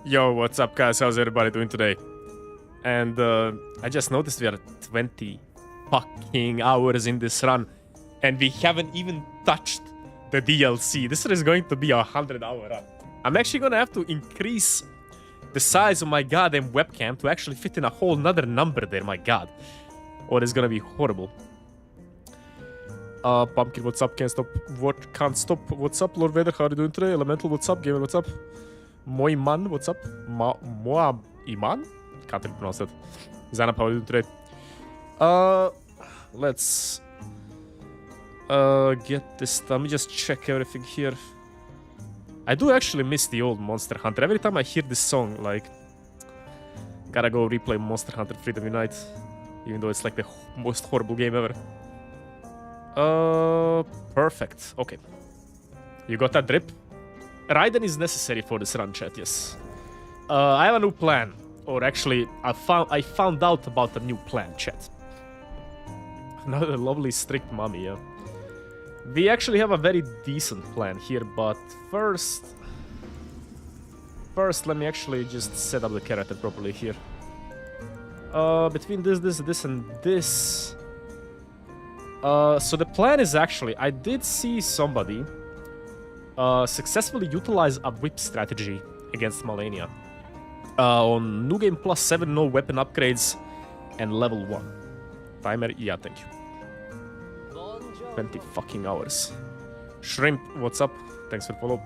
Yo, what's up, guys? How's everybody doing today? And I just noticed we are 20 fucking hours in this run, and we haven't even touched the DLC. This is going to be a 100-hour run. I'm actually gonna have to increase the size of my goddamn webcam to actually fit in a whole nother number there, my god. Or it's gonna be horrible. Pumpkin, what's up? Can't stop. What's up, Lord Vader? How are you doing today? Elemental, what's up? Gamer, what's up? Moiman, what's up? Iman? Can't really pronounce that. Zanap, how are you doing today? Let's get this. Let me just check everything here. I do actually miss the old Monster Hunter. Every time I hear this song, like, gotta go replay Monster Hunter Freedom Unite, even though it's like the most horrible game ever. Perfect. Okay. You got that drip? Raiden is necessary for this run, chat, yes. I have a new plan. Or actually, I found out about a new plan, chat. Another lovely strict mommy, yeah. We actually have a very decent plan here, but first, let me actually just set up the character properly here. Between this, and this. So the plan is actually, I did see somebody successfully utilize a whip strategy against Malenia. On New Game Plus 7, no weapon upgrades, and level 1. Timer, yeah, thank you. 20 fucking hours. Shrimp, what's up? Thanks for follow.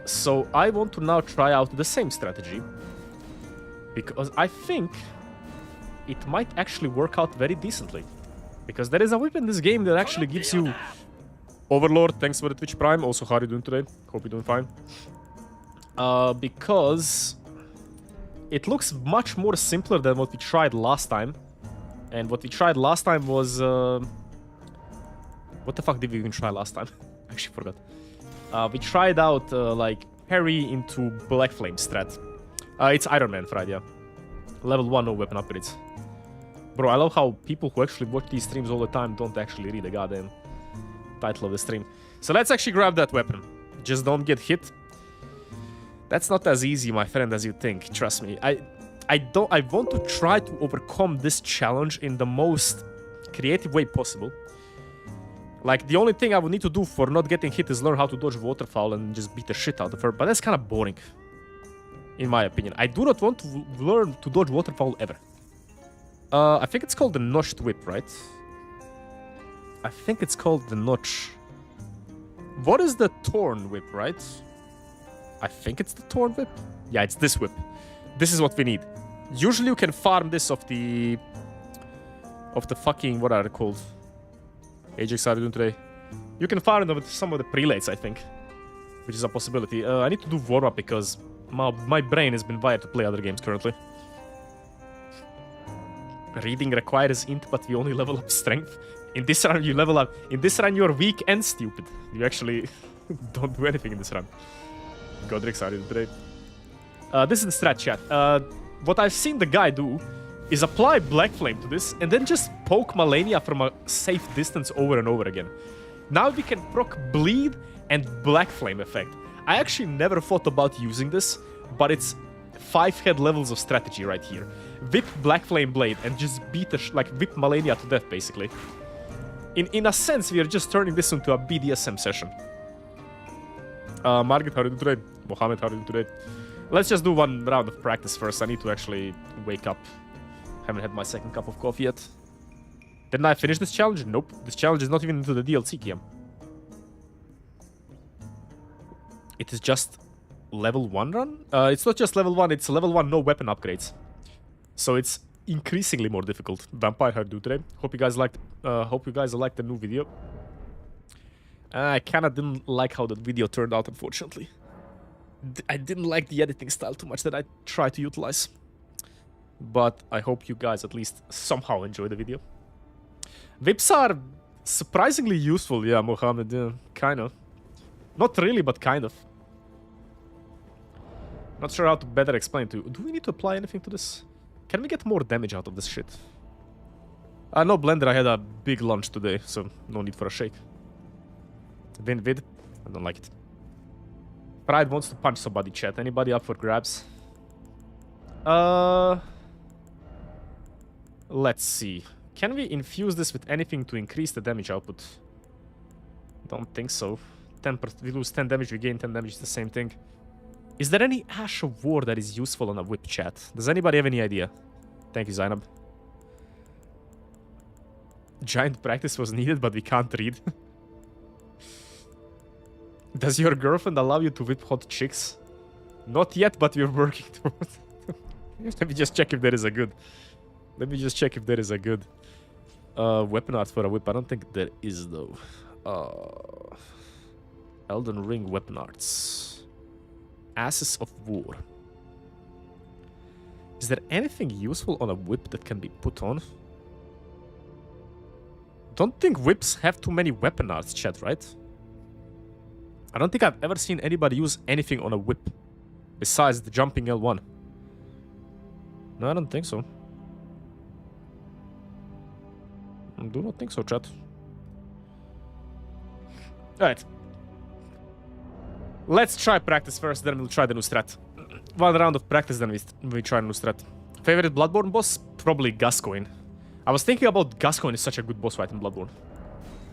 So I want to now try out the same strategy, because I think it might actually work out very decently. Because there is a whip in this game that actually gives you... Overlord, thanks for the Twitch Prime. Also, how are you doing today? Hope you're doing fine. Because it looks much more simpler than what we tried last time. And what we tried last time was... What the fuck did we even try last time? I actually forgot. We tried out, like, parry into Black Flame strat. It's Ironman, Friday, yeah. Level 1, no weapon upgrades. Bro, I love how people who actually watch these streams all the time don't actually read the goddamn title of the stream. So let's actually grab that weapon. Just don't get hit. That's not as easy, my friend, as you think. Trust me. I want to try to overcome this challenge in the most creative way possible. Like, the only thing I would need to do for not getting hit is learn how to dodge waterfowl and just beat the shit out of her. But that's kind of boring, in my opinion. I do not want to learn to dodge waterfowl ever. I think it's called the Notched Whip, right? I think it's called the Notch. What is the Torn Whip, right? I think it's the Torn Whip. Yeah, it's this whip. This is what we need. Usually you can farm this off the fucking... What are they called? Ajax, how are you doing today? You can farm them with some of the prelates, I think. Which is a possibility. I need to do warm-up because my brain has been wired to play other games currently. Reading requires int, but we only level up strength. In this run, you level up. In this run, you're weak and stupid. You actually don't do anything in this run. Godric, how are you doing today? This is the strat chat. What I've seen the guy do is apply Black Flame to this and then just poke Malenia from a safe distance over and over again. Now we can proc Bleed and Black Flame effect. I actually never thought about using this, but it's 5 head levels of strategy right here. Whip Black Flame Blade and just beat like whip Malenia to death, basically. In a sense, we are just turning this into a BDSM session. Margaret, how are you doing today? Mohammed, how are you doing today? Let's just do one round of practice first. I need to actually wake up. Haven't had my second cup of coffee yet. Didn't I finish this challenge? Nope. This challenge is not even into the DLC, Kiam. It is just level 1 run? It's not just level 1, it's level 1, no weapon upgrades. So it's increasingly more difficult. Vampire, how do you do today? Hope you guys liked the new video. I kinda didn't like how that video turned out, unfortunately. I didn't like the editing style too much that I tried to utilize. But I hope you guys at least somehow enjoy the video. Whips are surprisingly useful, yeah, Mohammed, kind of. Not really, but kind of. Not sure how to better explain to you. Do we need to apply anything to this? Can we get more damage out of this shit? No, Blender, I had a big lunch today, so no need for a shake. Vid, I don't like it. Pride wants to punch somebody, chat. Anybody up for grabs? Let's see. Can we infuse this with anything to increase the damage output? Don't think so. 10%, we lose 10 damage, we gain 10 damage, it's the same thing. Is there any Ash of War that is useful on a whip, chat? Does anybody have any idea? Thank you, Zainab. Giant practice was needed, but we can't read. Does your girlfriend allow you to whip hot chicks? Not yet, but we're working towards it. Let me just check if there is a good... weapon art for a whip. I don't think there is, though. Elden Ring weapon arts. Asses of War. Is there anything useful on a whip that can be put on? Don't think whips have too many weapon arts, chat, right? I don't think I've ever seen anybody use anything on a whip besides the jumping L1. No, I don't think so. I do not think so, chat. Alright. Let's try practice first, then we'll try the new strat. One round of practice, then we try a new strat. Favorite Bloodborne boss? Probably Gascoigne. I was thinking about Gascoigne is such a good boss fight in Bloodborne.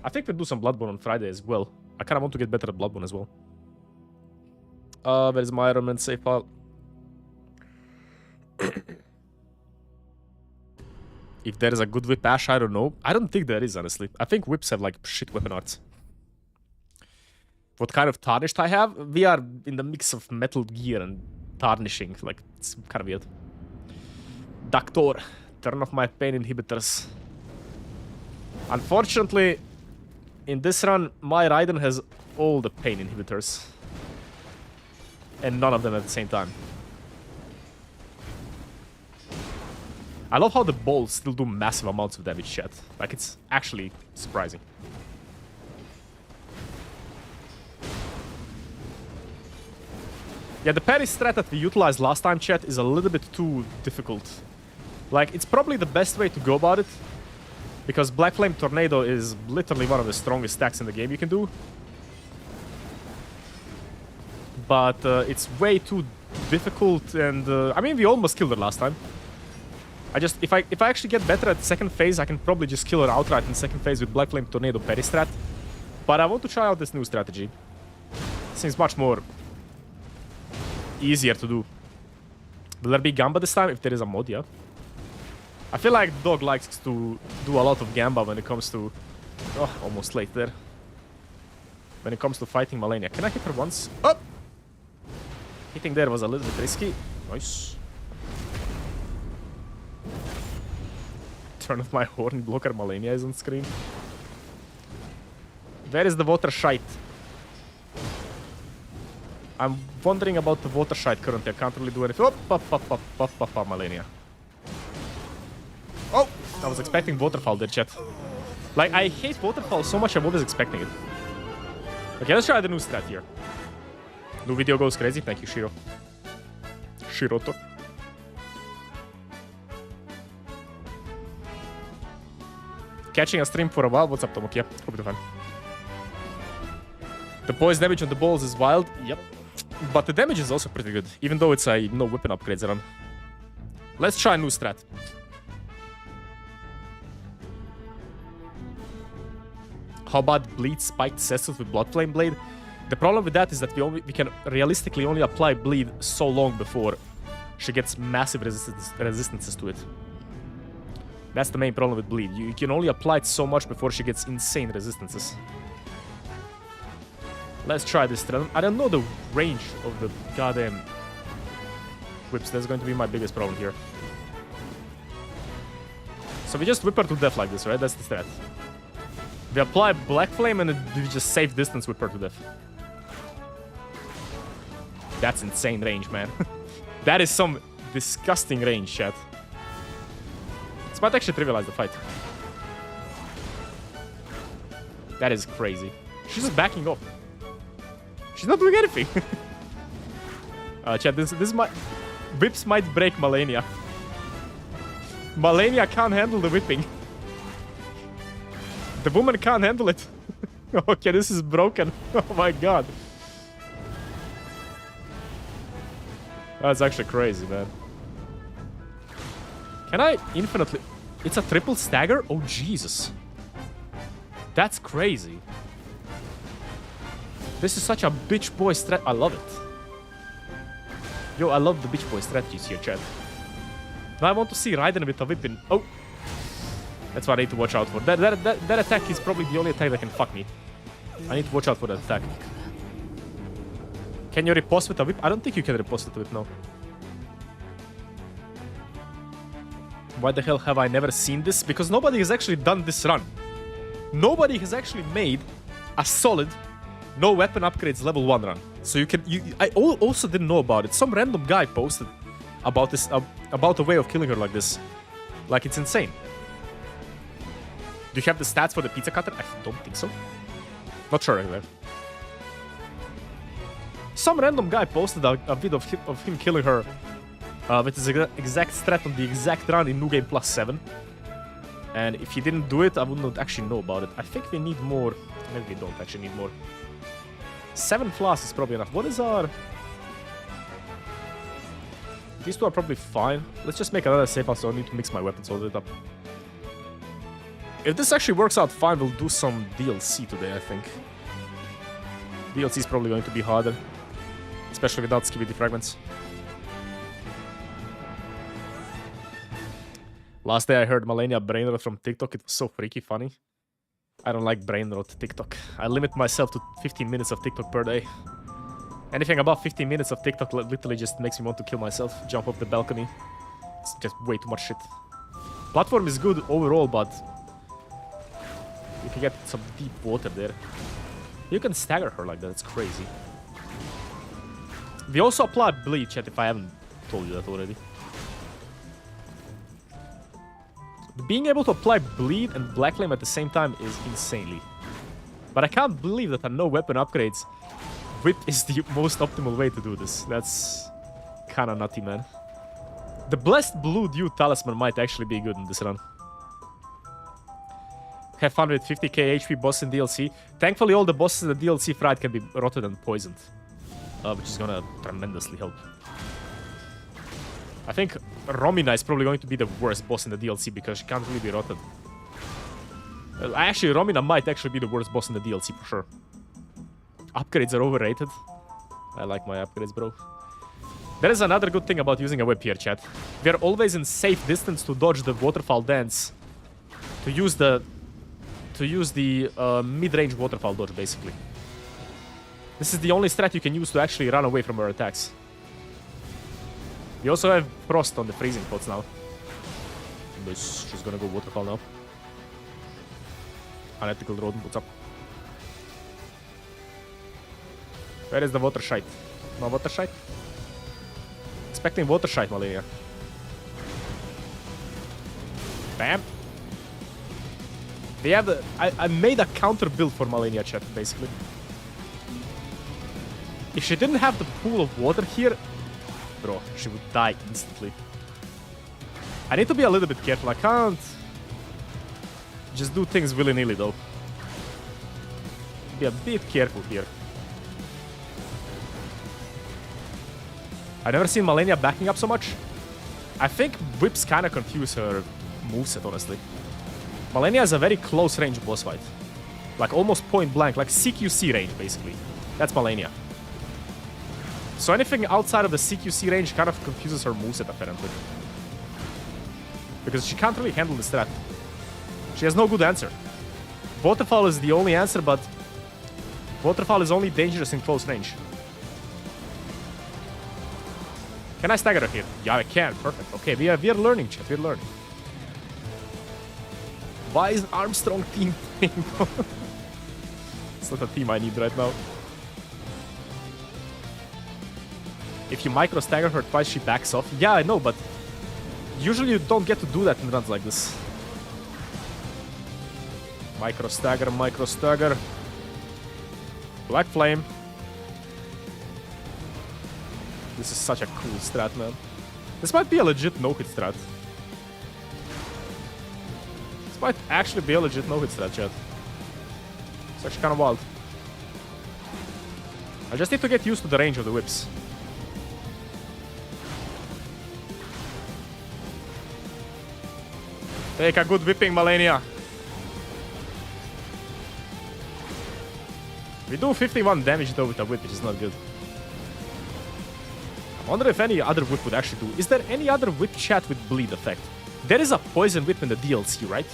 I think we'll do some Bloodborne on Friday as well. I kind of want to get better at Bloodborne as well. Where is my Ironman save file? If there is a good whip Ash, I don't know. I don't think there is, honestly. I think whips have like shit weapon arts. What kind of tarnished I have? We are in the mix of Metal Gear and tarnishing. Like, it's kind of weird. Doctor, turn off my pain inhibitors. Unfortunately, in this run, my Raiden has all the pain inhibitors. And none of them at the same time. I love how the balls still do massive amounts of damage, chat. Like, it's actually surprising. Yeah, the parry strat that we utilized last time, chat, is a little bit too difficult. Like, it's probably the best way to go about it. Because Black Flame Tornado is literally one of the strongest stacks in the game you can do. But it's way too difficult and... I mean, we almost killed her last time. If I actually get better at the second phase, I can probably just kill her outright in second phase with Black Flame Tornado parry strat. But I want to try out this new strategy. It seems much more easier to do. Will there be Gamba this time? If there is a mod, yeah. I feel like Dog likes to do a lot of Gamba when it comes to... Oh, almost late there. When it comes to fighting Malenia. Can I hit her once? Oh! Hitting there was a little bit risky. Nice. Turn off my horn blocker. Malenia is on screen. Where is the water shite? I'm wondering about the water shite currently. I can't really do anything. Oh, Malenia. Oh! I was expecting waterfall there, chat. Like, I hate waterfall so much, I'm always expecting it. Okay, let's try the new strat here. New video goes crazy. Thank you, Shiro. Shiroto. Catching a stream for a while. What's up, Tomok? Yep, hope you're fine. The poise damage on the balls is wild. Yep. But the damage is also pretty good, even though it's a no weapon upgrades run. Let's try a new strat. How about Bleed Spiked Cecil with Blood Flame Blade? The problem with that is that we can realistically only apply Bleed so long before she gets massive resistances to it. That's the main problem with Bleed. You can only apply it so much before she gets insane resistances. Let's try this strat. I don't know the range of the goddamn whips. That's going to be my biggest problem here. So we just whip her to death like this, right? That's the strat. We apply Black Flame and we just save distance whip her to death. That's insane range, man. That is some disgusting range, chat. This might actually trivialize the fight. That is crazy. She's just backing off. She's not doing anything. Chat, this might... Whips might break Malenia. Malenia can't handle the whipping. The woman can't handle it. Okay, this is broken. Oh my god. That's actually crazy, man. Can I infinitely... It's a triple stagger? Oh, Jesus. That's crazy. This is such a bitch boy strat. I love it. Yo, I love the bitch boy strategies here, chat. Now I want to see Raiden with a whip in... Oh! That's what I need to watch out for. That attack is probably the only attack that can fuck me. I need to watch out for that attack. Can you riposte with a whip? I don't think you can riposte with a whip, no. Why the hell have I never seen this? Because nobody has actually done this run. Nobody has actually made a solid no weapon upgrades level 1 run. So you can... I also didn't know about it. Some random guy posted about this, about a way of killing her like this. Like, it's insane. Do you have the stats for the pizza cutter? I don't think so. Not sure anyway. Some random guy posted a video of him killing her with his exact strat on the exact run in New Game Plus 7. And if he didn't do it, I wouldn't actually know about it. I think we need more. Maybe we don't actually need more. 7 flasks is probably enough. What is our... These two are probably fine. Let's just make another safe house, so I need to mix my weapons all it up. If this actually works out fine, we'll do some DLC today, I think. DLC is probably going to be harder. Especially without skibidi fragments. Last day I heard Malenia brainrot from TikTok. It was so freaky funny. I don't like brainrot TikTok. I limit myself to 15 minutes of TikTok per day. Anything above 15 minutes of TikTok literally just makes me want to kill myself. Jump off the balcony. It's just way too much shit. Platform is good overall, but... you can get some deep water there. You can stagger her like that. It's crazy. We also apply bleed, chat, if I haven't told you that already. Being able to apply bleed and black flame at the same time is insanely. But I can't believe that no weapon upgrades. Whip is the most optimal way to do this. That's kind of nutty, man. The Blessed Blue Dew Talisman might actually be good in this run. Have fun with 50k HP boss in DLC. Thankfully, all the bosses in the DLC fried can be rotted and poisoned. Which is gonna tremendously help. I think Romina is probably going to be the worst boss in the DLC because she can't really be rotted. Actually, Romina might actually be the worst boss in the DLC for sure. Upgrades are overrated. I like my upgrades, bro. There is another good thing about using a whip here, chat. We are always in safe distance to dodge the waterfall dance. To use the mid-range waterfall dodge, basically. This is the only strat you can use to actually run away from her attacks. We also have Frost on the freezing pots now. She's gonna go waterfall now. Unethical rodent, what's up? Where is the water shite? No water shite? Expecting water shite, Malenia. Bam! They have the... I made a counter build for Malenia, chat, basically. If she didn't have the pool of water here... bro, she would die instantly. I need to be a little bit careful. I can't... just do things willy-nilly, though. Be a bit careful here. I've never seen Malenia backing up so much. I think whips kind of confuse her moveset, honestly. Malenia has a very close range boss fight. Like almost point blank, like CQC range, basically. That's Malenia. So anything outside of the CQC range kind of confuses her moveset, apparently. Because she can't really handle the strat. She has no good answer. Waterfall is the only answer, but... Waterfall is only dangerous in close range. Can I stagger her here? Yeah, I can. Perfect. Okay, we are learning, chat. We're learning. Why is Armstrong team playing? It's not a team I need right now. If you micro stagger her twice, she backs off. Yeah, I know, but usually you don't get to do that in runs like this. Micro stagger, micro stagger. Black flame. This is such a cool strat, man. This might be a legit no-hit strat. This might actually be a legit no-hit strat, chat. It's actually kind of wild. I just need to get used to the range of the whips. Take a good whipping, Malenia. We do 51 damage though with a whip, which is not good. I wonder if any other whip would actually do. Is there any other whip chat with bleed effect? There is a poison whip in the DLC, right?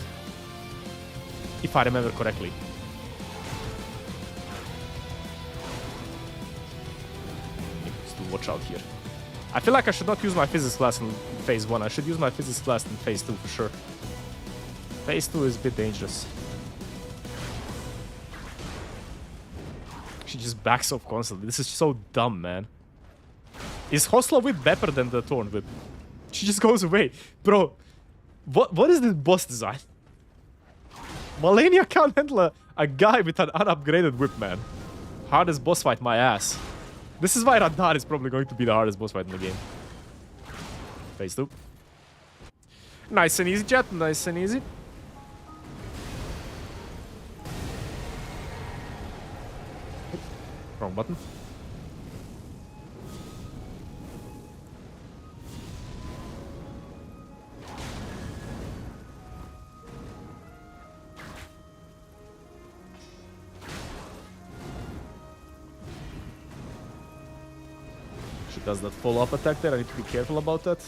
If I remember correctly. Need to watch out here. I feel like I should not use my physics class in phase 1. I should use my physics class in phase 2 for sure. Phase 2 is a bit dangerous. She just backs off constantly. This is so dumb, man. Is Hostla Whip better than the Thorn Whip? She just goes away. Bro, what is this boss design? Malenia can't handle a guy with an unupgraded whip, man. Hardest boss fight, my ass. This is why Radar is probably going to be the hardest boss fight in the game. Phase 2. Nice and easy, chat. Nice and easy. Wrong button. She does that follow-up attack there. I need to be careful about that.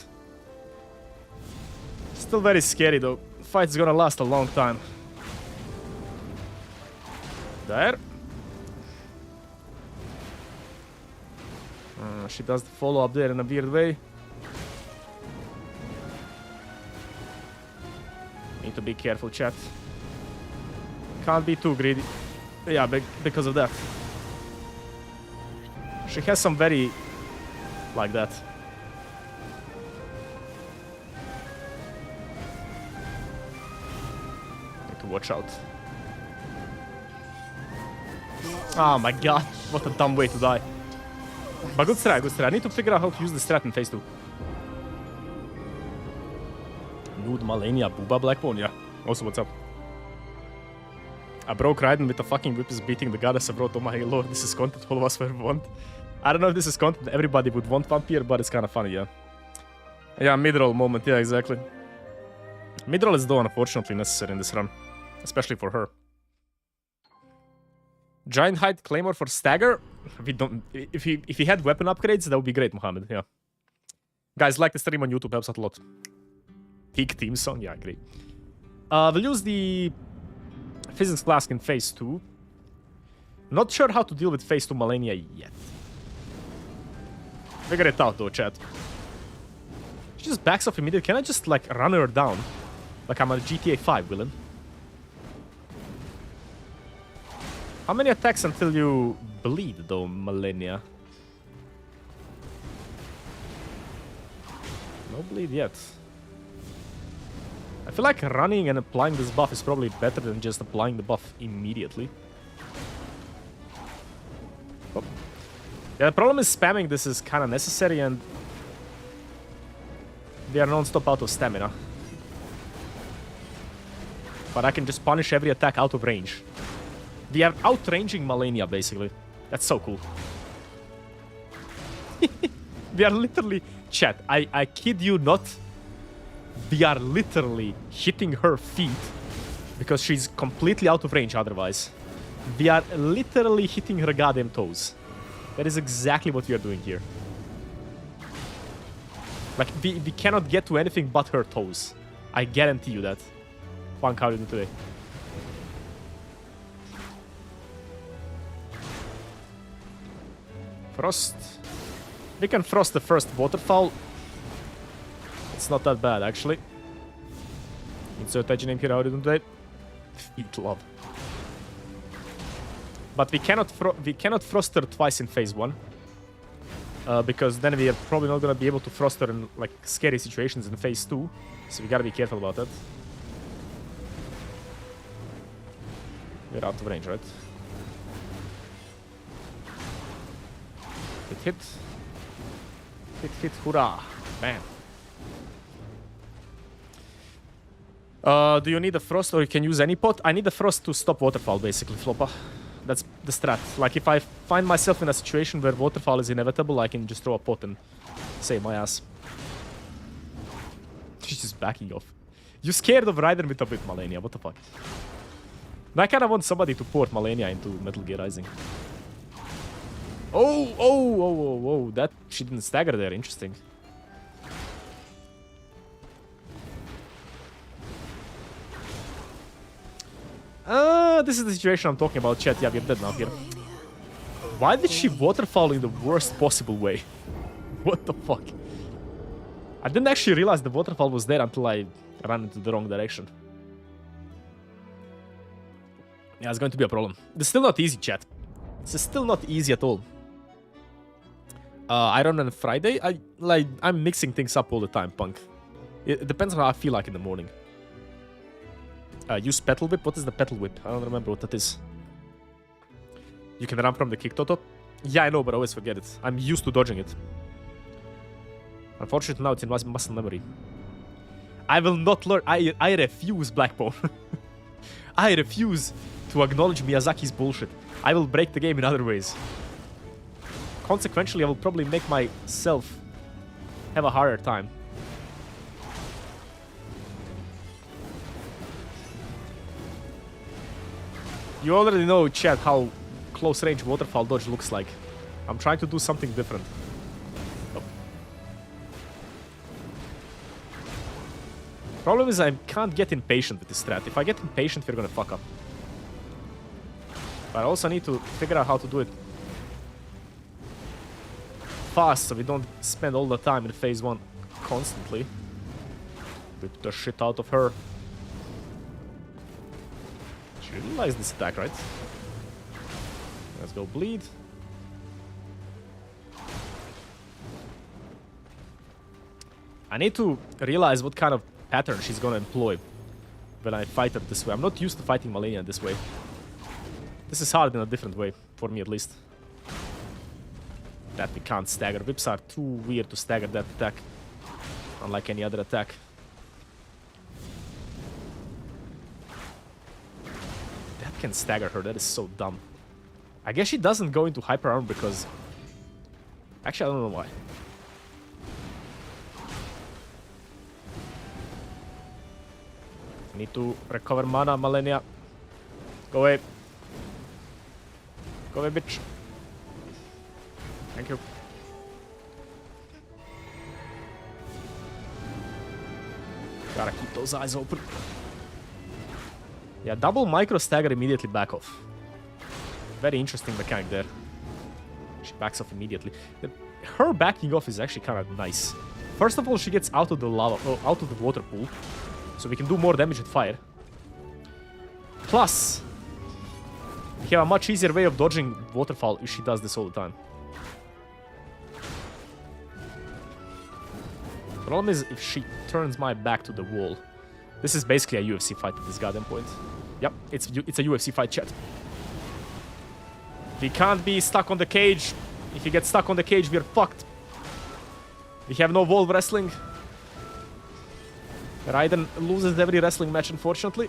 Still very scary though. Fight's gonna last a long time. There. She does the follow-up there in a weird way. Need to be careful, chat. Can't be too greedy. Yeah, because of that. She has some very... like that. Need to watch out. Oh my god, what a dumb way to die. But good strat, good strat. I need to figure out how to use the strat in phase 2. Nude Malenia, Booba Blackbone, yeah. Also, what's up? I broke Raiden with a fucking whip is beating the goddess of wrote, oh my lord, this is content all of us would want. I don't know if this is content everybody would want Vampire, but it's kind of funny, yeah. Yeah, mid-roll moment, yeah, exactly. Mid-roll is though unfortunately necessary in this run. Especially for her. Giant height claymore for stagger. We don't. If he had weapon upgrades, that would be great, Mohammed. Yeah. Guys, like the stream on YouTube, helps out a lot. Peak theme song, yeah, great. We'll use the physics flask in phase 2. Not sure how to deal with phase 2 Malenia yet. Figure it out though, chat. She just backs off immediately. Can I just like run her down? Like I'm a GTA 5 villain. How many attacks until you bleed, though, Malenia? No bleed yet. I feel like running and applying this buff is probably better than just applying the buff immediately. Oh. Yeah, the problem is spamming this is kind of necessary and they are non-stop out of stamina. But I can just punish every attack out of range. We are outranging Malenia, basically. That's so cool. We are literally... Chat, I kid you not. We are literally hitting her feet because she's completely out of range otherwise. We are literally hitting her goddamn toes. That is exactly what we are doing here. Like, we cannot get to anything but her toes. I guarantee you that. Punk, how did you do today? Frost. We can frost the first waterfall. It's not that bad, actually. Insert edge name here, how did you do Feet love. But we cannot frost her twice in phase 1. Because then we are probably not gonna be able to frost her in like scary situations in phase 2. So we gotta be careful about that. We're out of range, right? Hit. Hit, hurrah. Bam. Do you need a frost or you can use any pot? I need a frost to stop waterfall, basically, Floppa. That's the strat. Like, if I find myself in a situation where waterfall is inevitable, I can just throw a pot and save my ass. She's just backing off. You scared of Raiden with a bit, Malenia. What the fuck? I kind of want somebody to port Malenia into Metal Gear Rising. Oh, that she didn't stagger there. Interesting. This is the situation I'm talking about, chat. Yeah, we're dead now here. Why did she waterfall in the worst possible way? What the fuck? I didn't actually realize the waterfall was there until I ran into the wrong direction. Yeah, it's going to be a problem. It's still not easy, chat. It's still not easy at all. Ironman Friday? I'm mixing things up all the time, Punk. It depends on how I feel like in the morning. Use Petal Whip? What is the Petal Whip? I don't remember what that is. You can run from the kick, Toto? Yeah, I know, but I always forget it. I'm used to dodging it. Unfortunately, now it's in muscle memory. I will not learn. I refuse, Blackbone. I refuse to acknowledge Miyazaki's bullshit. I will break the game in other ways. consequentially, I will probably make myself have a harder time. You already know, chat, how close range waterfall dodge looks like. I'm trying to do something different. Oh. Problem is I can't get impatient with this strat. If I get impatient, we're gonna fuck up. But I also need to figure out how to do it fast so we don't spend all the time in phase 1 constantly. Whip the shit out of her. She realized this attack, right? Let's go bleed. I need to realize what kind of pattern she's gonna employ when I fight her this way. I'm not used to fighting Malenia this way. This is hard in a different way, for me at least. That we can't stagger. Whips are too weird to stagger that attack, unlike any other attack. That can stagger her, that is so dumb. I guess she doesn't go into hyper armor because... Actually, I don't know why. Need to recover mana, Malenia. Go away. Go away, bitch. Thank you. Gotta keep those eyes open. Yeah, double micro stagger immediately back off. Very interesting mechanic there. She backs off immediately. Her backing off is actually kind of nice. First of all, she gets out of the lava, out of the water pool, so we can do more damage with fire. Plus, we have a much easier way of dodging waterfall if she does this all the time. The problem is if she turns my back to the wall. This is basically a UFC fight at this goddamn point. Yep, it's a UFC fight, chat. We can't be stuck on the cage. If you get stuck on the cage, we're fucked. We have no wall wrestling. Raiden loses every wrestling match, unfortunately.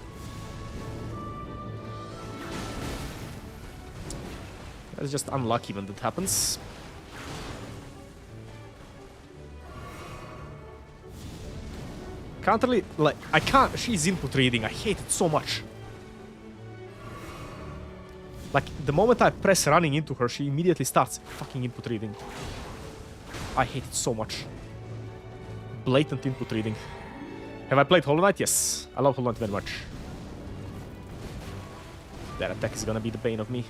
That's just unlucky when that happens. Can't really, like, I can't, she's input reading, I hate it so much. Like, the moment I press running into her, she immediately starts fucking input reading. I hate it so much. Blatant input reading. Have I played Hollow Knight? Yes. I love Hollow Knight very much. That attack is gonna be the bane of me.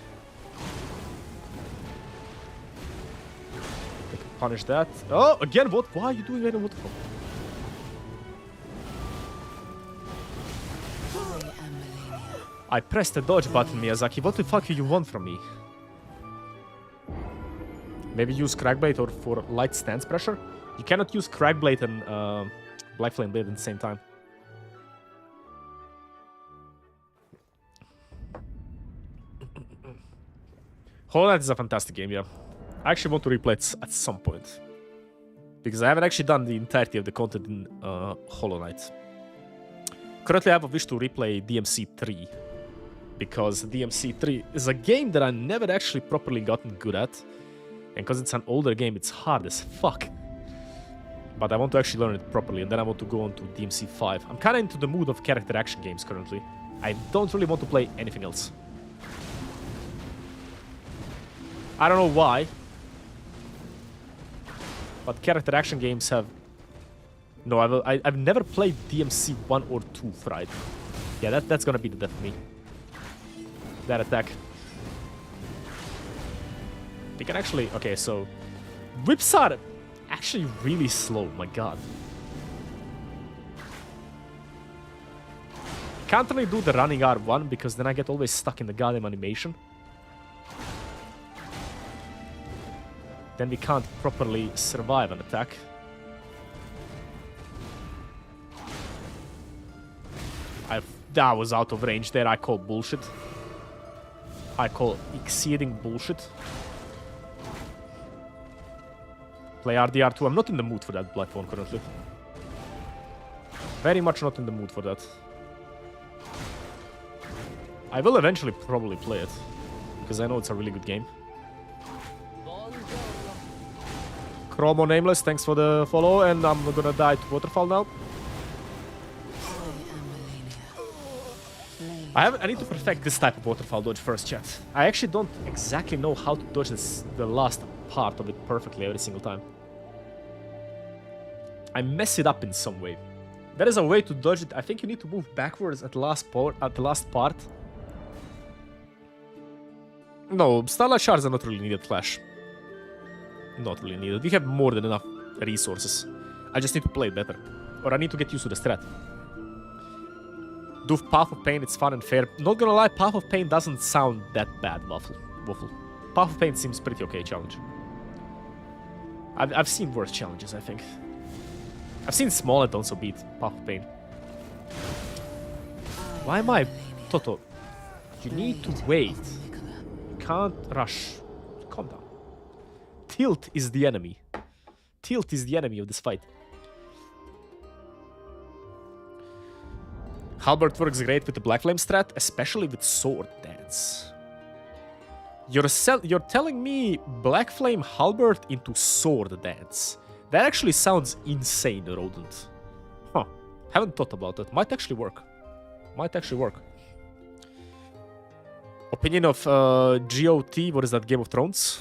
I can punish that. Oh, again, what? Why are you doing that in waterfall? I pressed the dodge button, Miyazaki. What the fuck do you want from me? Maybe use Crackblade or for light stance pressure? You cannot use Crackblade and Black Flame Blade at the same time. Hollow Knight is a fantastic game, yeah. I actually want to replay it at some point. Because I haven't actually done the entirety of the content in Hollow Knight. Currently I have a wish to replay DMC 3. Because DMC 3 is a game that I never actually properly gotten good at. And because it's an older game, it's hard as fuck. But I want to actually learn it properly, and then I want to go on to DMC 5. I'm kind of into the mood of character action games currently. I don't really want to play anything else. I don't know why. But character action games have... No, I've never played DMC 1 or 2 fried. Yeah, that's gonna be the death of me. That attack. We can actually... Okay, so... Whips are actually really slow, my god. Can't really do the running R1 because then I get always stuck in the goddamn animation. Then we can't properly survive an attack. That was out of range there. I call bullshit. I call exceeding bullshit. Play RDR2. I'm not in the mood for that platform currently. Very much not in the mood for that. I will eventually probably play it. Because I know it's a really good game. Chromo Nameless, thanks for the follow, and I'm gonna die to Waterfall now. I need to perfect this type of Waterfall dodge first, chat. I actually don't exactly know how to dodge the last part of it perfectly every single time. I mess it up in some way. There is a way to dodge it. I think you need to move backwards at the last part. No, Starlight Shards are not really needed, Flash. Not really needed. We have more than enough resources. I just need to play it better. Or I need to get used to the strat. Do Path of Pain, it's fun and fair. Not gonna lie, Path of Pain doesn't sound that bad, Waffle. Path of Pain seems pretty okay challenge. I've seen worse challenges, I think. I've seen Smollett also beat Path of Pain. Why am I... Toto, you need to wait. You can't rush. Calm down. Tilt is the enemy. Tilt is the enemy of this fight. Halberd works great with the Black Flame strat, especially with Sword Dance. You're telling me Black Flame Halberd into Sword Dance. That actually sounds insane, Rodent. Huh. Haven't thought about it. Might actually work. Might actually work. Opinion of GOT, what is that, Game of Thrones?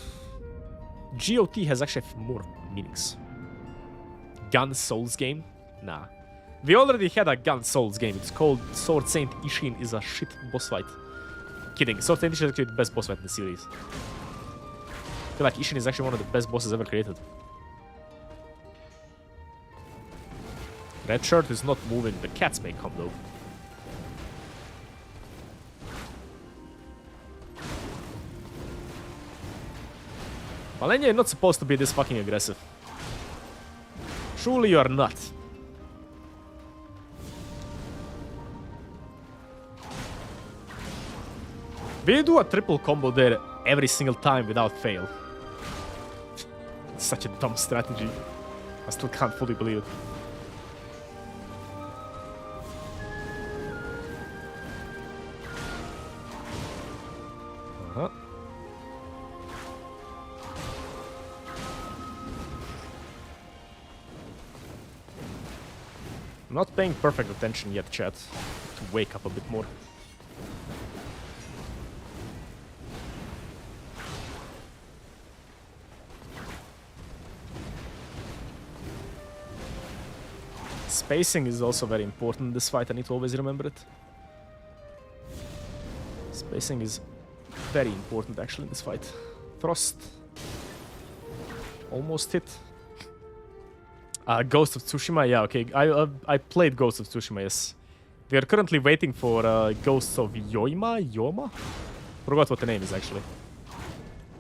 GOT has actually more meanings. Gun Souls game? Nah. We already had a Gun Souls game. It's called Sword Saint Ishin is a shit boss fight. Kidding. Sword Saint Ishin is actually the best boss fight in the series. I feel like Ishin is actually one of the best bosses ever created. Red shirt is not moving. The cats may come though. Malenia, you're not supposed to be this fucking aggressive. Surely you are not. We do a triple combo there every single time without fail. It's such a dumb strategy. I still can't fully believe it. Uh-huh. I'm not paying perfect attention yet, chat. To wake up a bit more. Spacing is also very important in this fight. I need to always remember it. Spacing is very important actually in this fight. Frost. Almost hit. Ghost of Tsushima, yeah, okay. I played Ghost of Tsushima, yes. We are currently waiting for Ghosts of Yoma? Forgot what the name is actually.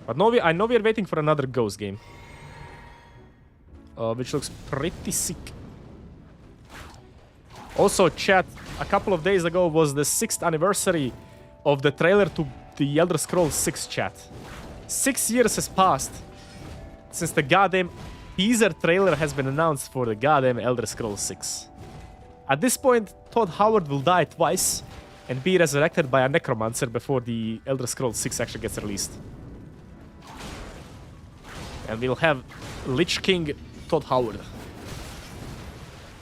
But no, I know we are waiting for another Ghost game. Which looks pretty sick. Also, chat, a couple of days ago was the 6th anniversary of the trailer to the Elder Scrolls 6, chat. 6 years has passed since the goddamn teaser trailer has been announced for the goddamn Elder Scrolls 6. At this point, Todd Howard will die twice and be resurrected by a necromancer before the Elder Scrolls 6 actually gets released. And we'll have Lich King Todd Howard.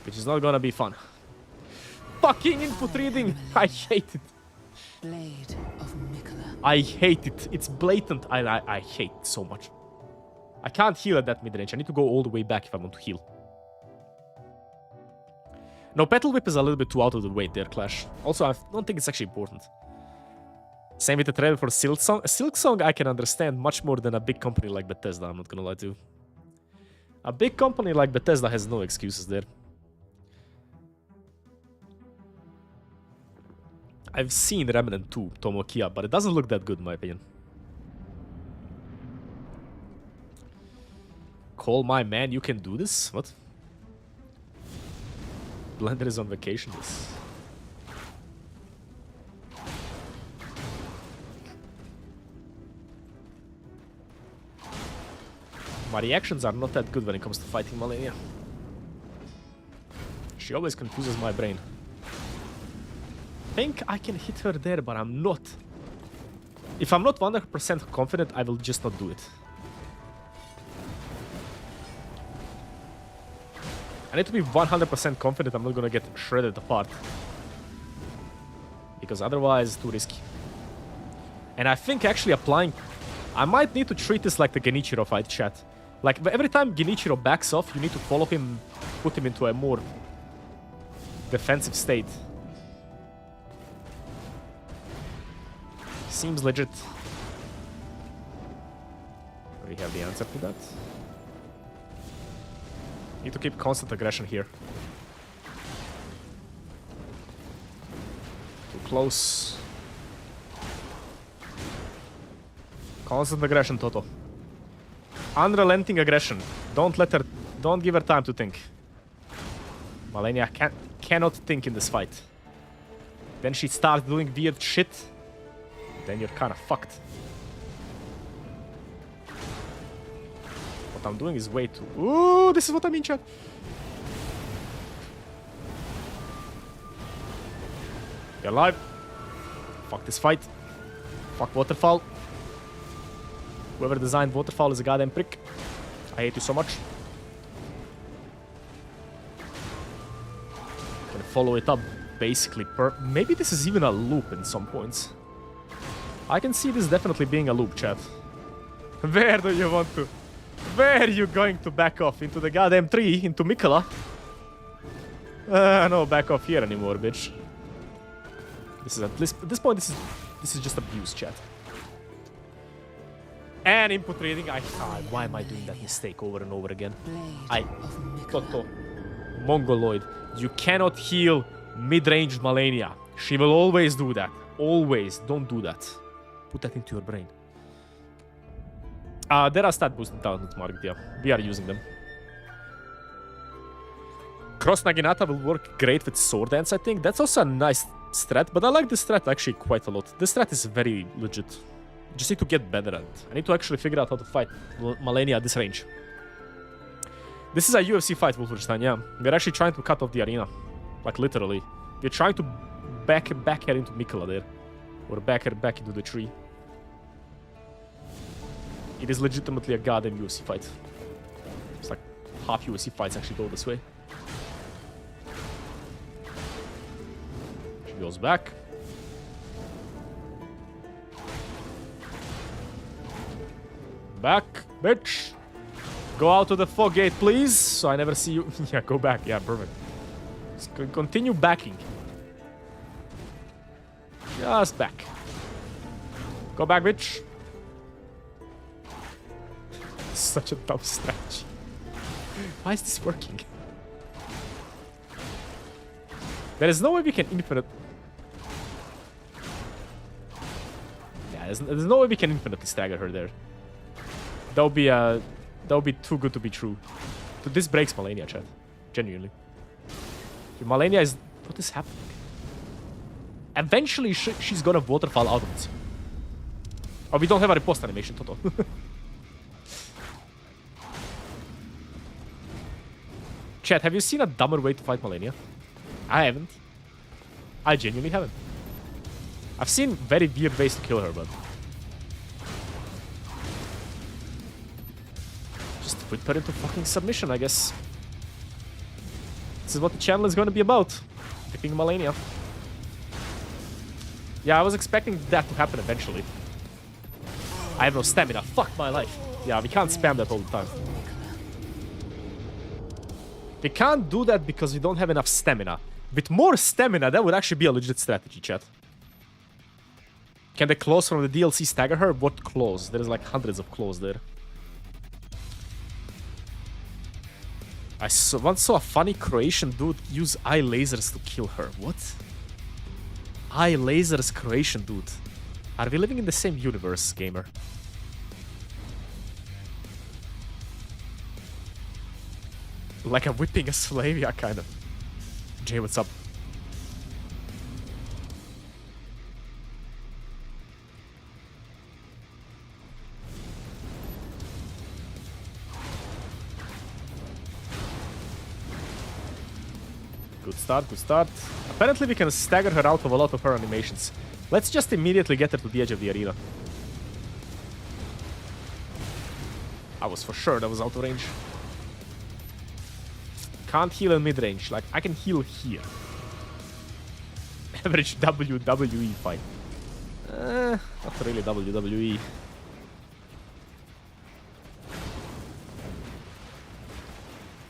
Which is not gonna be fun. Fucking input reading! I hate it. Blade of Mikola. I hate it. It's blatant. I hate it so much. I can't heal at that mid-range. I need to go all the way back if I want to heal. No, Petal Whip is a little bit too out of the way there, Clash. Also, I don't think it's actually important. Same with the trailer for Silk Song. Silk Song I can understand much more than a big company like Bethesda, I'm not gonna lie to you. A big company like Bethesda has no excuses there. I've seen Remnant 2, Tomokia, but it doesn't look that good in my opinion. Call my man, you can do this? What? Blender is on vacation, yes. My reactions are not that good when it comes to fighting Malenia. She always confuses my brain. I think I can hit her there, but I'm not. If I'm not 100% confident, I will just not do it. I need to be 100% confident I'm not gonna get shredded apart. Because otherwise, it's too risky. And I think actually applying... I might need to treat this like the Genichiro fight, chat. Like, every time Genichiro backs off, you need to follow him, put him into a more defensive state. Seems legit. We have the answer to that. Need to keep constant aggression here. Too close. Constant aggression, Toto. Unrelenting aggression. Don't give her time to think. Malenia cannot think in this fight. Then she starts doing weird shit. Then you're kind of fucked. What I'm doing is way too... Ooh, this is what I mean, chat. You're alive. Fuck this fight. Fuck waterfall. Whoever designed waterfall is a goddamn prick. I hate you so much. Can follow it up, basically. Maybe this is even a loop in some points. I can see this definitely being a loop, chat. Where do you want to... Where are you going to back off? Into the goddamn tree? Into Mikola? No, back off here anymore, bitch. This is at this point, this is just abuse, chat. And input reading, why am I doing that mistake over and over again? Toto, Mongoloid, you cannot heal mid-range Malenia. She will always do that. Always. Don't do that. Put that into your brain. There are stat boosting talents marked, yeah. We are using them. Cross Naginata will work great with sword dance, I think. That's also a nice strat, but I like this strat actually quite a lot. This strat is very legit. Just need to get better at it. I need to actually figure out how to fight Malenia at this range. This is a UFC fight, Wolfenstein, yeah. We're actually trying to cut off the arena. Like, literally. We're trying to back her into Mikola there. Or back her back into the tree. It is legitimately a goddamn UFC fight. It's like half UFC fights actually go this way. She goes back. Back, bitch. Go out to the fog gate, please. So I never see you. Yeah, go back. Yeah, perfect. Just continue backing. Just back. Go back, bitch. Such a dumb strategy. Why is this working? There is no way we can infinite... Yeah, there's no way we can infinitely stagger her there. That would be too good to be true. But this breaks Malenia, chat. Genuinely. Malenia is... What is happening? Eventually, she's gonna waterfall out of it. Oh, we don't have a riposte animation, Toto. Chat, have you seen a dumber way to fight Malenia? I haven't. I genuinely haven't. I've seen very weird ways to kill her, but... Just whip her into fucking submission, I guess. This is what the channel is going to be about. Whipping Malenia. Yeah, I was expecting that to happen eventually. I have no stamina. Fuck my life. Yeah, we can't spam that all the time. We can't do that because we don't have enough stamina. With more stamina, that would actually be a legit strategy, chat. Can the claws from the DLC stagger her? What claws? There's like hundreds of claws there. I once saw a funny Croatian dude use eye lasers to kill her. What? Eye lasers, Croatian dude. Are we living in the same universe, gamer? Like I'm whipping a slave? Yeah, kind of. Jay, what's up? Good start, good start. Apparently we can stagger her out of a lot of her animations. Let's just immediately get her to the edge of the arena. I was for sure that was out of range. Can't heal in mid-range. Like, I can heal here. Average WWE fight. Not really WWE.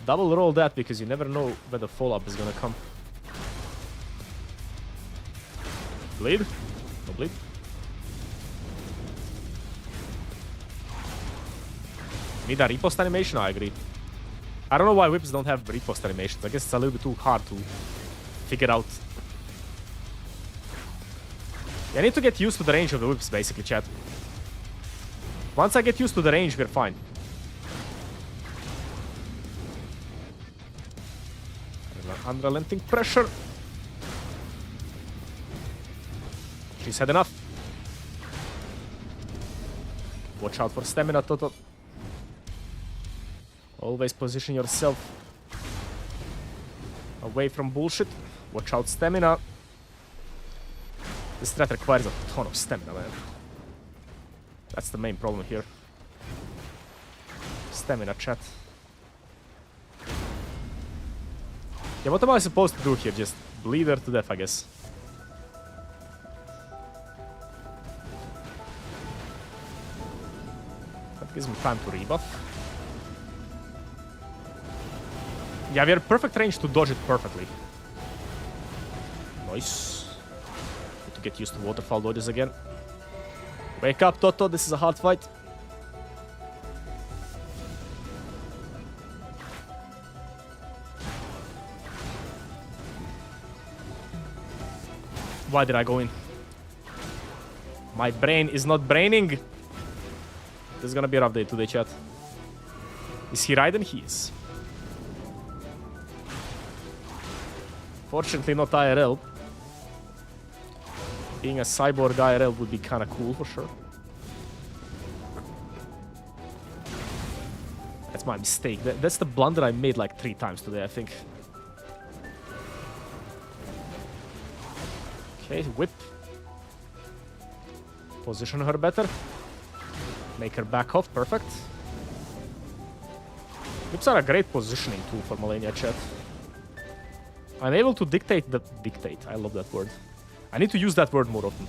Double roll that because you never know where the follow-up is gonna come. Bleed? No bleed. Need a riposte animation? I agree. I don't know why whips don't have riposte animations. I guess it's a little bit too hard to figure out. Yeah, I need to get used to the range of the whips, basically, chat. Once I get used to the range, we're fine. Unrelenting pressure. She's had enough. Watch out for stamina, Toto. Always position yourself away from bullshit. Watch out, stamina. This strat requires a ton of stamina, man. That's the main problem here. Stamina, chat. Yeah, what am I supposed to do here? Just bleed her to death, I guess. That gives me time to rebuff. Yeah, we are perfect range to dodge it perfectly. Nice. Need to get used to waterfall dodges again. Wake up, Toto. This is a hard fight. Why did I go in? My brain is not braining. This is gonna be a rough day today, chat. Is he Raiden? He is. Fortunately, not IRL. Being a cyborg IRL would be kind of cool for sure. That's my mistake. That's the blunder I made like 3 times today, I think. Okay, whip. Position her better. Make her back off. Perfect. Whips are a great positioning tool for Malenia, chat. I'm able to dictate. I love that word. I need to use that word more often.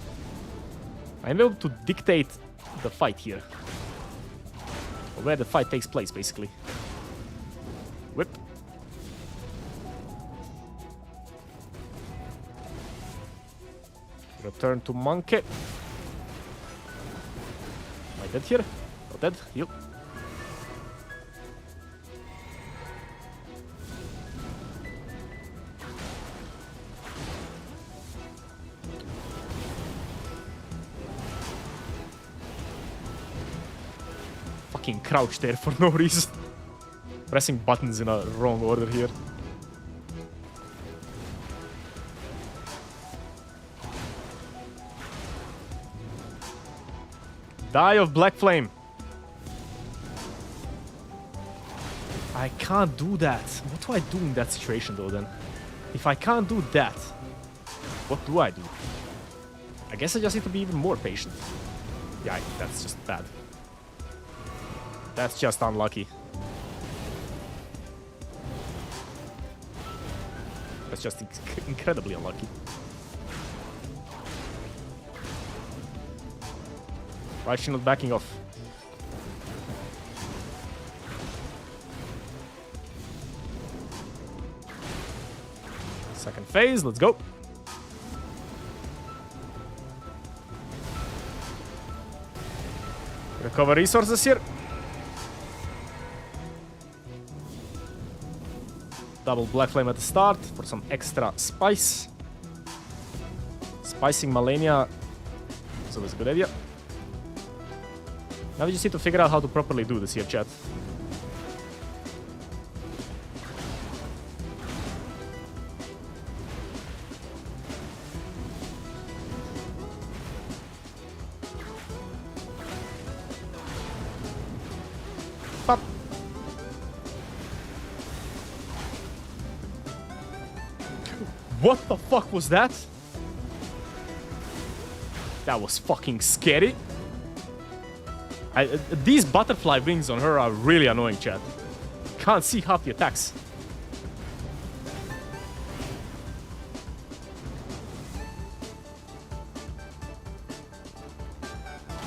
I'm able to dictate the fight here. Or where the fight takes place, basically. Whip. Return to monkey. Am I dead here? Not dead? Heal. Fucking crouch there for no reason. Pressing buttons in a wrong order here. Die of Black Flame. I can't do that. What do I do in that situation though then? If I can't do that, what do I do? I guess I just need to be even more patient. Yeah, that's just bad. That's just unlucky. That's just incredibly unlucky. Why is she not backing off? Second phase, let's go. Recover resources here. Double Black Flame at the start for some extra spice. Spicing Malenia is always a good idea. Now we just need to figure out how to properly do this here, chat. Pop. What the fuck was that? That was fucking scary. These butterfly wings on her are really annoying, chat. Can't see half the attacks.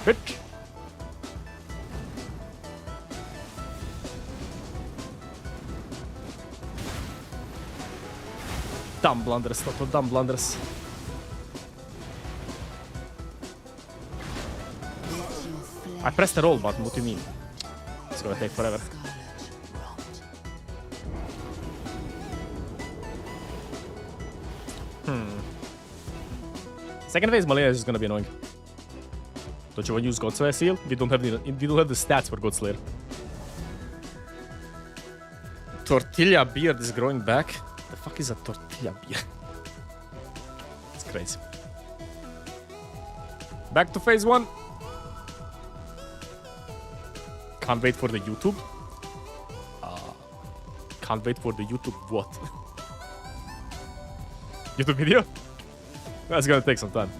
Bitch. Dumb blunders, not dumb blunders. I pressed the roll button, what do you mean? It's gonna take forever. Second phase Malenia is gonna be annoying. Don't you want to use God Slayer Seal? We don't have the stats for God Slayer. Tortilla beard is growing back. The fuck is a tortilla beard? It's crazy. Back to phase 1. Can't wait for the YouTube. Can't wait for the YouTube what? YouTube video? That's gonna take some time.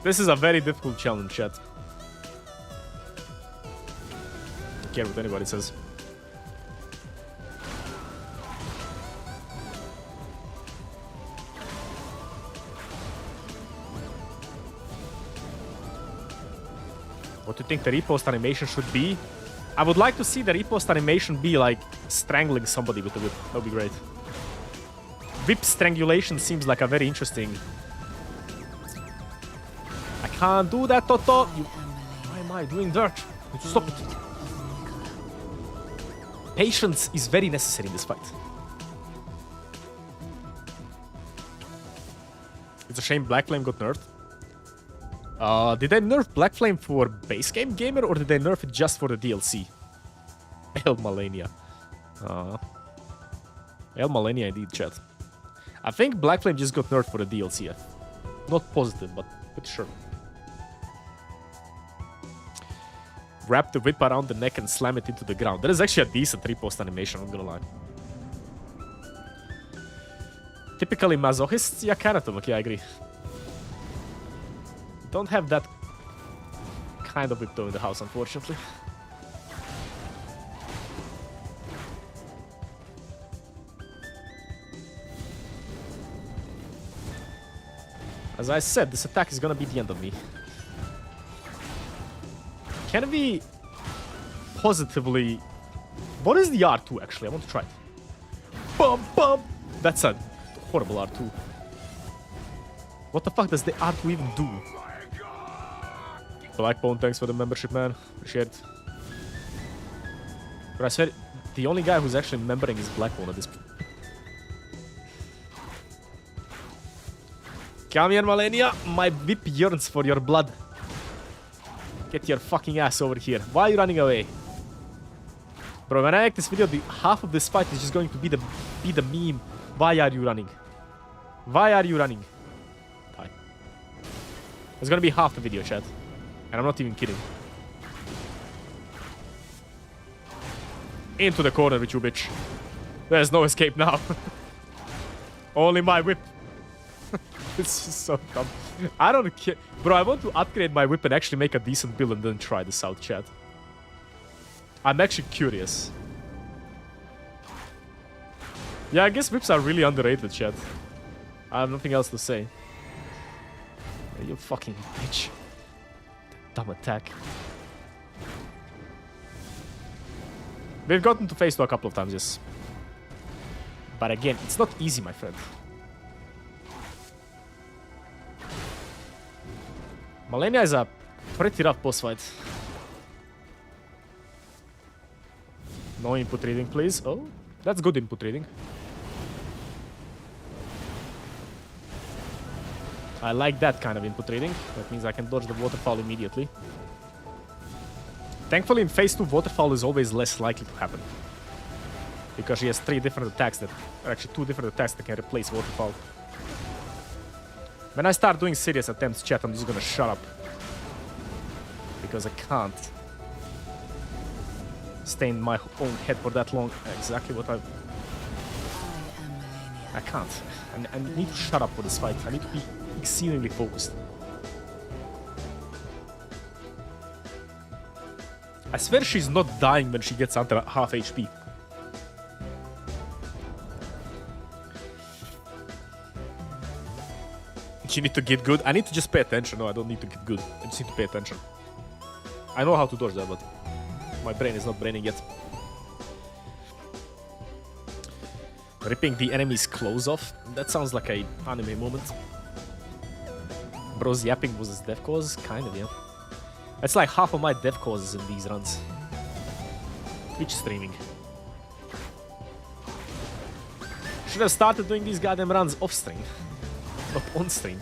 This is a very difficult challenge, chat. Don't care what anybody says. What do you think the repost animation should be? I would like to see the repost animation be like strangling somebody with the whip. That would be great. Whip strangulation seems like a very interesting... I can't do that, Toto! Why am I doing dirt? Stop it. Patience is very necessary in this fight. It's a shame Black Flame got nerfed. Did they nerf Black Flame for base game gamer or did they nerf it just for the DLC? El Malenia. El Malenia indeed, chat. I think Black Flame just got nerfed for the DLC. Not positive, but pretty sure. Wrap the whip around the neck and slam it into the ground. That is actually a decent repost animation, I'm gonna lie. Typically masochists? Yeah, kind of. Okay, I agree. Don't have that kind of whip though in the house, unfortunately. As I said, this attack is gonna be the end of me. Can we positively... What is the R2 actually? I want to try it. Bum, bum. That's a horrible R2. What the fuck does the R2 even do? Blackbone, thanks for the membership, man. Appreciate it. But I swear, the only guy who's actually membering is Blackbone at this point. Come here, Malenia. My whip yearns for your blood. Get your fucking ass over here. Why are you running away? Bro, when I make this video, half of this fight is just going to be the meme. Why are you running? Why are you running? Die. It's gonna be half the video, chat. And I'm not even kidding. Into the corner with you, bitch. There's no escape now. Only my whip. It's just so dumb. I don't care. Bro, I want to upgrade my whip and actually make a decent build and then try this out, chat. I'm actually curious. Yeah, I guess whips are really underrated, chat. I have nothing else to say. You fucking bitch. Dumb attack. We've gotten to phase 2 a couple of times, yes. But again, it's not easy, my friend. Malenia is a pretty rough boss fight. No input reading, please. Oh, that's good input reading. I like that kind of input reading. That means I can dodge the waterfall immediately. Thankfully, in phase 2, waterfall is always less likely to happen. Because she has 3 different attacks that... Or actually 2 different attacks that can replace waterfall. When I start doing serious attempts, chat, I'm just gonna shut up. Because I can't stay in my own head for that long. Exactly what I can't. I need to shut up for this fight. I need to be exceedingly focused. I swear she's not dying when she gets under half HP. You need to get good. I need to just pay attention. No, I don't need to get good. I just need to pay attention. I know how to dodge that, but my brain is not braining yet. Ripping the enemy's clothes off. That sounds like a anime moment. Bro's yapping was his death cause? Kind of, yeah. That's like half of my death causes in these runs. Twitch streaming. Should have started doing these goddamn runs off stream. Not on stream.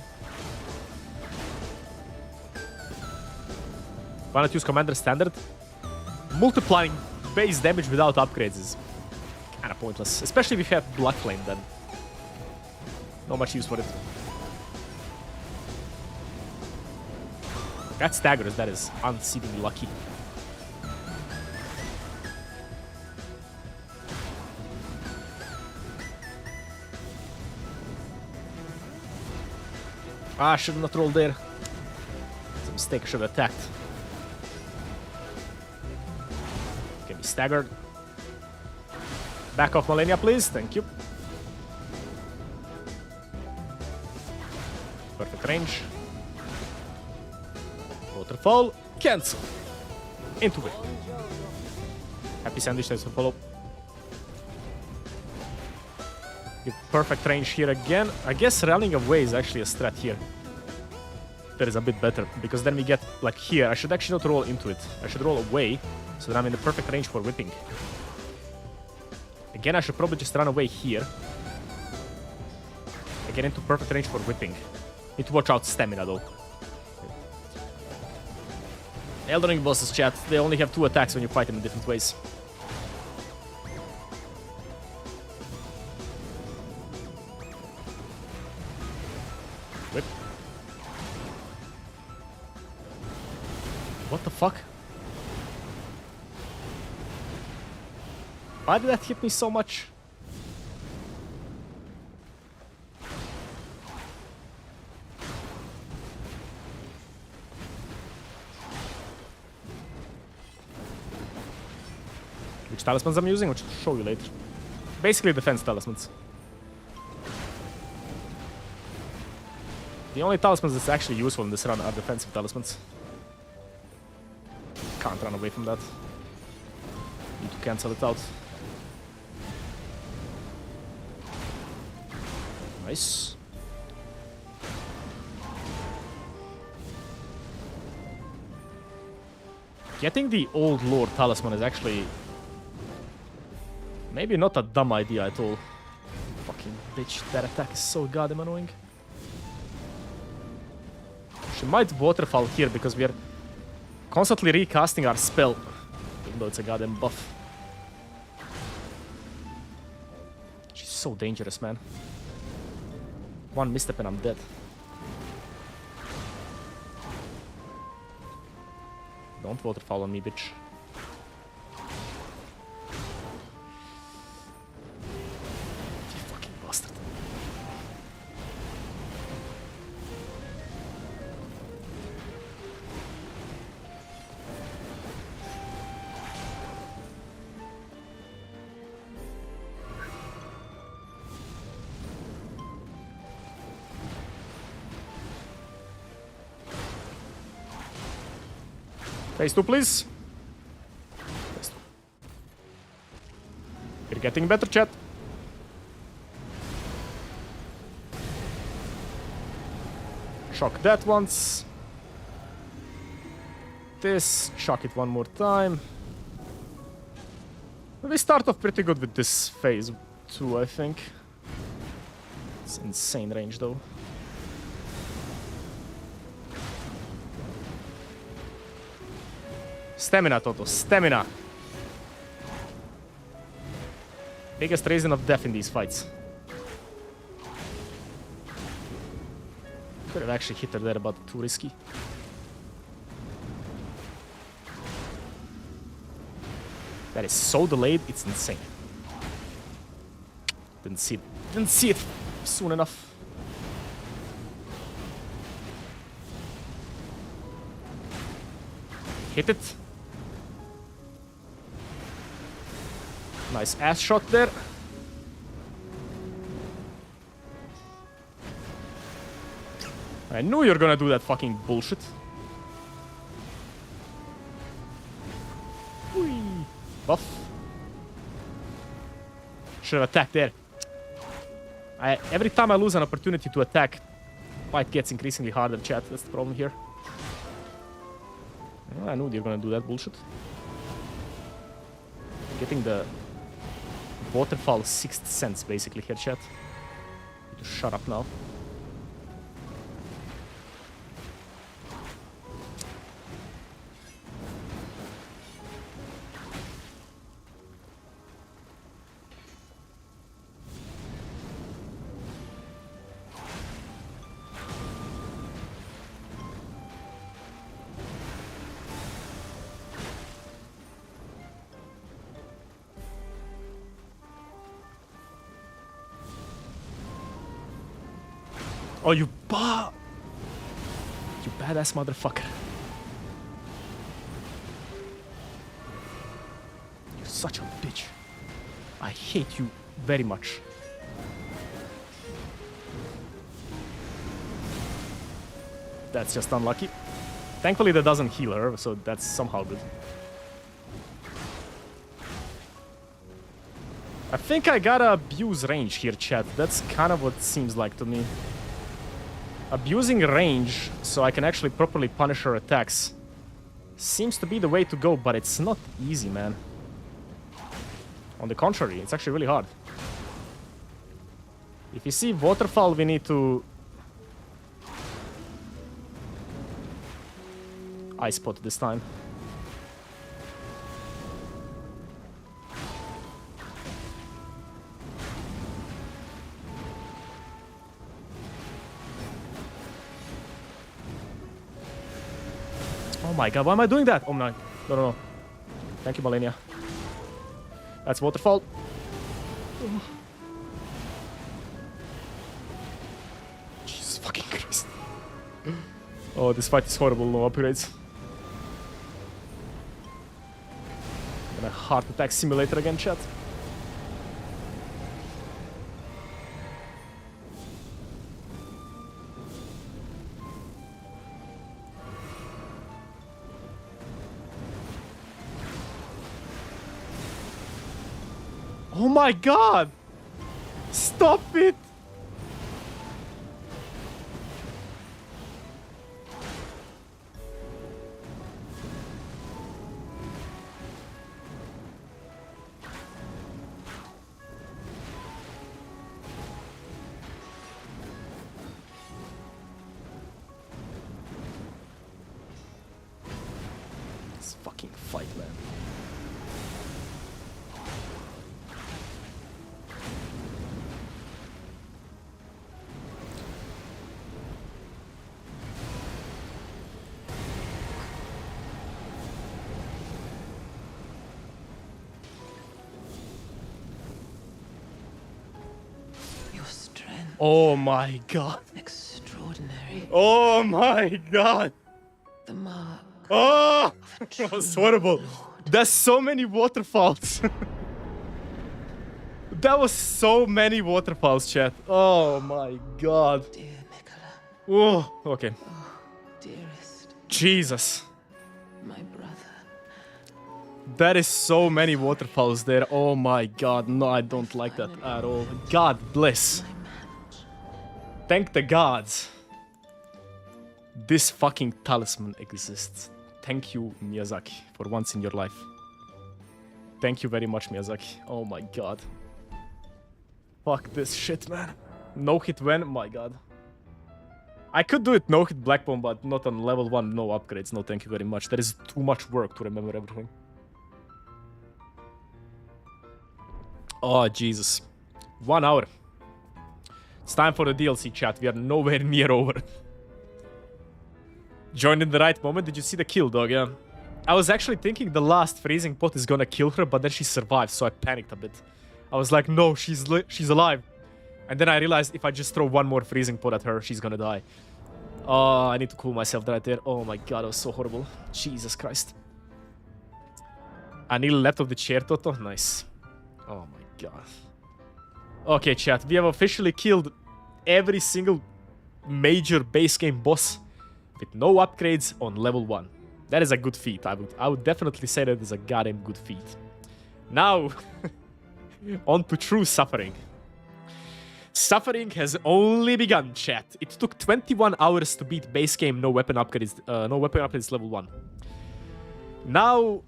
Why not use Commander Standard? Multiplying base damage without upgrades is kind of pointless. Especially if you have Blood Flame, then not much use for it. That staggers, that is unseatingly lucky. Ah, I should have not rolled there. It's a mistake, I should have attacked. Can be staggered. Back off Malenia, please. Thank you. Perfect range. Waterfall. Cancel. Into it. Happy sandwich, thanks for follow. Get perfect range here again. I guess running away is actually a strat here. That is a bit better, because then we get, like here, I should actually not roll into it. I should roll away, so that I'm in the perfect range for whipping. Again, I should probably just run away here. I get into perfect range for whipping. Need to watch out stamina, though. Elden Ring bosses, chat, they only have 2 attacks when you fight them in different ways. Whip. What the fuck? Why did that hit me so much? Which talismans I'm using, which I'll show you later. Basically defense talismans. The only talismans that's actually useful in this run are defensive talismans. Can't run away from that. Need to cancel it out. Nice. Getting the old lord talisman is actually maybe not a dumb idea at all. Fucking bitch, that attack is so goddamn annoying. She might waterfall here because we are constantly recasting our spell, even though it's a goddamn buff. She's so dangerous, man. One misstep and I'm dead. Don't waterfall on me, bitch. You fucking bastard. Phase 2, please. Phase 2. You're getting better, chat. Shock that once. This. Shock it one more time. We start off pretty good with this phase 2, I think. It's insane range, though. Stamina, Toto. Stamina. Biggest reason of death in these fights. Could have actually hit her there, but too risky. That is so delayed, it's insane. Didn't see it. Didn't see it soon enough. Hit it. Nice ass shot there. I knew you're gonna do that fucking bullshit. Whee. Buff. Should have attacked there. Every time I lose an opportunity to attack, fight gets increasingly harder, chat. That's the problem here. Well, I knew you're gonna do that bullshit. Getting the waterfall sixth sense, basically, here, chat. Just shut up now. Oh, you badass motherfucker. You're such a bitch. I hate you very much. That's just unlucky. Thankfully that doesn't heal her, so that's somehow good. I think I gotta abuse range here, chat. That's kind of what it seems like to me. Abusing range so I can actually properly punish her attacks seems to be the way to go, but it's not easy, man. On the contrary, it's actually really hard. If you see waterfall, we need to ice spot this time. Oh my god, why am I doing that? Oh no. No. Thank you, Malenia. That's waterfall. Oh. Jesus fucking Christ. Oh, this fight is horrible, no upgrades. I'm gonna heart attack simulator again, chat. Oh my god! Stop it! This fucking fight, man. Oh my god. Extraordinary. Oh my god. The mark. Oh, that was horrible. There's so many waterfalls. That was so many waterfalls, chat. Oh my god. Dear Nicola. Oh, okay. Oh, dearest. Jesus. My brother. That is so many waterfalls there. Oh my god. No, I don't like that at all. God bless. Thank the gods. This fucking talisman exists. Thank you, Miyazaki, for once in your life. Thank you very much, Miyazaki. Oh my god. Fuck this shit, man. No hit when? My god. I could do it no hit Blackbone, but not on level 1, no upgrades. No, thank you very much. That is too much work to remember everything. Oh, Jesus. 1 hour. It's time for the DLC, chat. We are nowhere near over. Joined in the right moment. Did you see the kill, dog? Yeah. I was actually thinking the last freezing pot is gonna kill her, but then she survived, so I panicked a bit. I was like, no, she's alive. And then I realized if I just throw one more freezing pot at her, she's gonna die. Oh, I need to cool myself right there. Oh my god, that was so horrible. Jesus Christ. I nearly left off the chair, Toto. Nice. Oh my god. Okay, chat. We have officially killed every single major base game boss with no upgrades on level 1. That is a good feat. I would definitely say that is a goddamn good feat. Now, on to true suffering. Suffering has only begun, chat. It took 21 hours to beat base game no weapon upgrades level 1. Now,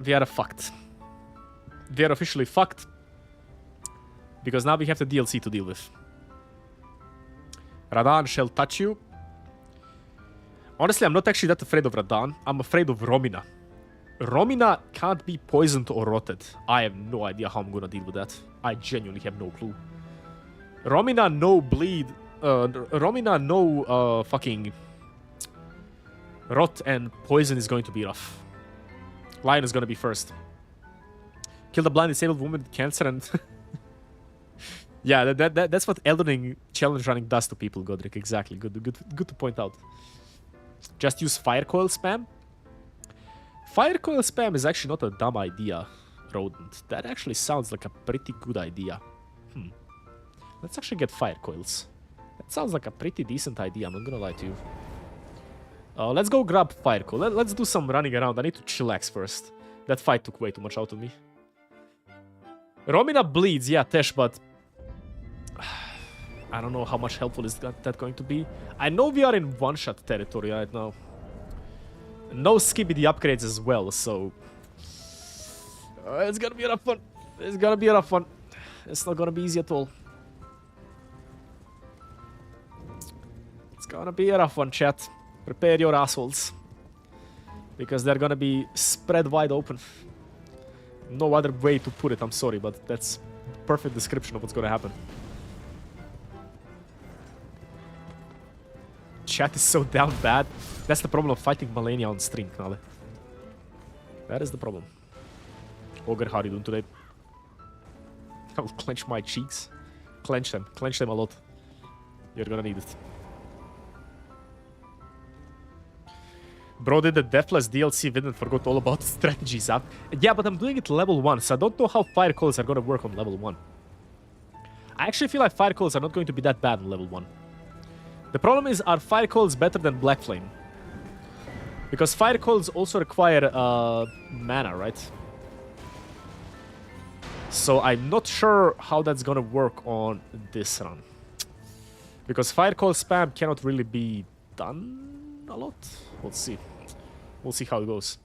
we are fucked. We are officially fucked. Because now we have the DLC to deal with. Radahn shall touch you. Honestly, I'm not actually that afraid of Radahn. I'm afraid of Romina. Romina can't be poisoned or rotted. I have no idea how I'm gonna deal with that. I genuinely have no clue. Romina no bleed. Romina no fucking rot and poison is going to be rough. Lion is gonna be first. Kill the blind disabled woman with cancer and... Yeah, that's what Elden Ring challenge running does to people, Godric. Exactly. Good to point out. Just use fire coil spam. Fire coil spam is actually not a dumb idea, Rodent. That actually sounds like a pretty good idea. Let's actually get fire coils. That sounds like a pretty decent idea, I'm not gonna lie to you. Let's go grab fire coil. Let's do some running around. I need to chillax first. That fight took way too much out of me. Romina bleeds, yeah, Tesh, but... I don't know how much helpful is that going to be. I know we are in one-shot territory right now. No skibbity upgrades as well, so... it's gonna be a rough one. It's gonna be a rough one. It's not gonna be easy at all. It's gonna be a rough one, chat. Prepare your assholes. Because they're gonna be spread wide open. No other way to put it, I'm sorry, but that's perfect description of what's gonna happen. Chat is so down bad. That's the problem of fighting Malenia on stream, Knale. That is the problem. Ogre, how are you doing today? I will clench my cheeks. Clench them a lot. You're gonna need it. Bro did the Deathless DLC vid and forgot all about strategies up. Yeah, but I'm doing it level 1, so I don't know how fire coils are gonna work on level 1. I actually feel like fire coils are not going to be that bad on level 1. The problem is, are fire coils better than Black Flame? Because fire coils also require mana, right? So I'm not sure how that's gonna work on this run. Because fire coil spam cannot really be done a lot. We'll see. We'll see how it goes.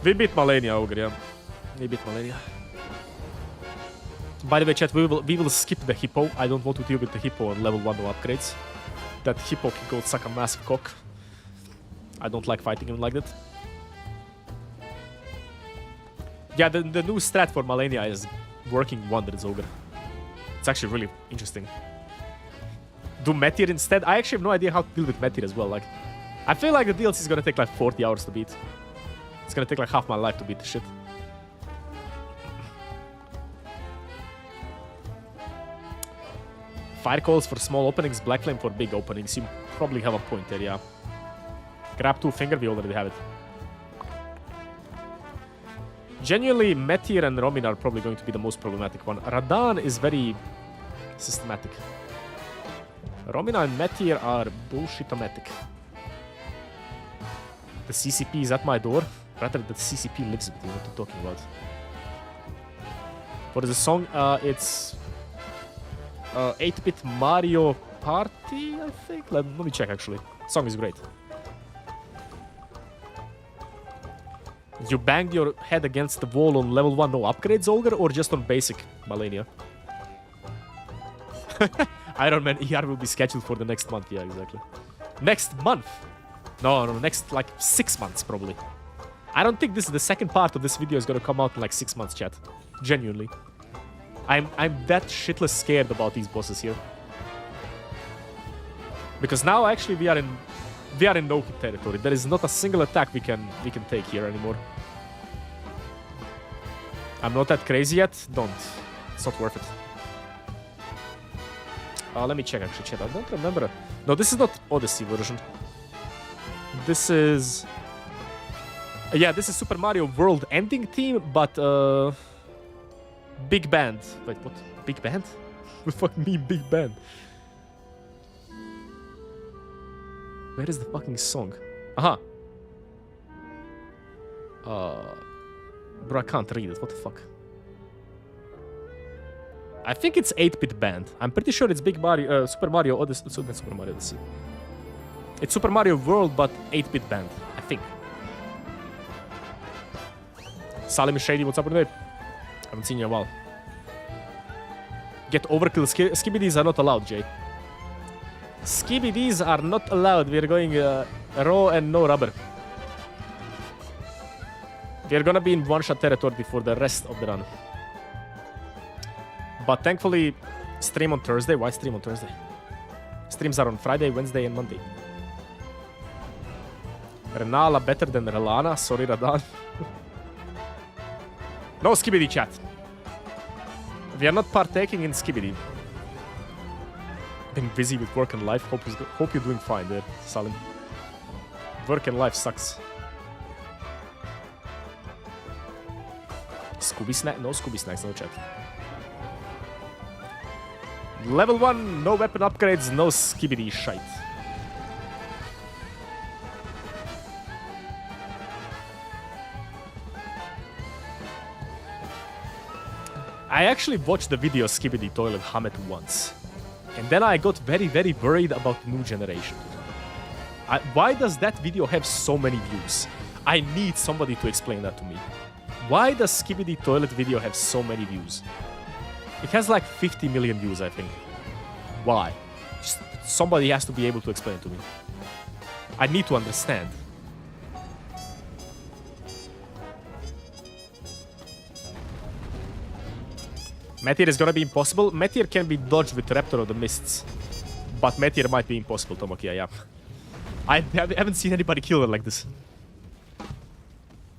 We beat Malenia, Ogre, yeah. We beat Malenia. By the way, chat, we will skip the hippo. I don't want to deal with the hippo on level 1 no upgrades. That hippo can go suck a massive cock. I don't like fighting him like that. Yeah, the new strat for Malenia is working wonders, Ogre. It's actually really interesting. Do Meteor instead? I actually have no idea how to deal with Meteor as well. Like, I feel like the DLC is gonna take like 40 hours to beat. It's gonna take like half my life to beat the shit. Fire calls for small openings, Black Flame for big openings. You probably have a point there, yeah. Grab 2 finger, we already have it. Genuinely, Meteor and Romin are probably going to be the most problematic one. Radahn is very systematic. Romina and Meteor are bullshit-o-matic. The CCP is at my door. Rather, the CCP lives with you. What are you talking about? What is the song? It's 8-bit Mario Party, I think. Let me check, actually. Song is great. You banged your head against the wall on level 1 no upgrades, Ogre, or just on basic Malenia? Ironman ER will be scheduled for the next month. Yeah, exactly. Next month? No, next like 6 months probably. I don't think this is the second part of this video is gonna come out in like 6 months, chat. Genuinely. I'm that shitless scared about these bosses here. Because now actually we are in no-hit territory. There is not a single attack we can take here anymore. I'm not that crazy yet. Don't. It's not worth it. Let me check actually, chat. I don't remember. No, this is not Odyssey version. This is... yeah, this is Super Mario World ending theme, but big band. Wait, what? Big band? What the fuck mean big band? Where is the fucking song? Aha. Bro, I can't read it. What the fuck? I think it's 8-bit band. I'm pretty sure it's Big Mario, Super Mario Odyssey. Super Mario Odyssey. It's Super Mario World, but 8-bit band. I think. Salim Shady, what's up today? Haven't seen you in a while. Get overkill. Skibidis are not allowed, Jay. Skibidis are not allowed. We're going raw and no rubber. We're gonna be in one-shot territory for the rest of the run. But thankfully, stream on Thursday. Why stream on Thursday? Streams are on Friday, Wednesday, and Monday. Renala better than Relana. Sorry, Radan. No Skibidi chat. We are not partaking in Skibidi. Been busy with work and life. Hope you're doing fine there, Salim. Work and life sucks. Scooby snack? No Scooby snacks, no chat. Level 1, no weapon upgrades, no Skibidi shite. I actually watched the video Skibidi Toilet Hamet once. And then I got very, very worried about the new generation. Why does that video have so many views? I need somebody to explain that to me. Why does Skibidi Toilet video have so many views? It has like 50 million views, I think. Why? Just somebody has to be able to explain it to me. I need to understand. Meteor is gonna be impossible. Meteor can be dodged with Raptor of the Mists. But Meteor might be impossible, Tomokia, yeah. I haven't seen anybody kill it like this.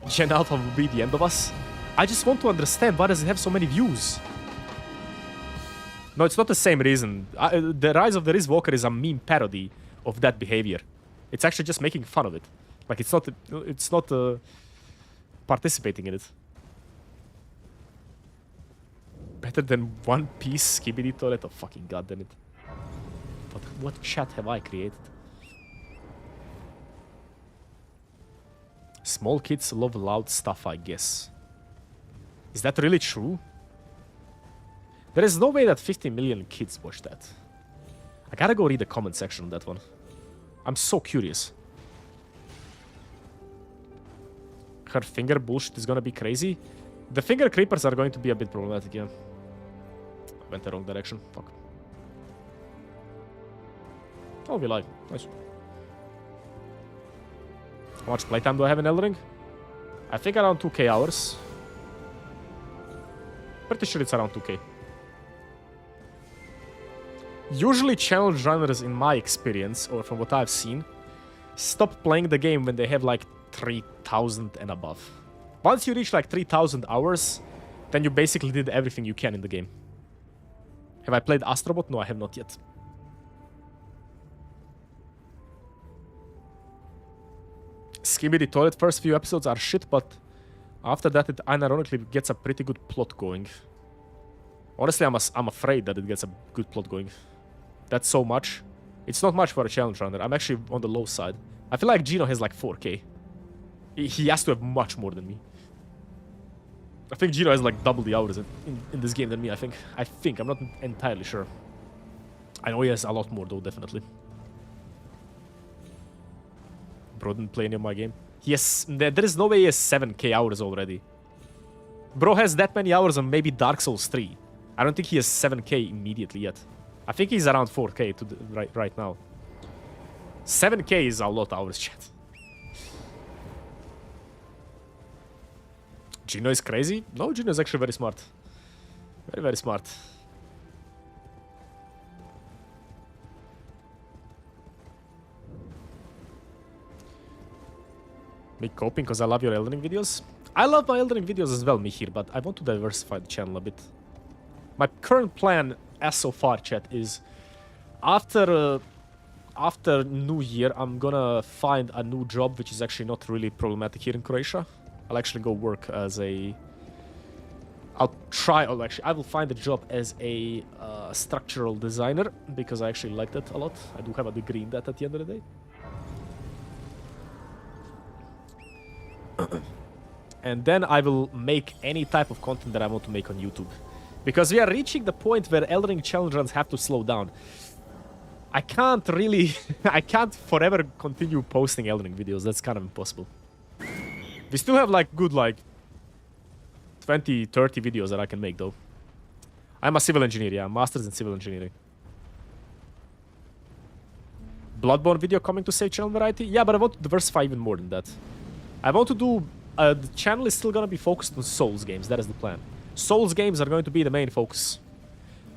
Gen Alpha will be the end of us. I just want to understand why does it have so many views. No, it's not the same reason. The Rise of the Riz Walker is a meme parody of that behavior. It's actually just making fun of it. Like, it's not participating in it. Better than One Piece Skibidi Toilet? Oh, fucking goddamn it. What chat have I created? Small kids love loud stuff, I guess. Is that really true? There is no way that 50 million kids watch that. I gotta go read the comment section on that one. I'm so curious. Her finger bullshit is gonna be crazy. The finger creepers are going to be a bit problematic, yeah. Went the wrong direction. Fuck. Oh, we live. Nice. How much playtime do I have in Elden Ring? I think around 2k hours. Pretty sure it's around 2k. Usually challenge runners, in my experience, or from what I've seen, stop playing the game when they have like 3000 and above. Once you reach like 3000 hours, then you basically did everything you can in the game. Have I played Astrobot? No, I have not yet. Skibidi Toilet first few episodes are shit, but after that it unironically gets a pretty good plot going. Honestly, I'm afraid that it gets a good plot going. That's so much. It's not much for a challenge runner. I'm actually on the low side. I feel like Gino has like 4k. He has to have much more than me. I think Gino has like double the hours in this game than me, I think. I'm not entirely sure. I know he has a lot more though, definitely. Bro didn't play any of my game. Yes, there is no way he has 7k hours already. Bro has that many hours on maybe Dark Souls 3. I don't think he has 7k immediately yet. I think he's around 4k right now. 7k is a lot of hours, chat. Gino is crazy? No, Gino is actually very smart. Very, very smart. Me coping because I love your Elden Ring videos. I love my Elden Ring videos as well, Mihir, but I want to diversify the channel a bit. My current plan, as so far, chat, is after New Year, I'm gonna find a new job, which is actually not really problematic here in Croatia. I'll actually go work as a... I will find a job as a structural designer, because I actually like that a lot. I do have a degree in that at the end of the day. And then I will make any type of content that I want to make on YouTube. Because we are reaching the point where Elden Ring challenge runs have to slow down. I can't really... I can't forever continue posting Elden Ring videos. That's kind of impossible. We still have like good like 20, 30 videos that I can make though. I'm a civil engineer, yeah. Master's in civil engineering. Bloodborne video coming to save channel variety? Yeah, but I want to diversify even more than that. I want to do... the channel is still gonna be focused on Souls games. That is the plan. Souls games are going to be the main focus.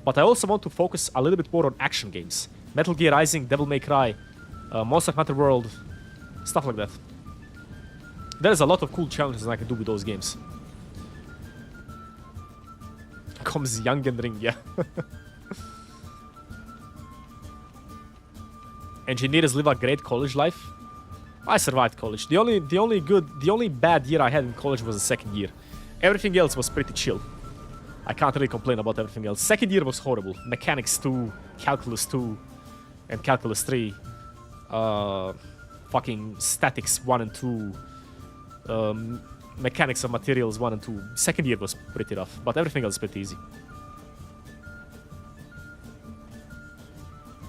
But I also want to focus a little bit more on action games. Metal Gear Rising, Devil May Cry, Monster Hunter World, stuff like that. There's a lot of cool challenges I can do with those games. Comes Young and Ring, yeah. Engineers live a great college life. I survived college. The only bad year I had in college was the second year. Everything else was pretty chill. I can't really complain about everything else. Second year was horrible. Mechanics 2, Calculus 2, and Calculus 3. Fucking Statics 1 and 2. Mechanics of Materials 1 and 2. Second year was pretty rough, but everything else pretty easy.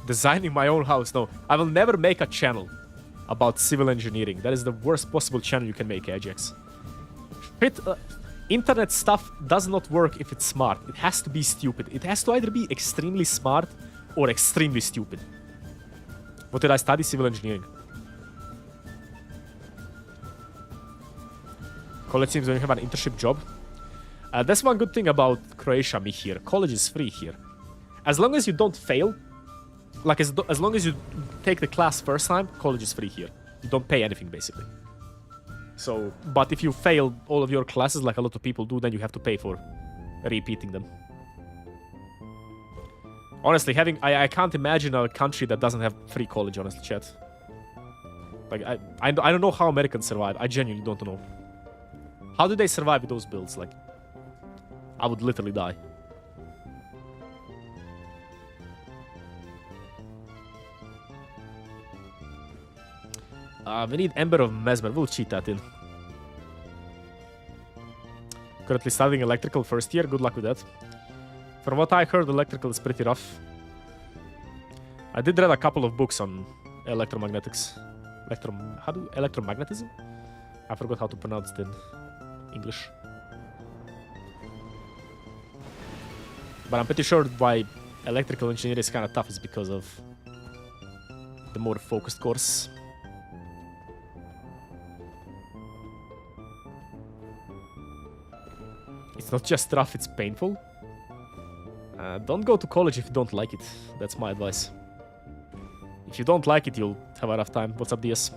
Designing my own house. No, I will never make a channel about civil engineering. That is the worst possible channel you can make, Ajax. Internet stuff does not work if it's smart. It has to be stupid. It has to either be extremely smart or extremely stupid. What did I study? Civil engineering. College seems when you have an internship job. That's one good thing about Croatia, me here. College is free here. As long as you don't fail, like as long as you take the class first time, college is free here. You don't pay anything basically. So, but if you fail all of your classes like a lot of people do, then you have to pay for repeating them. Honestly, I can't imagine a country that doesn't have free college, honestly, chat. Like, I don't know how Americans survive. I genuinely don't know. How do they survive with those bills? Like, I would literally die. We need Ember of Mesmer. We'll cheat that in. Currently studying electrical first year. Good luck with that. From what I heard, electrical is pretty rough. I did read a couple of books on electromagnetics. Electromagnetism? I forgot how to pronounce it in English. But I'm pretty sure why electrical engineering is kind of tough is because of the more focused course. It's not just rough, it's painful. Don't go to college if you don't like it. That's my advice. If you don't like it, you'll have a rough time. What's up, DS?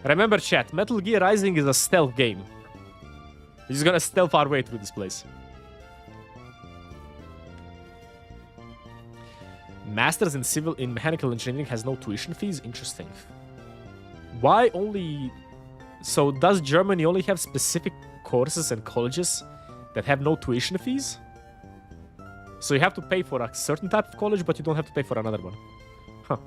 Remember, chat, Metal Gear Rising is a stealth game. You're just gonna stealth our way through this place. Masters in mechanical engineering has no tuition fees? Interesting. Why only... So does Germany only have specific courses and colleges that have no tuition fees? So you have to pay for a certain type of college, but you don't have to pay for another one. Huh.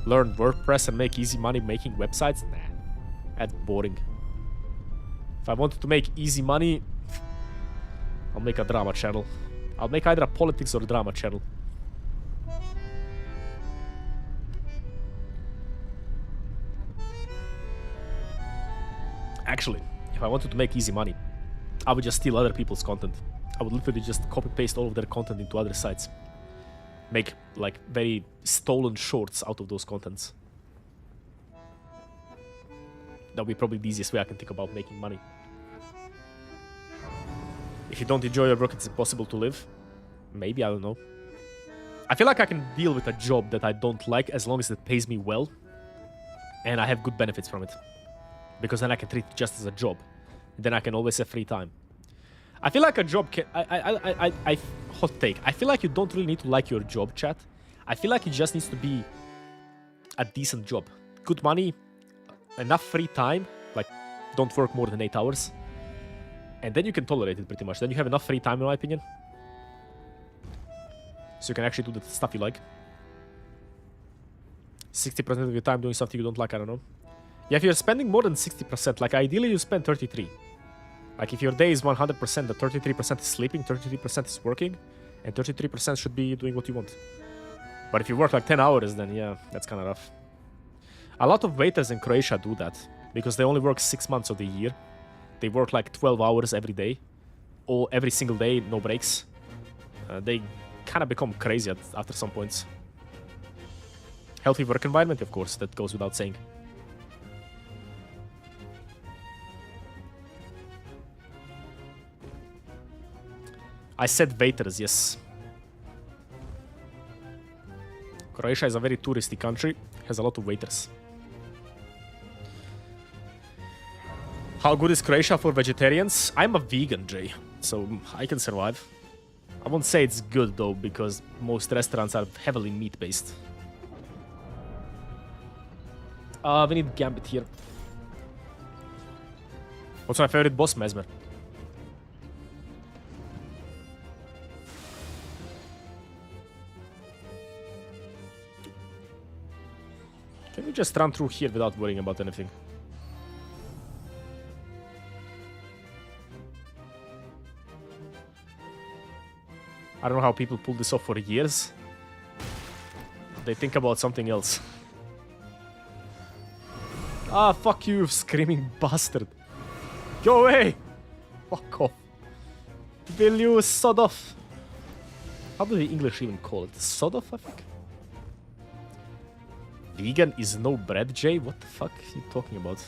Learn WordPress and make easy money making websites? Nah, that's boring. If I wanted to make easy money, I'll make a drama channel. I'll make either a politics or a drama channel. Actually, if I wanted to make easy money, I would just steal other people's content. I would literally just copy-paste all of their content into other sites. Make, like, very stolen shorts out of those contents. That would be probably the easiest way I can think about making money. If you don't enjoy your work, it's impossible to live. Maybe, I don't know. I feel like I can deal with a job that I don't like as long as it pays me well. And I have good benefits from it. Because then I can treat it just as a job. Then I can always have free time. I feel like a job can... hot take. I feel like you don't really need to like your job, chat. I feel like it just needs to be a decent job. Good money, enough free time. Like, don't work more than 8 hours. And then you can tolerate it pretty much. Then you have enough free time, in my opinion. So you can actually do the stuff you like. 60% of your time doing something you don't like, I don't know. Yeah, if you're spending more than 60%, like ideally you spend 33. Like if your day is 100%, the 33% is sleeping, 33% is working, and 33% should be doing what you want. But if you work like 10 hours, then yeah, that's kind of rough. A lot of waiters in Croatia do that because they only work 6 months of the year. They work like 12 hours every day, or every single day, no breaks. They kind of become crazy after some points. Healthy work environment, of course, that goes without saying. I said waiters, yes. Croatia is a very touristy country, has a lot of waiters. How good is Croatia for vegetarians? I'm a vegan, Jay, so I can survive. I won't say it's good though, because most restaurants are heavily meat-based. We need Gambit here. What's my favorite boss, Mesmer? Can we just run through here without worrying about anything? I don't know how people pull this off for years. They think about something else. Ah, fuck you, screaming bastard. Go away! Fuck off. Will you sod off? How do the English even call it? Sod off, I think? Vegan is no bread, Jay? What the fuck are you talking about?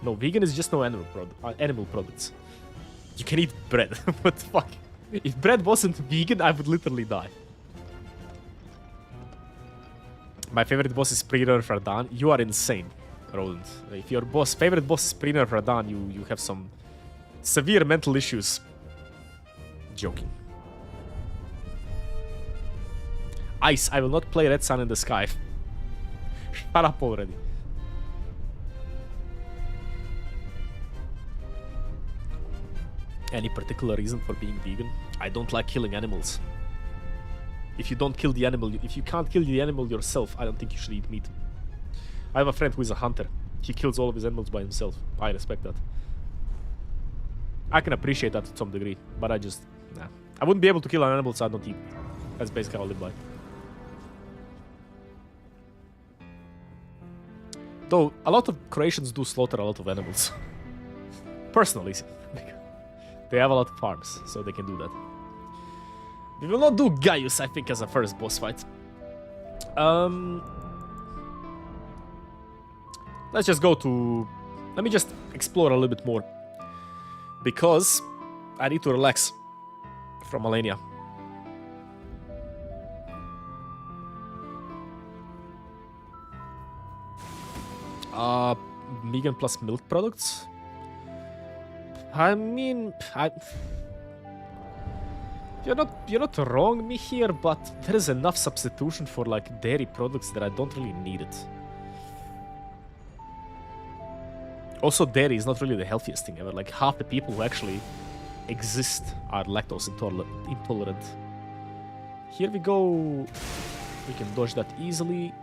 No, vegan is just no animal products. You can eat bread. What the fuck? If bread wasn't vegan, I would literally die. My favorite boss is Prior Fardan. You are insane, Roland. If your favorite boss is Prior Fardan, you have some severe mental issues. Joking. Ice, I will not play Red Sun in the Sky. Shut up already. Any particular reason for being vegan? I don't like killing animals. If you don't kill the animal, if you can't kill the animal yourself, I don't think you should eat meat. I have a friend who is a hunter. He kills all of his animals by himself. I respect that. I can appreciate that to some degree, but I just... Nah. I wouldn't be able to kill an animal, so I don't eat. That's basically how I live by. Though, a lot of Croatians do slaughter a lot of animals. Personally. They have a lot of farms, so they can do that. We will not do Gaius, I think, as a first boss fight. Let's just go to... Let me just explore a little bit more. Because I need to relax from Malenia. Vegan plus milk products? I mean, you're not wrong me here, but there is enough substitution for like dairy products that I don't really need it. Also, dairy is not really the healthiest thing ever. Like half the people who actually exist are lactose intolerant. Here we go. We can dodge that easily.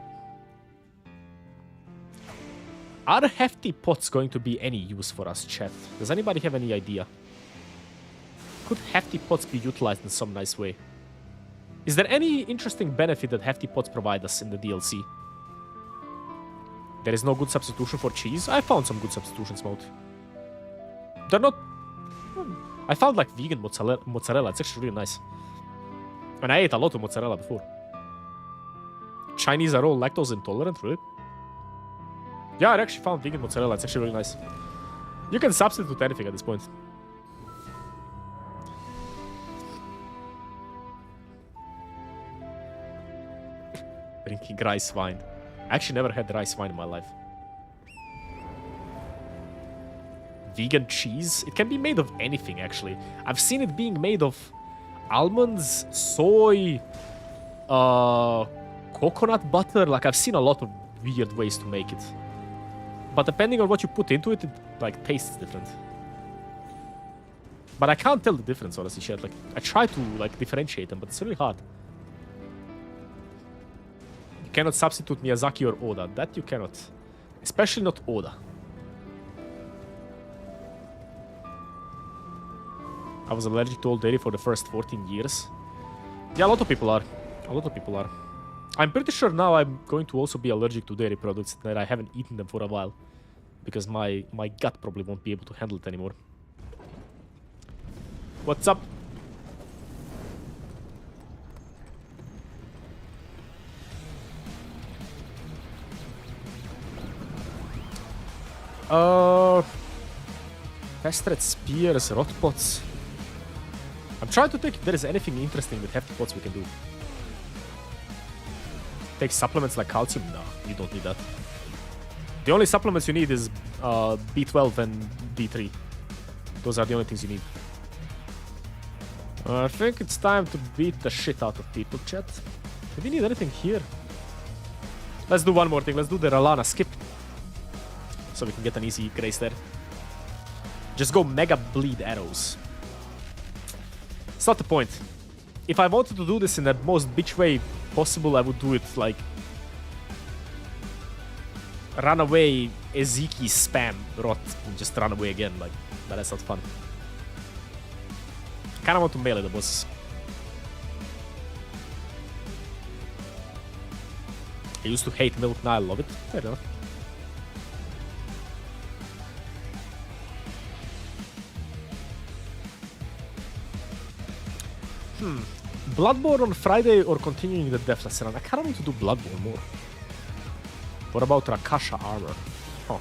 Are hefty pots going to be any use for us, chat? Does anybody have any idea? Could hefty pots be utilized in some nice way? Is there any interesting benefit that hefty pots provide us in the DLC? There is no good substitution for cheese? I found some good substitutions, Mode. They're not... I found like vegan mozzarella. It's actually really nice. And I ate a lot of mozzarella before. Chinese are all lactose intolerant, really? Yeah, I actually found vegan mozzarella. It's actually really nice. You can substitute anything at this point. Drinking rice wine. I actually never had rice wine in my life. Vegan cheese? It can be made of anything, actually. I've seen it being made of almonds, soy, coconut butter. Like, I've seen a lot of weird ways to make it. But depending on what you put into it, it like tastes different. But I can't tell the difference, honestly, shit. Like, I try to like differentiate them, but it's really hard. You cannot substitute Miyazaki or Oda. That you cannot. Especially not Oda. I was allergic to all dairy for the first 14 years. Yeah, a lot of people are. A lot of people are. I'm pretty sure now I'm going to also be allergic to dairy products that I haven't eaten them for a while. Because my gut probably won't be able to handle it anymore. What's up? Pestred spears, rot pots. I'm trying to think if there is anything interesting with hefty pots we can do. Take supplements like calcium? No, you don't need that. The only supplements you need is B12 and D3. Those are the only things you need. I think it's time to beat the shit out of people, chat. Do we need anything here? Let's do one more thing. Let's do the Ralana skip. So we can get an easy grace there. Just go mega bleed arrows. It's not the point. If I wanted to do this in the most bitch way possible, I would do it like... Run away, Ezeki spam, rot, and just run away again, like, but that's not fun. Kinda want to melee the bosses. I used to hate milk, now I love it. Fair enough. Bloodborne on Friday or continuing the Deathless run? I kinda want to do Bloodborne more. What about Rakasha armor? Huh.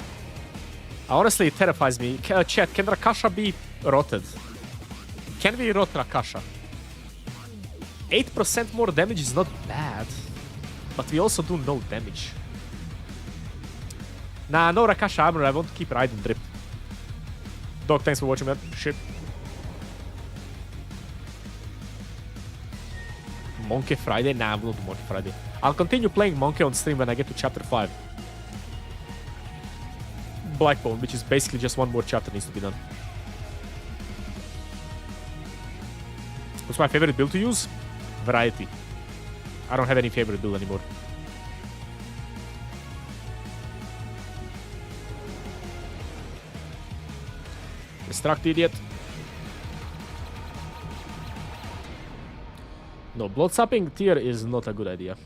Honestly, it terrifies me. Chat, can Rakasha be rotted? Can we rot Rakasha? 8% more damage is not bad. But we also do no damage. Nah, no Rakasha armor. I want to keep riding drip. Dog, thanks for watching, man. Shit. Monkey Friday? Nah, I will not do Monkey Friday. I'll continue playing Monkey on stream when I get to chapter 5. Blackbone, which is basically just one more chapter needs to be done. What's my favorite build to use? Variety. I don't have any favorite build anymore. Destruct idiot. No, bloodsapping tier is not a good idea.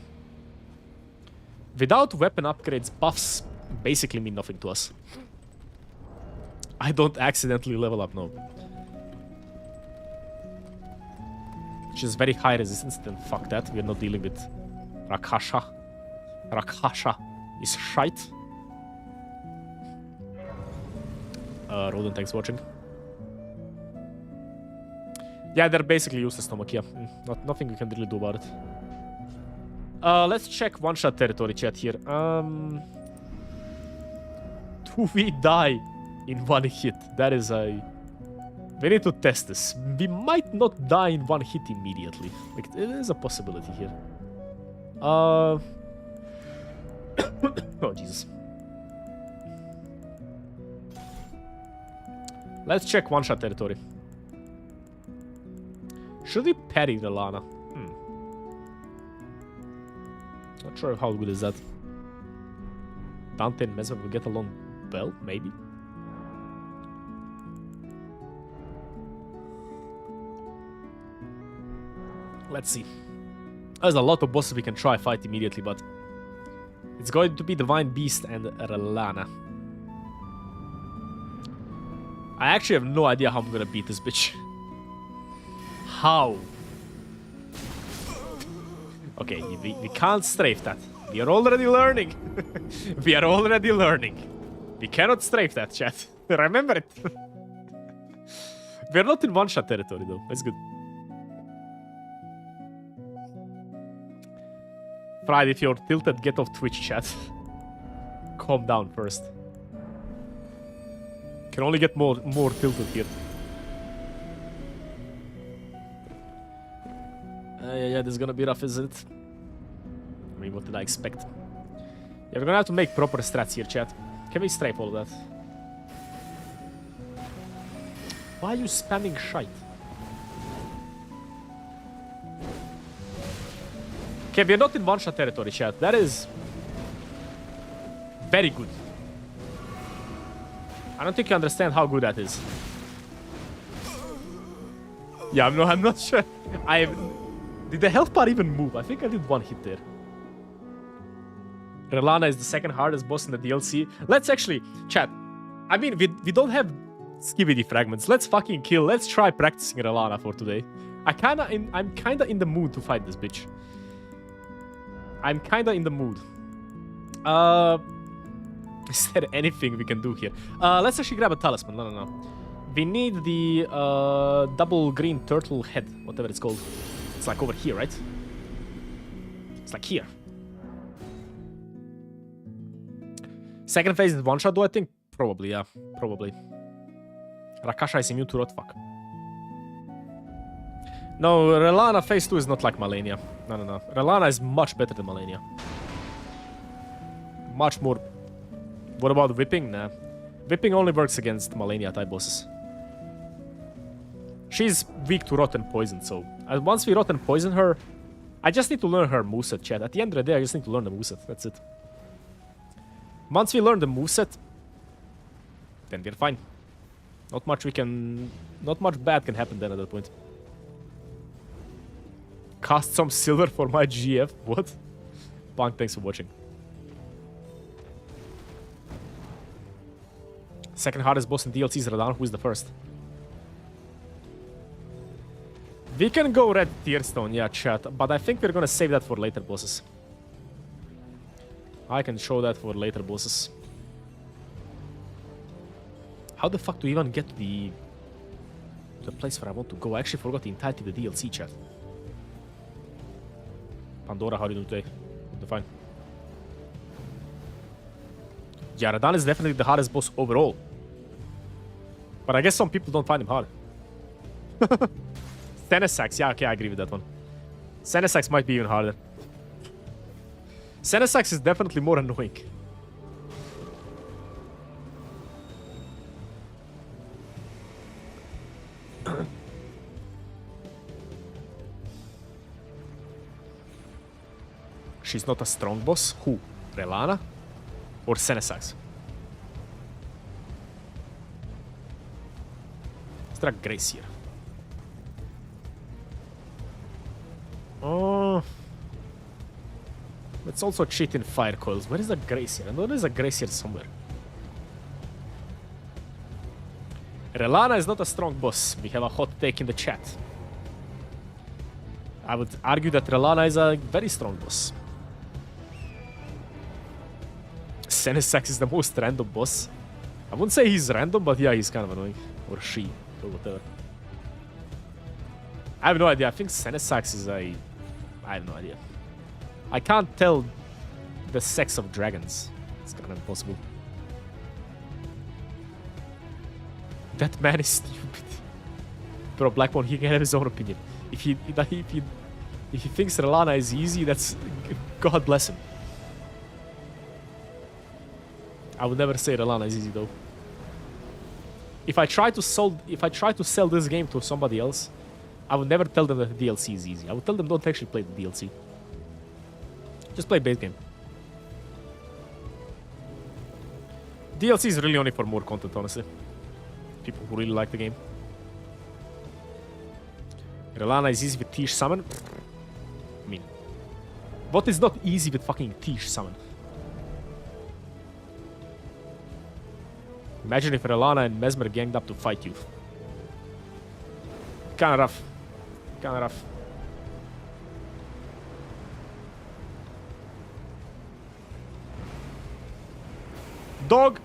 Without weapon upgrades, buffs basically mean nothing to us. I don't accidentally level up, no. Which is very high resistance, then fuck that. We're not dealing with Rakasha. Rakasha is shite. Roden, thanks for watching. Yeah, they're basically useless stomach, yeah. Nothing we can really do about it. Let's check one-shot territory chat here. Do we die in one hit? That is a... We need to test this. We might not die in one hit immediately. Like, it is a possibility here. Oh, Jesus. Let's check one-shot territory. Should we parry the Lana? Not sure how good is that. Dante and Mesmer will get along well, maybe. Let's see. There's a lot of bosses we can try fight immediately, but it's going to be Divine Beast and Relana. I actually have no idea how I'm gonna beat this bitch. How? Okay, we can't strafe that. We are already learning. We are already learning. We cannot strafe that, chat. Remember it. We're not in one-shot territory, though. That's good. Friday, if you're tilted, get off Twitch, chat. Calm down first. Can only get more tilted here. Yeah, this is gonna be rough, isn't it? I mean, what did I expect? Yeah, we're gonna have to make proper strats here, chat. Can we strafe all of that? Why are you spamming shite? Okay, we're not in one-shot territory, chat. That is very good. I don't think you understand how good that is. Yeah, I'm not sure. Did the health bar even move? I think I did one hit there. Relana is the second hardest boss in the DLC. Let's actually, chat. I mean, we don't have skibidi fragments. Let's fucking kill. Let's try practicing Relana for today. I'm kinda in the mood to fight this bitch. I'm kinda in the mood. Is there anything we can do here? Let's actually grab a talisman. No. We need the double green turtle head, whatever it's called. It's like over here, right? It's like here. Second phase is one shot, do I think? Probably, yeah. Probably. Rakasha is immune to rot, fuck. No, Relana phase 2 is not like Malenia. No. Relana is much better than Malenia. Much more. What about whipping? Nah. Whipping only works against Malenia type bosses. She's weak to rot and poison, so once we rot and poison her, I just need to learn her moveset, chat. At the end of the day, I just need to learn the moveset. That's it. Once we learn the moveset, then we're fine. Not much bad can happen then at that point. Cast some silver for my GF. What? Punk, thanks for watching. Second hardest boss in DLC is Radahn. Who is the first? We can go red tearstone, yeah, chat. But I think we're gonna save that for later bosses. I can show that for later bosses. How the fuck do we even get to the place where I want to go? I actually forgot the entirety of the DLC, chat. Pandora, how are you doing today? Fine. Yeah, Radahn is definitely the hardest boss overall. But I guess some people don't find him hard. Senesax, yeah, okay, I agree with that one. Senesax might be even harder. Senesax is definitely more annoying. She's not a strong boss. Who? Relana? Or Senesax? Is there a Grace here? Oh. Let's also cheat in fire coils. Where is a Grace here? I know there's a Grace here somewhere. Relana is not a strong boss. We have a hot take in the chat. I would argue that Relana is a very strong boss. Senesax is the most random boss. I wouldn't say he's random, but yeah, he's kind of annoying. Or she, or whatever. I have no idea. I think Senesax is a... I have no idea. I can't tell the sex of dragons. It's kind of impossible. That man is stupid. Bro, Blackbone, he can have his own opinion. If he thinks Relana is easy, that's... God bless him. I would never say Relana is easy though. If I try to sell this game to somebody else, I would never tell them that the DLC is easy. I would tell them don't actually play the DLC. Just play base game. DLC is really only for more content, honestly. People who really like the game. Relana is easy with Tish Summon. I mean, what is not easy with fucking Tish Summon? Imagine if Relana and Mesmer ganged up to fight you. Kinda rough. Kinda rough. Dog!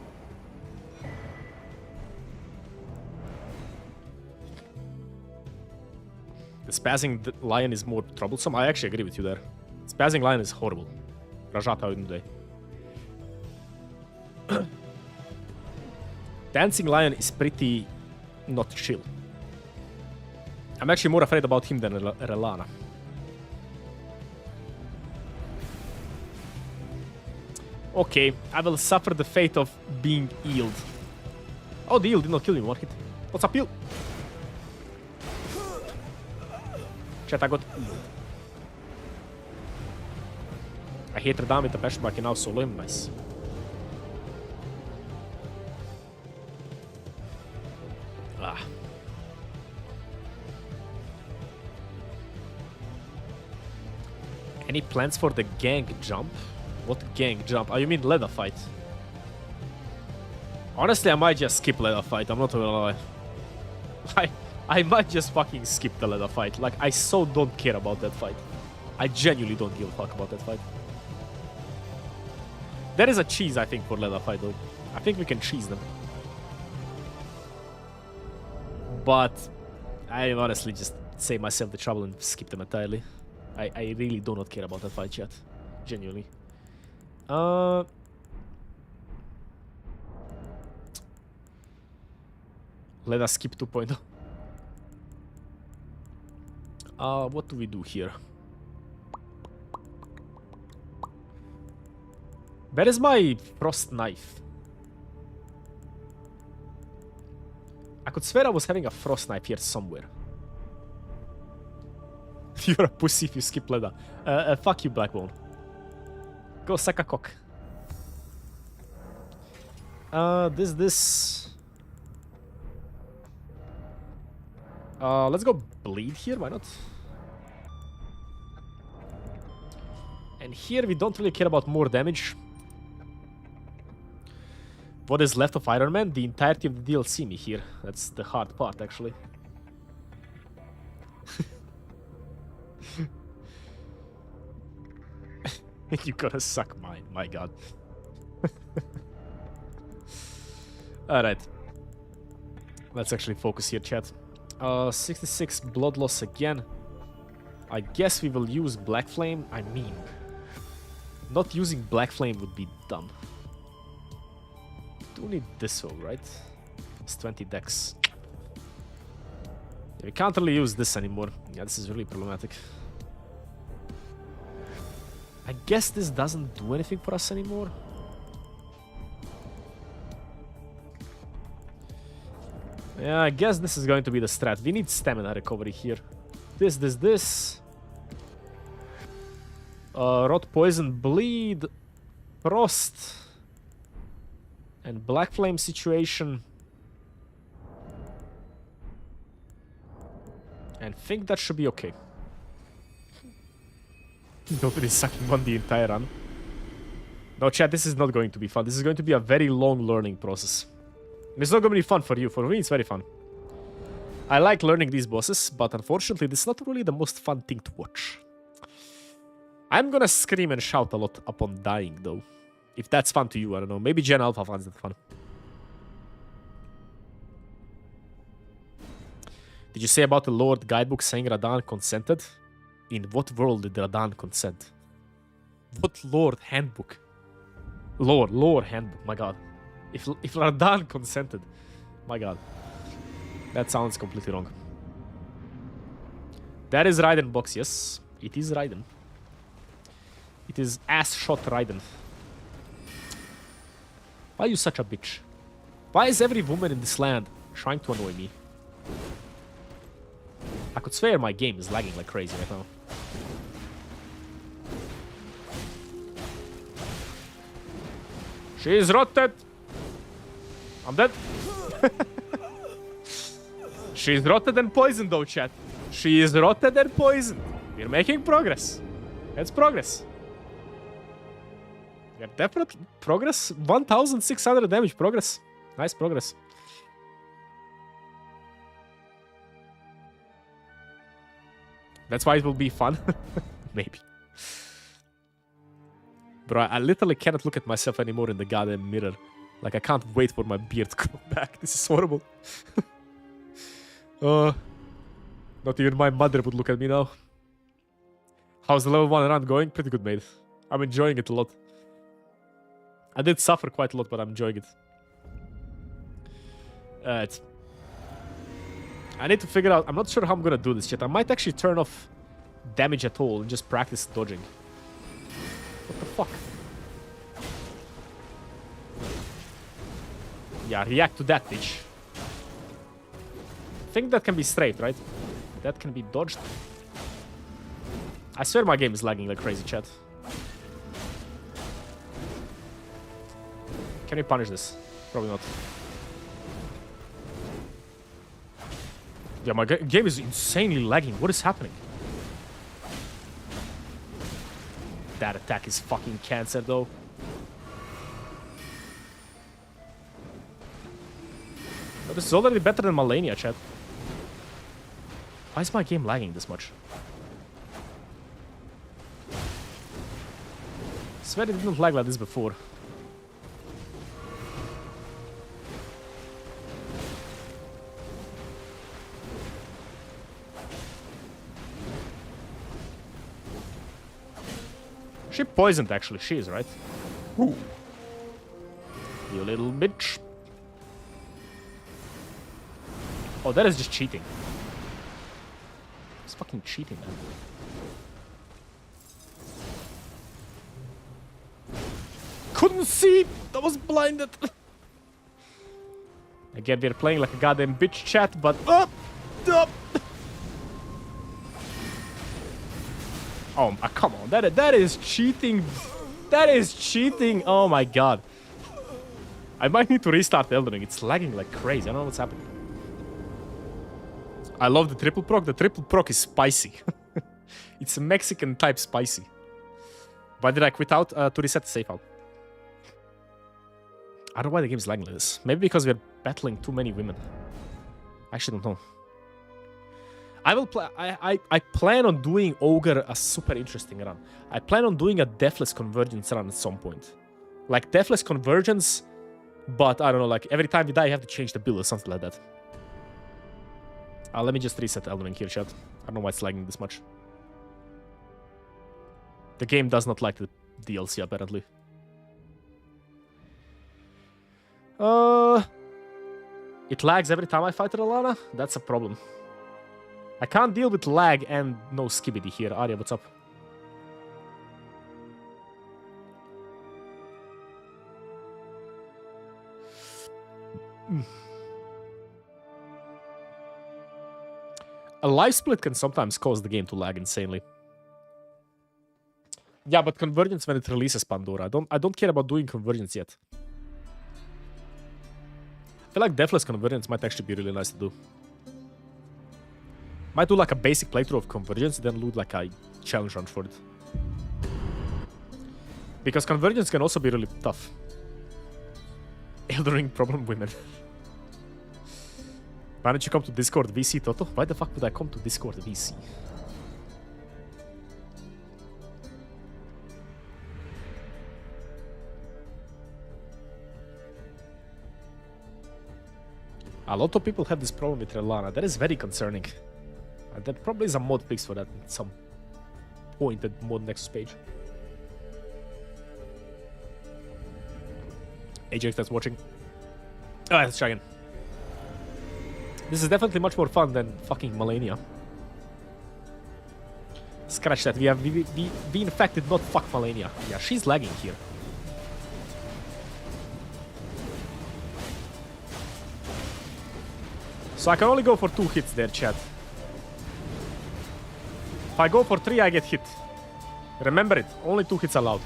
The spazzing lion is more troublesome. I actually agree with you there. Spazzing lion is horrible. Rajat, how are you doing today? Dancing lion is pretty not chill. I'm actually more afraid about him than Relana. Okay, I will suffer the fate of being healed. Oh, the heal did not kill me one hit. What's up, heal? Chat, I got healed. I hate Radan with a passion, but I can now solo him. Nice. Ah. Any plans for the gang jump? What gang jump? Oh, you mean leather fight? Honestly, I might just skip leather fight. I'm not gonna lie. I might just fucking skip the leather fight. Like, I so don't care about that fight. I genuinely don't give a fuck about that fight. There is a cheese, I think, for leather fight, though. I think we can cheese them. But I honestly just save myself the trouble and skip them entirely. I really do not care about that fight yet. Genuinely. Let us skip 2.0. What do we do here? Where is my frost knife? I could swear I was having a frost knife here somewhere. You're a pussy if you skip leather. Fuck you, Blackbone. Go suck a cock. This. Let's go bleed here, why not? And here we don't really care about more damage. What is left of Ironman? The entirety of the DLC me here. That's the hard part, actually. You gotta suck mine, my god. Alright. Let's actually focus here, chat. 66 blood loss again. I guess we will use Black Flame. I mean, not using Black Flame would be dumb. Do need this though, right? It's 20 dex. Yeah, we can't really use this anymore. Yeah, this is really problematic. I guess this doesn't do anything for us anymore. Yeah, I guess this is going to be the strat. We need stamina recovery here. This. Rot poison, bleed, frost, and black flame situation. And think that should be okay. Nobody's sucking on the entire run. No, chat, this is not going to be fun. This is going to be a very long learning process. It's not going to be fun for you. For me, it's very fun. I like learning these bosses, but unfortunately, this is not really the most fun thing to watch. I'm gonna scream and shout a lot upon dying, though. If that's fun to you, I don't know. Maybe Gen Alpha finds that fun. Did you say about the Lord guidebook saying Radan consented? In what world did Radan consent? What Lord handbook? Lord handbook, my god. If Radan consented, my god. That sounds completely wrong. That is Raiden box, yes. It is Raiden. It is ass shot Raiden. Why are you such a bitch? Why is every woman in this land trying to annoy me? I could swear my game is lagging like crazy right now. She is rotted. I'm dead. She is rotted and poisoned though, chat. She is rotted and poisoned. We're making progress. It's progress. Yeah, definite progress. 1,600 damage progress. Nice progress. That's why it will be fun. Maybe. Bro, I literally cannot look at myself anymore in the goddamn mirror. Like, I can't wait for my beard to grow back. This is horrible. Not even my mother would look at me now. How's the level 1 run going? Pretty good, mate. I'm enjoying it a lot. I did suffer quite a lot, but I'm enjoying it. I need to figure out... I'm not sure how I'm gonna do this shit. I might actually turn off damage at all and just practice dodging. What the fuck? Yeah, react to that, bitch. I think that can be straight, right? That can be dodged. I swear my game is lagging like crazy, chat. Can we punish this? Probably not. Yeah, my game is insanely lagging. What is happening? That attack is fucking cancer, though. But this is already better than Malenia, chat. Why is my game lagging this much? I swear it didn't lag like this before. She poisoned, actually. She is, right? Ooh. You little bitch. Oh, that is just cheating. It's fucking cheating, man. Couldn't see! I was blinded! Again, we're playing like a goddamn bitch chat, but... Oh, come on. That is cheating. That is cheating. Oh my god. I might need to restart Elden Ring. It's lagging like crazy. I don't know what's happening. I love the triple proc. The triple proc is spicy. It's a Mexican type spicy. Why did I quit out? To reset the save out. I don't know why the game is lagging like this. Maybe because we're battling too many women. I actually don't know. I will play. I plan on doing Ogre a super interesting run. I plan on doing a Deathless Convergence run at some point. Like Deathless Convergence, but I don't know, like every time you die you have to change the build or something like that. Let me just reset Elden Ring here, chat. I don't know why it's lagging this much. The game does not like the DLC, apparently. It lags every time I fight Alana? That's a problem. I can't deal with lag and no skibbity here. Arya, what's up? A live split can sometimes cause the game to lag insanely. Yeah, but Convergence when it releases Pandora. I don't care about doing Convergence yet. I feel like Deathless Convergence might actually be really nice to do. Might do like a basic playthrough of Convergence, then loot like a challenge run for it. Because Convergence can also be really tough. Elden Ring problem women. Why don't you come to Discord VC, Toto? Why the fuck would I come to Discord VC? A lot of people have this problem with Relana. That is very concerning. There probably is a mod fix for that at some point at mod next page. Ajax that's watching. Alright, let's try again. This is definitely much more fun than fucking Malenia. Scratch that. We in fact did not fuck Malenia. Yeah, she's lagging here. So I can only go for 2 hits there, chat. If I go for 3, I get hit. Remember it, only 2 hits allowed.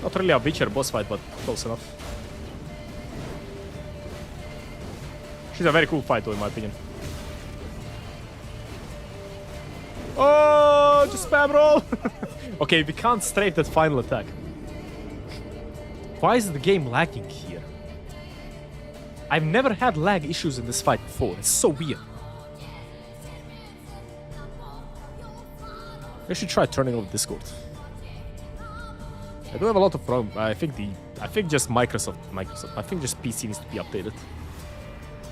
Not really a Witcher boss fight, but close enough. She's a very cool fight though, in my opinion. Oh, just spam roll! Okay, we can't strafe that final attack. Why is the game lagging here? I've never had lag issues in this fight before. It's so weird. I should try turning off Discord. I do have a lot of problems. I think just Microsoft. I think just PC needs to be updated.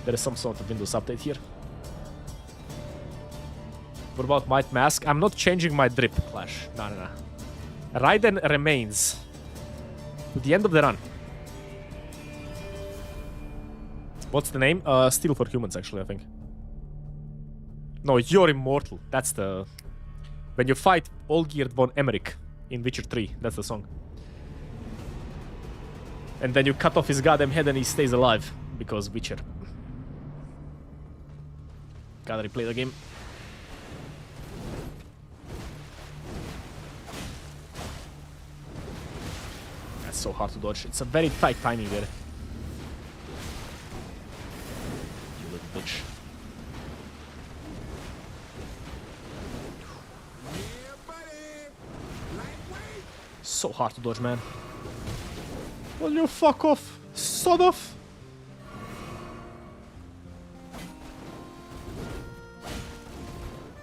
There is some sort of Windows update here. What about Might Mask? I'm not changing my drip, Clash. No. Raiden remains to the end of the run. What's the name? Steel for Humans, actually, I think. No, You're Immortal. That's the... When you fight Olgierd von Emmerich in Witcher 3. That's the song. And then you cut off his goddamn head and he stays alive. Because Witcher. Gotta replay the game. That's so hard to dodge. It's a very tight timing there. You little bitch. So hard to dodge, man. Will you fuck off, son of?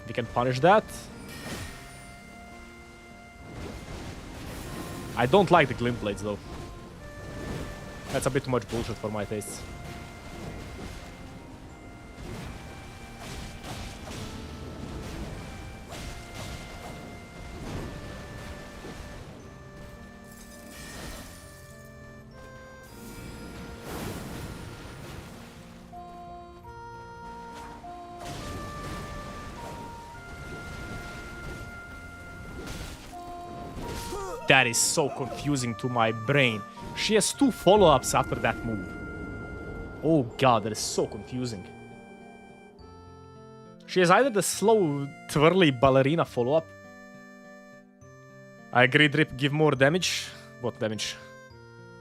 We can punish that. I don't like the glint blades though. That's a bit too much bullshit for my tastes. That is so confusing to my brain. She has 2 follow-ups after that move. Oh god, that is so confusing. She has either the slow, twirly ballerina follow-up. I agree, drip, give more damage. What damage?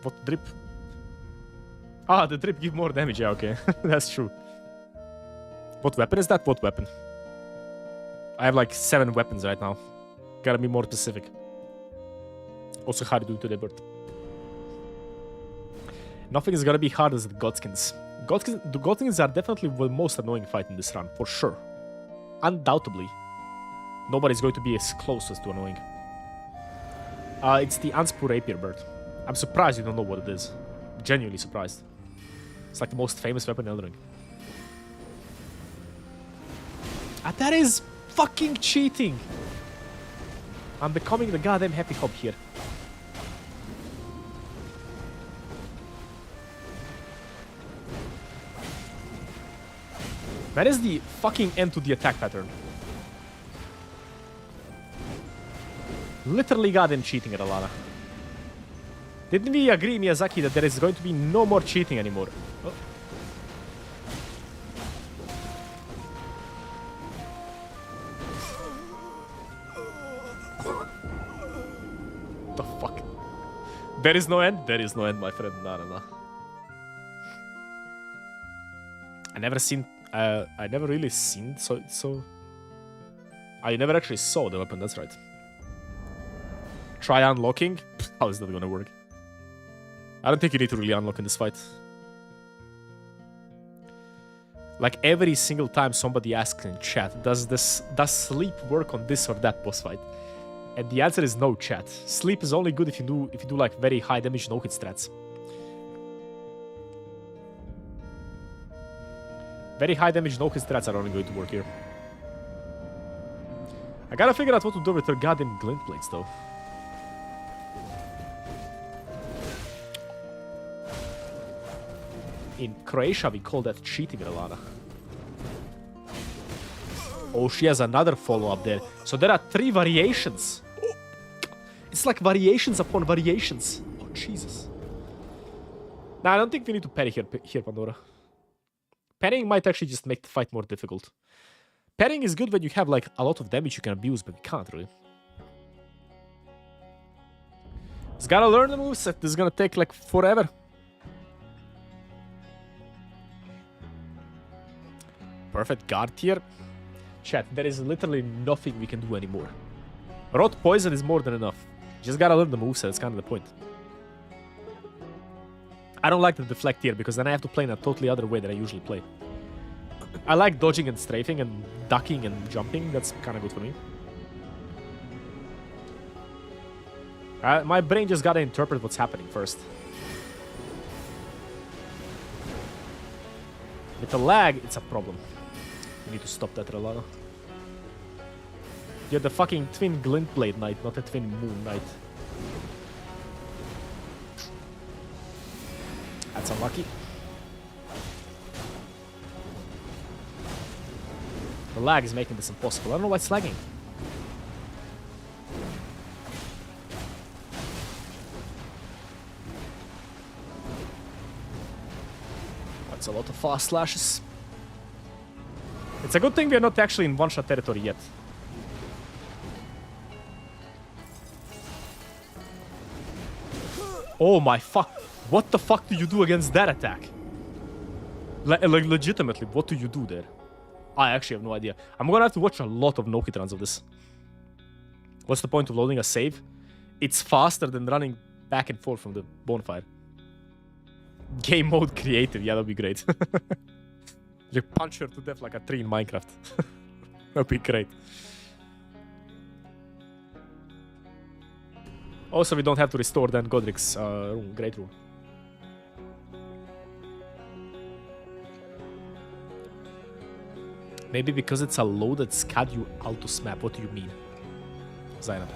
What drip? Ah, the drip give more damage, yeah, okay. That's true. What weapon is that? What weapon? I have like 7 weapons right now. Gotta be more specific. Also, how to do today, Bert. Nothing is gonna be hard as the Godskins. The Godskins are definitely the most annoying fight in this run, for sure. Undoubtedly. Nobody's going to be as close as to annoying. It's the Unspoor Rapier, Bert. I'm surprised you don't know what it is. Genuinely surprised. It's like the most famous weapon in Elden Ring. That is fucking cheating! I'm becoming the goddamn happy hop here. That is the fucking end to the attack pattern. Literally goddamn cheating at Alana. Didn't we agree, Miyazaki, that there is going to be no more cheating anymore? Oh. The fuck? There is no end? There is no end, my friend. No. I never really seen so. I never actually saw the weapon, that's right. Try unlocking? How is that gonna work? I don't think you need to really unlock in this fight. Like every single time somebody asks in chat, does sleep work on this or that boss fight? And the answer is no, chat. Sleep is only good if you do like very high damage no hit strats. Very high damage no hit strats are only going to work here. I gotta figure out what to do with her goddamn glint blades though. In Croatia we call that cheating, Alana. Oh, she has another follow-up there. So there are 3 variations. Oh, it's like variations upon variations. Oh, Jesus. Nah, I don't think we need to parry here, Pandora. Parrying might actually just make the fight more difficult. Parrying is good when you have like a lot of damage you can abuse, but we can't really. Just gotta learn the moveset. This is gonna take like forever. Perfect guard here. Chat, there is literally nothing we can do anymore. Rot poison is more than enough. Just gotta learn the moveset, that's kind of the point. I don't like the deflect here, because then I have to play in a totally other way than I usually play. I like dodging and strafing and ducking and jumping, that's kind of good for me. My brain just gotta interpret what's happening first. With the lag, it's a problem. We need to stop that, Relana. You're the fucking twin glint blade knight, not a twin moon knight. That's unlucky. The lag is making this impossible. I don't know why it's lagging. It's a lot of fast slashes. It's a good thing we are not actually in one-shot territory yet. Oh my fuck. What the fuck do you do against that attack? Like legitimately, what do you do there? I actually have no idea. I'm gonna have to watch a lot of no-hit runs of this. What's the point of loading a save? It's faster than running back and forth from the bonfire. Game mode creative, yeah, that'd be great. You punch her to death like a tree in Minecraft. That'd be great. Also, we don't have to restore then Godric's room, great room. Maybe because it's a loaded schedule Altus map. What do you mean, Zainab?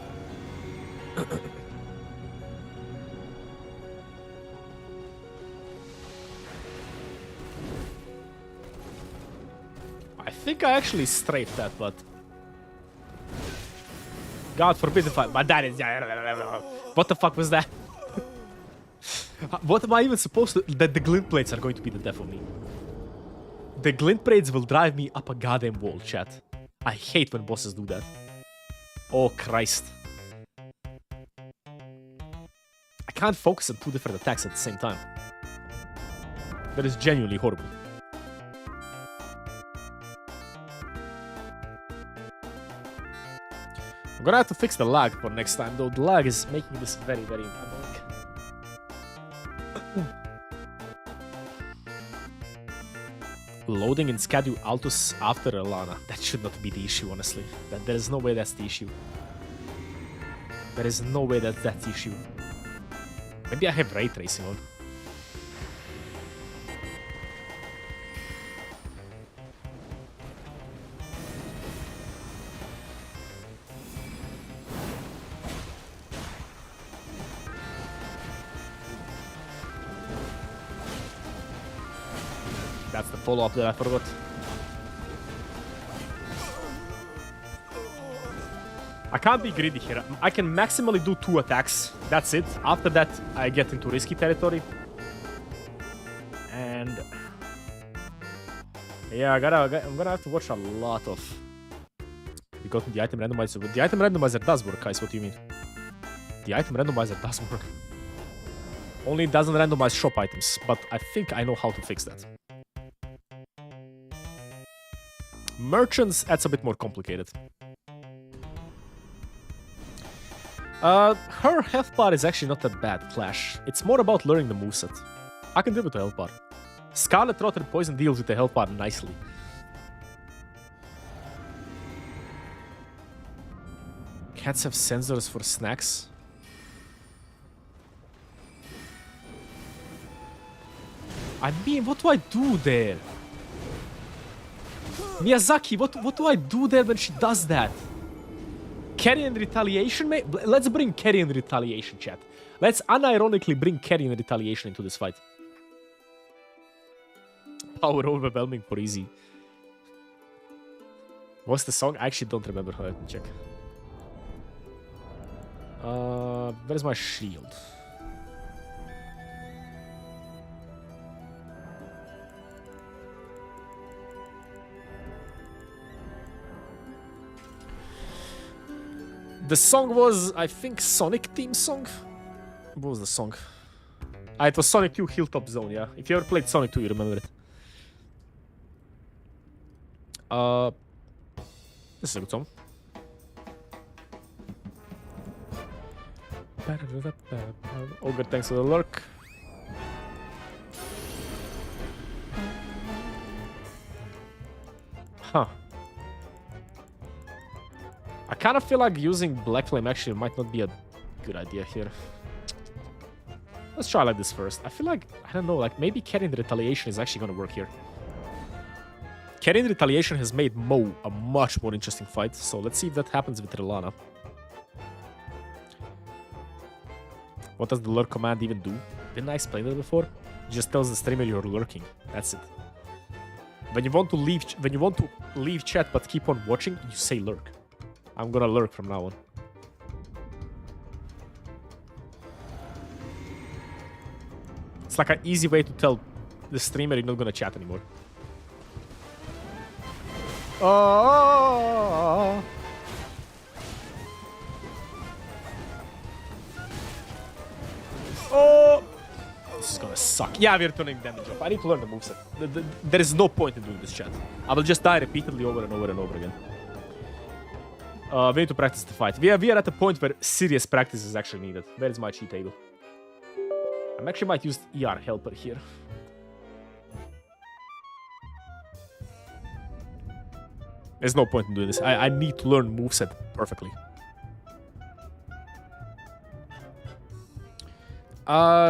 I think I actually strafed that, but God forbid if I. But that is. What the fuck was that? What am I even supposed to? That the glint plates are going to be the death of me. The glint plates will drive me up a goddamn wall, chat. I hate when bosses do that. Oh Christ. I can't focus on two different attacks at the same time. That is genuinely horrible. I'm gonna have to fix the lag for next time, though the lag is making this very, very annoying. Loading in schedule Altus after Alana. That should not be the issue, honestly. There is no way that's the issue. There is no way that's the issue. Maybe I have ray tracing on. That's the follow-up that I forgot. I can't be greedy here. I can maximally do 2 attacks. That's it. After that, I get into risky territory. And yeah, I'm gonna have to watch a lot of. We got the item randomizer. But the item randomizer does work, guys. What do you mean? The item randomizer does work. Only it doesn't randomize shop items, but I think I know how to fix that. Merchants, that's a bit more complicated. Her health bar is actually not that bad, Clash. It's more about learning the moveset. I can deal with the health bar. Scarlet Rot and Poison deals with the health bar nicely. Cats have sensors for snacks. I mean, what do I do there? Miyazaki, what do I do there when she does that? Carry and retaliation, mate? Let's bring carry and retaliation, chat. Let's unironically bring carry and retaliation into this fight. Power overwhelming for easy. What's the song? I actually don't remember. Let me check. Where's my shield? The song was, I think, Sonic theme song? What was the song? It was Sonic 2 Hilltop Zone, yeah. If you ever played Sonic 2, you remember it. This is a good song. Ogre, thanks for the lurk. Huh. I kind of feel like using Black Flame actually might not be a good idea here. Let's try like this first. I feel like, I don't know, like maybe carrying the retaliation is actually gonna work here. Carrying the retaliation has made Mo a much more interesting fight, so let's see if that happens with Relana. What does the lurk command even do? Didn't I explain it before? It just tells the streamer you're lurking. That's it. When you want to leave chat but keep on watching, you say lurk. I'm gonna lurk from now on. It's like an easy way to tell the streamer, you're not gonna chat anymore. Oh. Oh. This is gonna suck. Yeah, we're turning damage off. I need to learn the moveset. There is no point in doing this, chat. I will just die repeatedly over and over and over again. We need to practice the fight. We are at a point where serious practice is actually needed. Where is my cheat table? I actually might use ER helper here. There's no point in doing this. I need to learn moveset perfectly.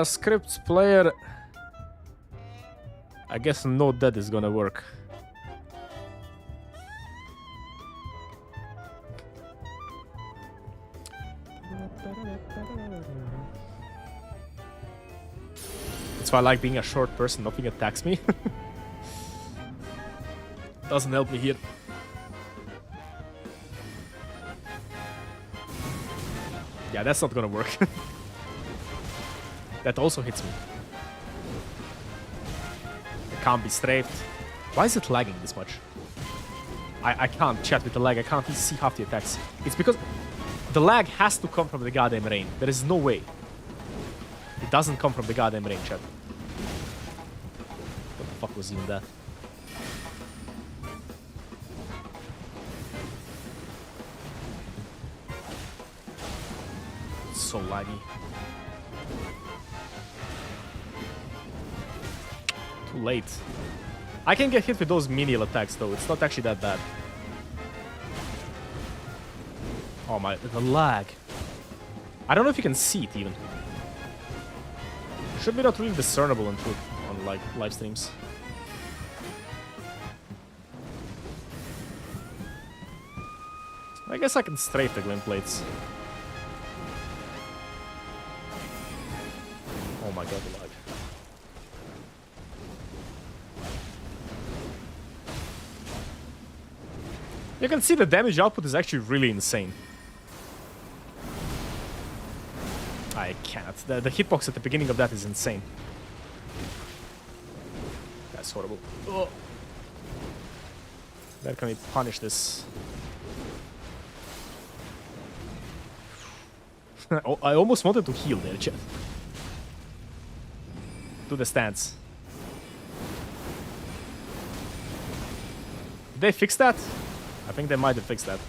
Scripts player. I guess no that is gonna work. That's why I like being a short person. Nothing attacks me. Doesn't help me here. Yeah, that's not gonna work. That also hits me. I can't be strafed. Why is it lagging this much? I can't chat with the lag. I can't even see half the attacks. It's because the lag has to come from the goddamn rain. There is no way. It doesn't come from the goddamn rain, chat. What the fuck was even that? It's so laggy. Too late. I can get hit with those menial attacks though. It's not actually that bad. Oh my, the lag. I don't know if you can see it even. Should be not really discernible in truth on like live streams. I guess I can strafe the glint plates. Oh my god, the lag. You can see the damage output is actually really insane. I can't. The hitbox at the beginning of that is insane. That's horrible. Oh. Where can we punish this? Oh, I almost wanted to heal there, chat. Do the stance. Did they fix that? I think they might have fixed that.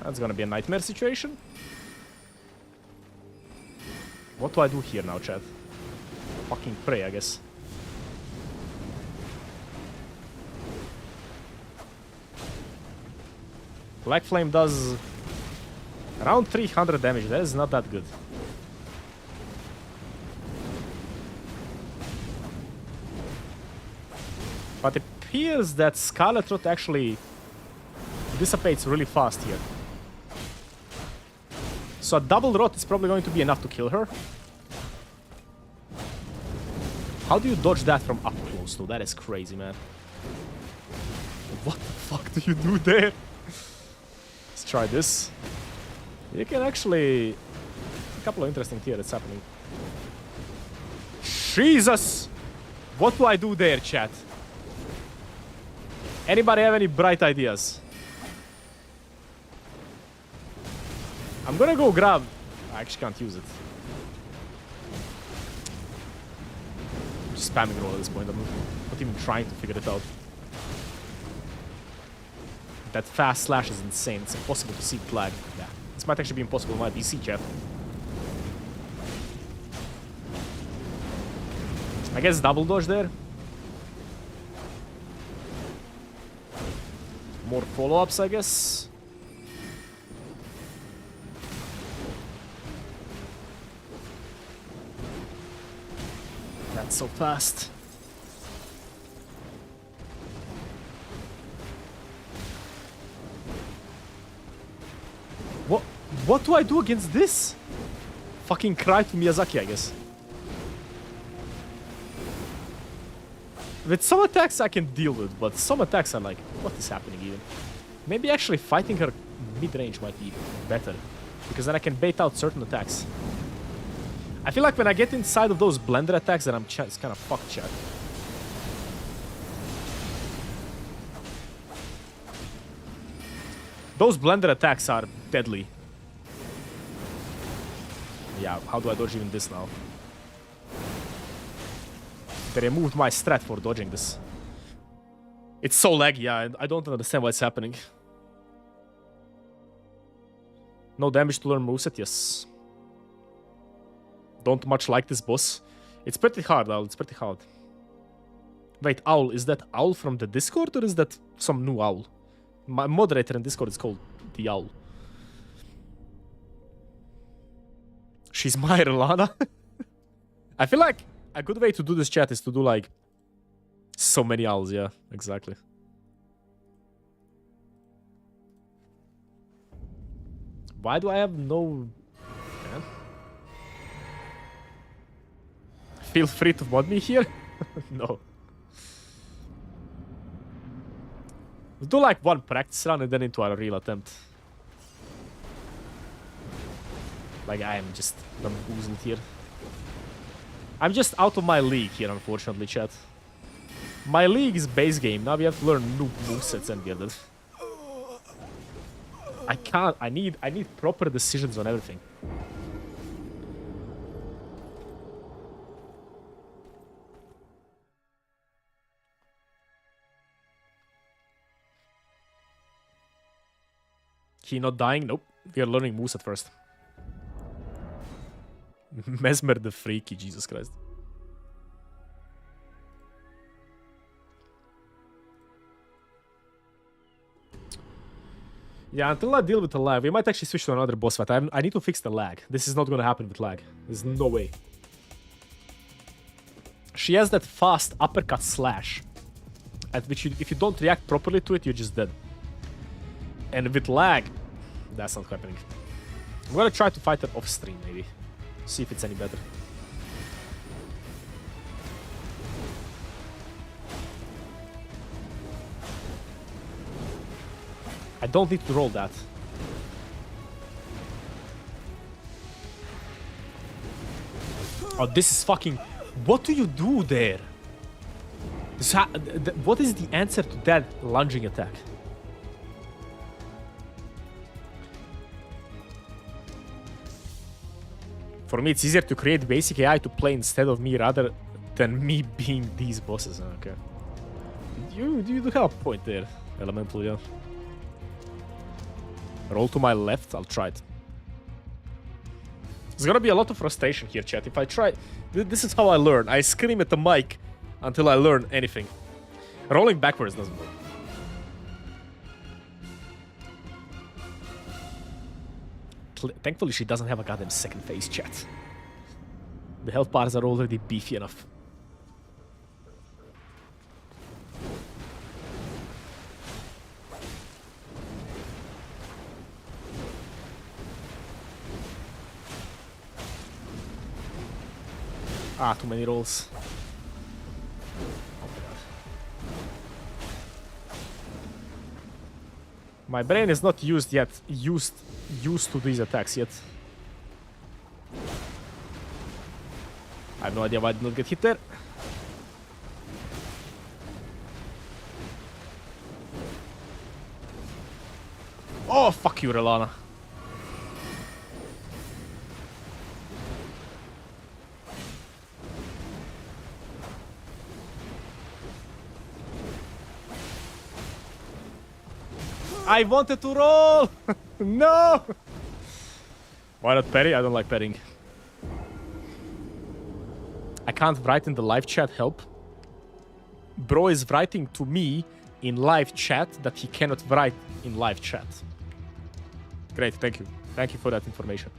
That's gonna be a nightmare situation. What do I do here now, chat? Fucking pray, I guess. Black Flame does around 300 damage. That is not that good. But it appears that Scarlet Rot actually dissipates really fast here. So a double rot is probably going to be enough to kill her. How do you dodge that from up close though? That is crazy, man. What the fuck do you do there? Let's try this. You can actually... A couple of interesting here that's happening. Jesus! What do I do there, chat? Anybody have any bright ideas? I'm gonna go grab... I actually can't use it. I'm just spamming roll at this point. I'm not even trying to figure it out. That fast slash is insane. It's impossible to see the lag. Yeah. This might actually be impossible in my PC, chat. I guess double dodge there. More follow-ups, I guess. That's so fast. What do I do against this? Fucking cry to Miyazaki, I guess. With some attacks I can deal with, but some attacks are like, what is happening even? Maybe actually fighting her mid-range might be better, because then I can bait out certain attacks. I feel like when I get inside of those blender attacks, then it's kind of fucked, chat. Those blender attacks are deadly. Yeah, how do I dodge even this now? They removed my strat for dodging this. It's so laggy, yeah, I don't understand what's happening. No damage to learn moveset, yes. Don't much like this boss. It's pretty hard, Owl, it's pretty hard. Wait, Owl, is that Owl from the Discord or is that some new Owl? My moderator in Discord is called the Owl. She's my Relana. I feel like a good way to do this chat is to do like so many owls, yeah, exactly. Why do I have no... Yeah. Feel free to mod me here? No. We'll do like one practice run and then into a real attempt. Like I am just bamboozled here. I'm just out of my league here, unfortunately, chat. My league is base game. Now we have to learn new movesets and get it. I can't. I need proper decisions on everything. He not dying? Nope. We are learning moveset first. Mesmer the Freaky, Jesus Christ. Yeah, until I deal with the lag, we might actually switch to another boss fight. I need to fix the lag. This is not gonna happen with lag. There's no way. She has that fast uppercut slash, at which if you don't react properly to it, you're just dead. And with lag, that's not happening. I'm gonna try to fight her off stream, maybe. See if it's any better. I don't need to roll that. Oh, this is fucking... What do you do there? What is the answer to that lunging attack? For me, it's easier to create basic AI to play instead of me rather than me being these bosses. Okay. You do have a point there, Elemental, yeah. Roll to my left, I'll try it. There's gonna be a lot of frustration here, chat. If I try... This is how I learn. I scream at the mic until I learn anything. Rolling backwards doesn't work. Thankfully, she doesn't have a goddamn second face, chat. The health bars are already beefy enough. Ah, too many rolls. Oh my god. My brain is not used yet. Used to these attacks yet. I have no idea why I did not get hit there. Oh, fuck you, Relana. I wanted to roll! No! Why not parry? I don't like parrying. I can't write in the live chat, help. Bro is writing to me in live chat that he cannot write in live chat. Great, thank you. Thank you for that information.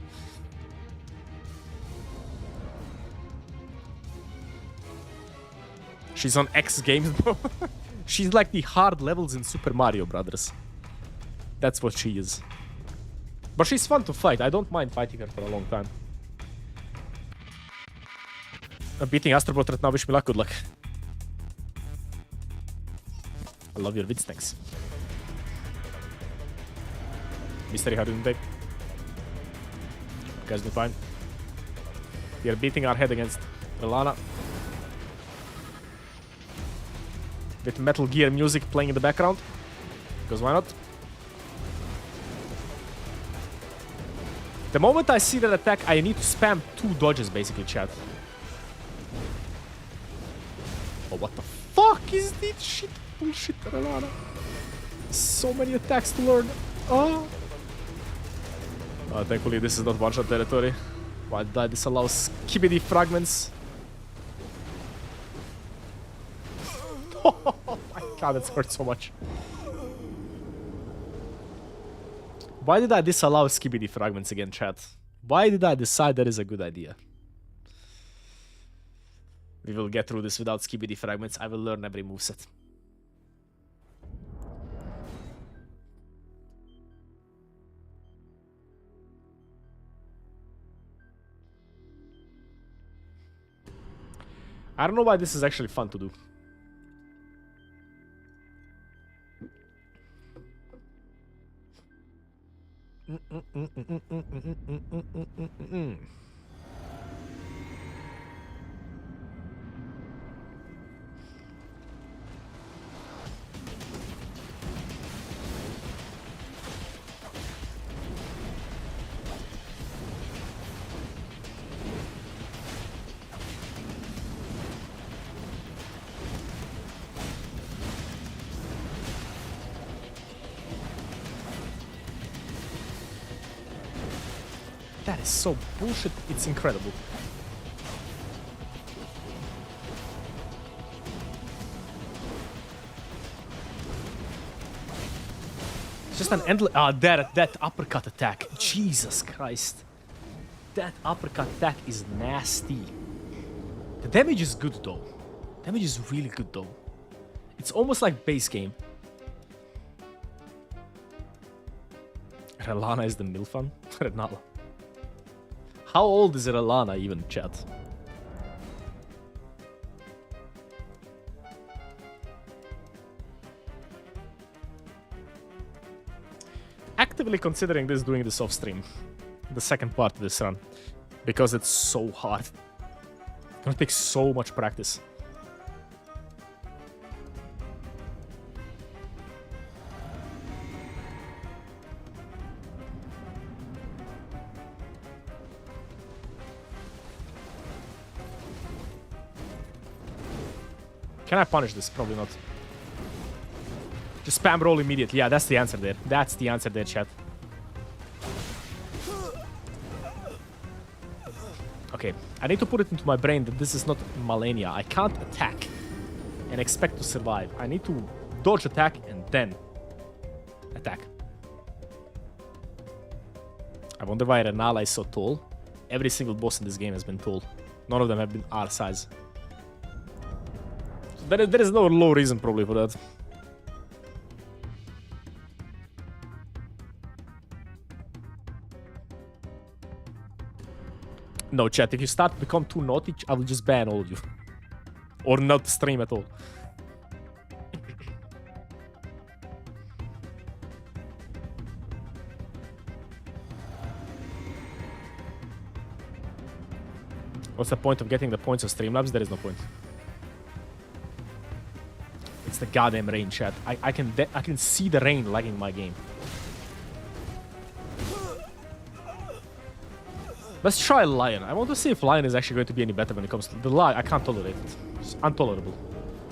She's on X Games, bro. She's like the hard levels in Super Mario Brothers. That's what she is. But she's fun to fight. I don't mind fighting her for a long time. I'm beating Astrobot right now. Wish me luck. Good luck. I love your vids. Thanks. Mystery, how are you doing, babe? You guys doing fine? We are beating our head against Relana. With Metal Gear music playing in the background. Because why not? The moment I see that attack, I need to spam 2 dodges, basically, chat. Oh, what the fuck is this shit? Bullshit, Relana. So many attacks to learn. Oh. Thankfully, this is not one-shot territory. Why did I disallow skibidi fragments? Oh my god, that's hurt so much. Why did I disallow skibidi fragments again, chat? Why did I decide that is a good idea? We will get through this without skibidi fragments. I will learn every moveset. I don't know why this is actually fun to do. That is so bullshit, it's incredible. It's just an endless... that uppercut attack. Jesus Christ. That uppercut attack is nasty. The damage is good though. Damage is really good though. It's almost like base game. Relana is the Milfan? Renala. How old is Relana even, chat? Actively considering doing this off stream. The second part of this run. Because it's so hard. It's gonna take so much practice. Can I punish this? Probably not. Just spam roll immediately. Yeah, that's the answer there. That's the answer there, chat. Okay, I need to put it into my brain that this is not Malenia. I can't attack and expect to survive. I need to dodge attack and then attack. I wonder why Renala is so tall. Every single boss in this game has been tall. None of them have been our size. There is no low reason probably for that. No, chat, if you start to become too naughty, I will just ban all of you. Or not stream at all. What's the point of getting the points of Streamlabs? There is no point. It's the goddamn rain, chat. I can see the rain lagging my game. Let's try Lion. I want to see if Lion is actually going to be any better when it comes to the Lion. I can't tolerate it. It's intolerable.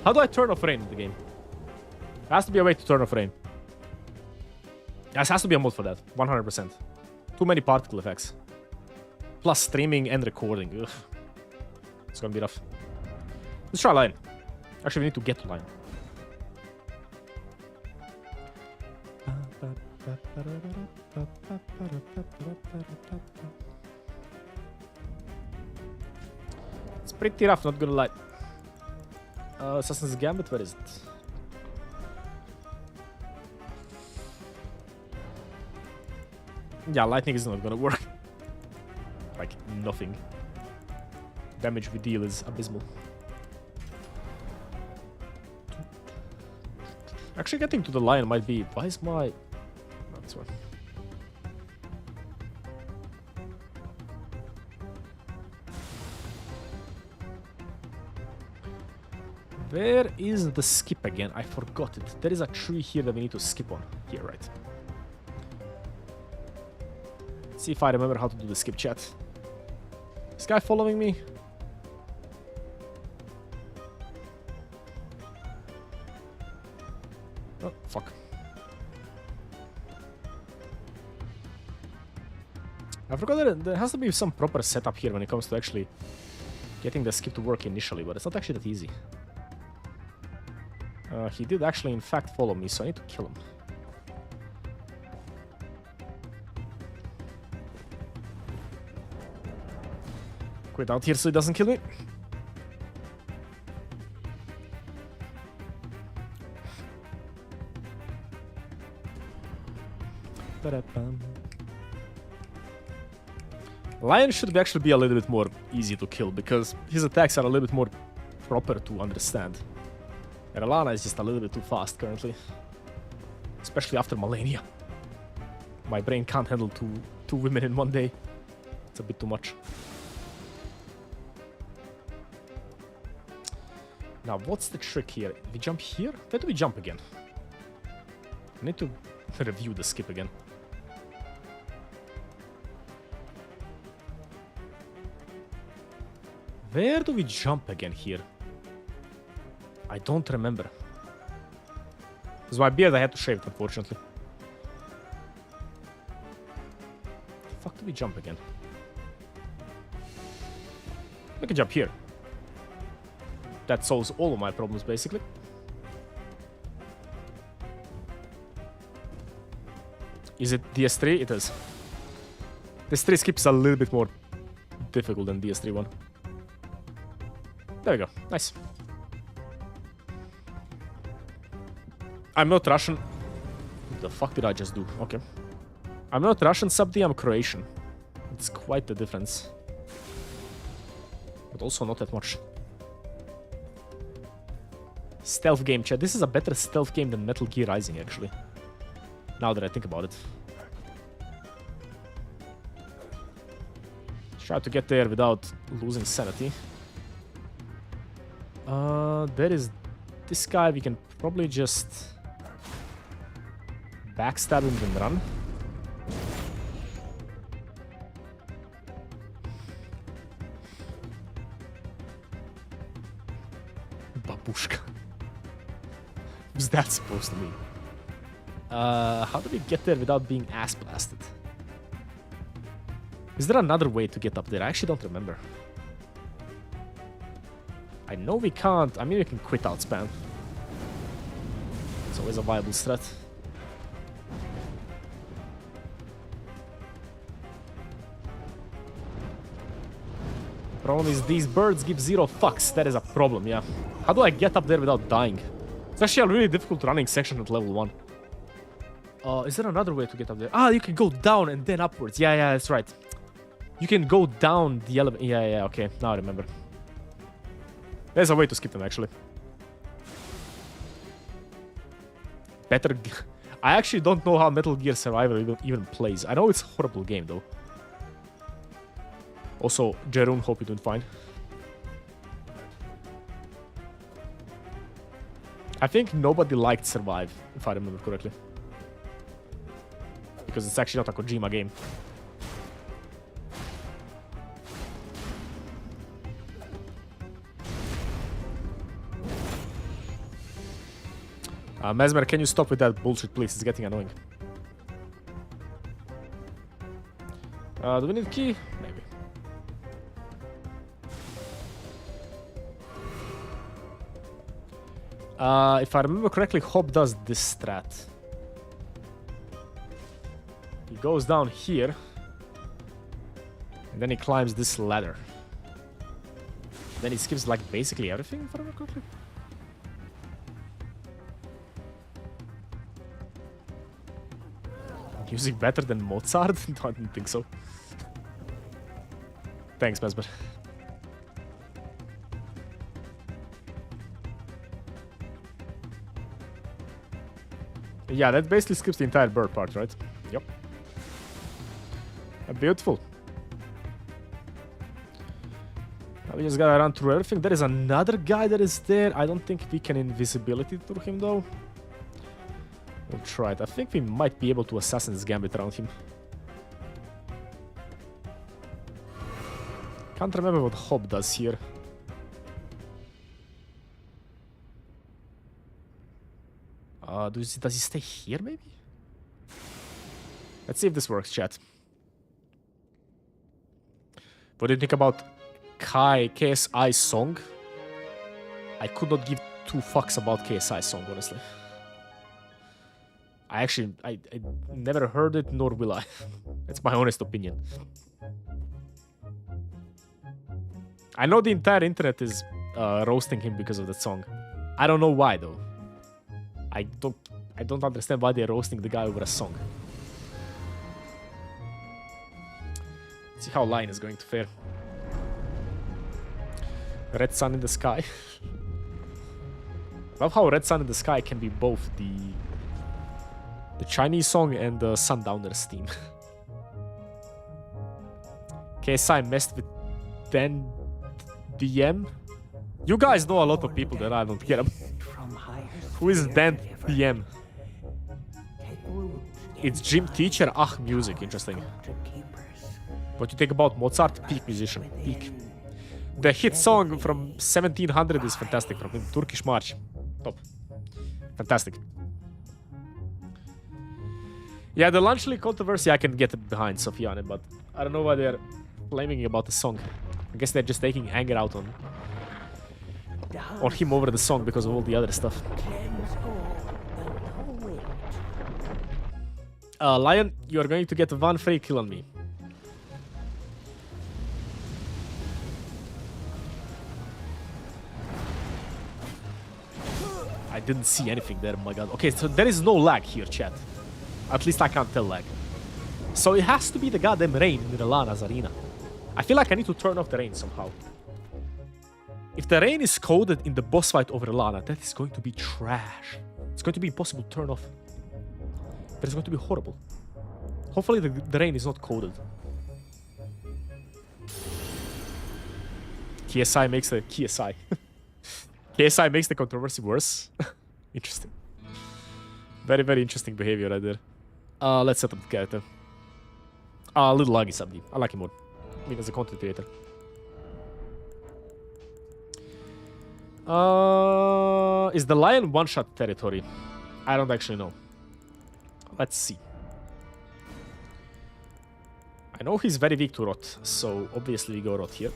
How do I turn off rain in the game? There has to be a way to turn off rain. There has to be a mod for that. 100%. Too many particle effects. Plus streaming and recording. Ugh. It's gonna be rough. Let's try Lion. Actually, we need to get to Lion. It's pretty rough, not gonna lie. Assassin's Gambit, where is it? Yeah, lightning is not gonna work. Like, nothing. Damage we deal is abysmal. Actually, getting to the lion might be... Why is my... No, this one. Where is the skip again? I forgot it. There is a tree here that we need to skip on. Here, right. Let's see if I remember how to do the skip, chat. This guy following me? Oh, fuck. I forgot that there has to be some proper setup here when it comes to actually getting the skip to work initially, but it's not actually that easy. He did actually, in fact, follow me, so I need to kill him. Quit out here so he doesn't kill me. Ba-da-bum. Lion should actually be a little bit more easy to kill because his attacks are a little bit more proper to understand. And Alana is just a little bit too fast currently. Especially after Malenia. My brain can't handle two women in one day. It's a bit too much. Now, what's the trick here? We jump here? Where do we jump again? I need to review the skip again. Where do we jump again here? I don't remember. With my beard, I had to shave it, unfortunately. The fuck do we jump again? We can jump here. That solves all of my problems, basically. Is it DS3? It is. DS3 skips a little bit more difficult than DS3 one. There we go. Nice. I'm not Russian. What the fuck did I just do? Okay. I'm not Russian, Subdi, I'm Croatian. It's quite the difference. But also not that much. Stealth game, chat. This is a better stealth game than Metal Gear Rising, actually. Now that I think about it. Try to get there without losing sanity. There is this guy. We can probably just backstab him and run. Babushka. What's that supposed to mean? How do we get there without being ass blasted? Is there another way to get up there? I actually don't remember. I know we can't. I mean, we can quit out spam. It's always a viable strat. Problem is these birds give zero fucks. That is a problem, yeah. How do I get up there without dying? It's actually a really difficult running section at level 1. Is there another way to get up there? Ah, you can go down and then upwards. Yeah, that's right. You can go down the elevator. Yeah, okay. Now I remember. There's a way to skip them, actually. Better... I actually don't know how Metal Gear Survival even plays. I know it's a horrible game, though. Also, Jeroen, hope you're doing fine. I think nobody liked Survive, if I remember correctly. Because it's actually not a Kojima game. Mesmer, can you stop with that bullshit, please? It's getting annoying. Do we need a key? Maybe. If I remember correctly, Hob does this strat. He goes down here. And then he climbs this ladder. Then he skips like basically everything, if I remember correctly. Music better than Mozart? No, I don't think so. Thanks, Mesmer. Yeah, that basically skips the entire bird part, right? Yep. Beautiful. We just gotta run through everything. There is another guy that is there. I don't think we can invisibility through him though. We'll try it. I think we might be able to Assassin's Gambit around him. Can't remember what Hob does here. Does he stay here maybe? Let's see if this works, chat. What do you think about KSI song? I could not give two fucks about KSI song, honestly. I never heard it, nor will I. That's my honest opinion. I know the entire internet is roasting him because of that song. I don't know why though. I don't understand why they're roasting the guy over a song. Let's see how Lion is going to fare. Red Sun in the Sky. Love how Red Sun in the Sky can be both the Chinese song and the Sundowners theme. KSI messed with Dan DM. You guys know a lot of people that I don't care about. Who is Dan DM? It's gym teacher. Ah, music. Interesting. What you think about Mozart? Peak musician. Peak. The hit song from 1700 is fantastic from him. Turkish March. Top. Fantastic. Yeah, the Lunchley controversy I can get behind, Sofiane, but I don't know why they're blaming about the song. I guess they're just taking anger out on him over the song because of all the other stuff. Lion, you are going to get one free kill on me. I didn't see anything there, oh my god. Okay, so there is no lag here, chat. At least I can't tell lag. So it has to be the goddamn rain in Relana's arena. I feel like I need to turn off the rain somehow. If the rain is coded in the boss fight over Relana, that is going to be trash. It's going to be impossible to turn off. That is going to be horrible. Hopefully the rain is not coded. KSI makes the... KSI. KSI makes the controversy worse. Interesting. Very, very interesting behavior right there. Let's set up the character. A little laggy subdy. I like him more. I mean, as a content creator. Is the lion one-shot territory? I don't actually know. Let's see. I know he's very weak to rot, so obviously we go rot here.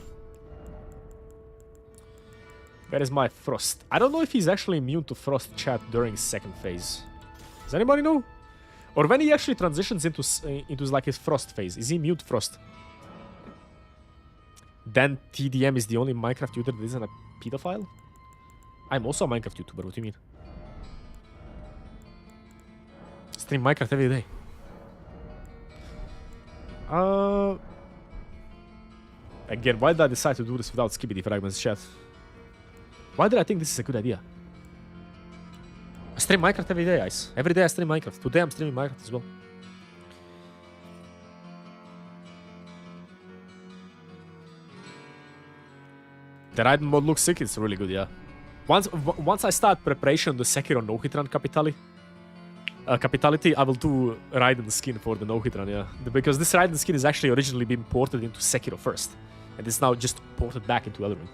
Where is my frost? I don't know if he's actually immune to frost, chat, during his second phase. Does anybody know? Or when he actually transitions into like his frost phase, is he immune to frost? Then TDM is the only Minecraft YouTuber that isn't a pedophile? I'm also a Minecraft YouTuber, what do you mean? Stream Minecraft every day. Again, why did I decide to do this without Skibidi Fragments, chat? Why did I think this is a good idea? I stream Minecraft every day, guys. Every day I stream Minecraft. Today I'm streaming Minecraft as well. The Raiden mod looks sick, it's really good, yeah. Once I start preparation on the Sekiro no-hit-run capitality, I will do Raiden skin for the no-hit-run, yeah. Because this Raiden skin is actually originally been ported into Sekiro first. And it's now just ported back into Elden.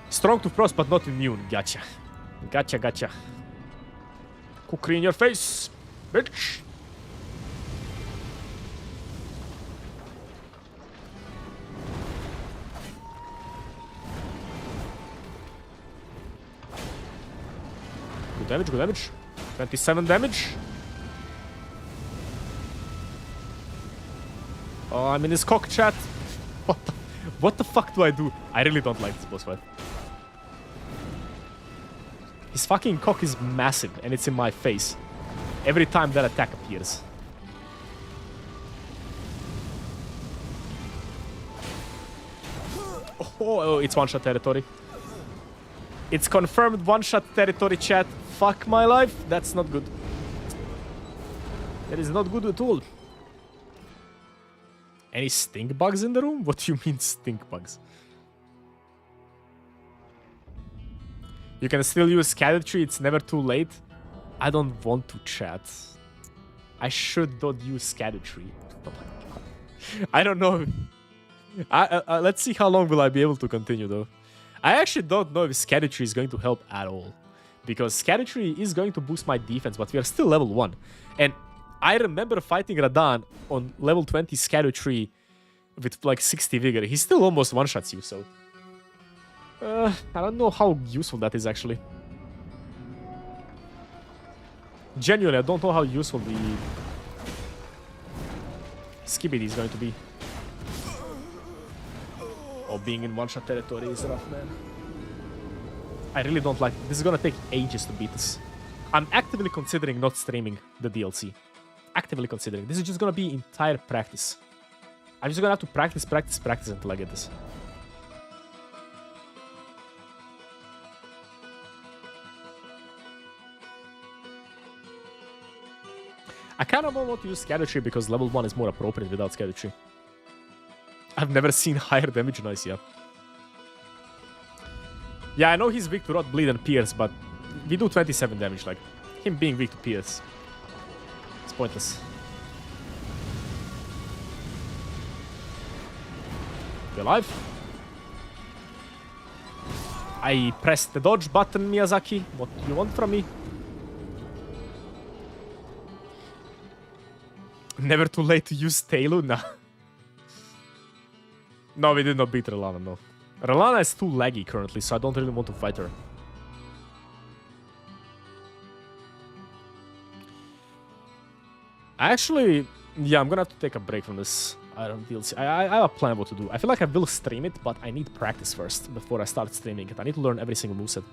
Strong to frost, but not immune. Gotcha. Gotcha, gotcha. Kukri in your face, bitch. Good damage, good damage. 27 damage. Oh, I'm in his cock, chat. What the fuck do I do? I really don't like this boss fight. His fucking cock is massive and it's in my face every time that attack appears. Oh, it's one-shot territory. It's confirmed one-shot territory, chat. Fuck my life. That's not good. That is not good at all. Any stink bugs in the room? What do you mean stink bugs? You can still use Scadutree, it's never too late. I don't want to chat. I should not use Scadutree. Oh my god. I don't know. Let's see how long will I be able to continue though. I actually don't know if Scadutree is going to help at all. Because Scadutree is going to boost my defense, but we are still level 1. And I remember fighting Radan on level 20 Scadutree with like 60 vigor. He still almost one-shots you, so... I don't know how useful that is actually. Genuinely, I don't know how useful the Skibidi is going to be. Oh, being in one-shot territory is rough, man. I really don't like it. This is gonna take ages to beat this. I'm actively considering not streaming the DLC. Actively considering. This is just gonna be entire practice. I'm just gonna have to practice until I get this. I kind of want to use Scadutree because level 1 is more appropriate without Scadutree. I've never seen higher damage noise yet. Yeah, I know he's weak to Rot, Bleed, and Pierce, but we do 27 damage. Like, him being weak to Pierce, it's pointless. You alive? I pressed the dodge button, Miyazaki. What do you want from me? Never too late to use Tailu? Nah. No, we did not beat Relana, no. Relana is too laggy currently, so I don't really want to fight her. Actually, yeah, I'm gonna have to take a break from this Iron DLC. I have a plan what to do. I feel like I will stream it, but I need practice first before I start streaming it. I need to learn every single moveset.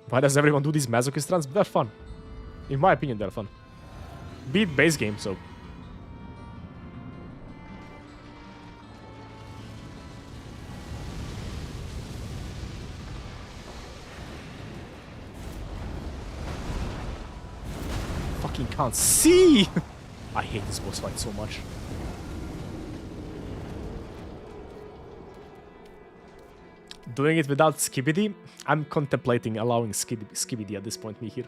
Why does everyone do these masochist runs? They're fun. In my opinion, they're fun. Beat base game, so... Fucking can't see! I hate this boss fight so much. Doing it without Skibidi? I'm contemplating allowing Skibidi at this point, me here.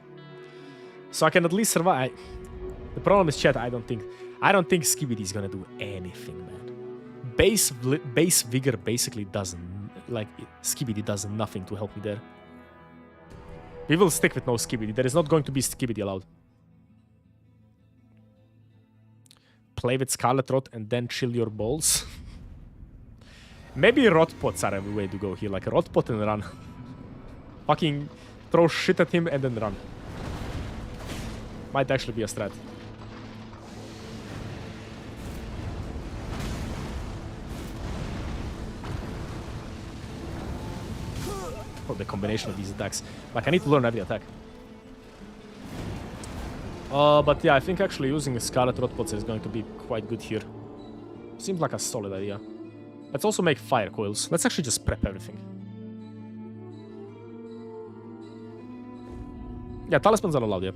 So I can at least survive. The problem is, chat, I don't think Skibidi is gonna do anything, man. Base vigor basically doesn't... Like, Skibidi does nothing to help me there. We will stick with no Skibidi. There is not going to be Skibidi allowed. Play with Scarlet Rot and then chill your balls. Maybe Rot Pots are a way to go here. Like, Rot Pot and run. Fucking throw shit at him and then run. Might actually be a strat. Oh, the combination of these attacks. Like, I need to learn every attack. But yeah, I think actually using Scarlet Rotpots is going to be quite good here. Seems like a solid idea. Let's also make fire coils. Let's actually just prep everything. Yeah, talismans are allowed, yeah.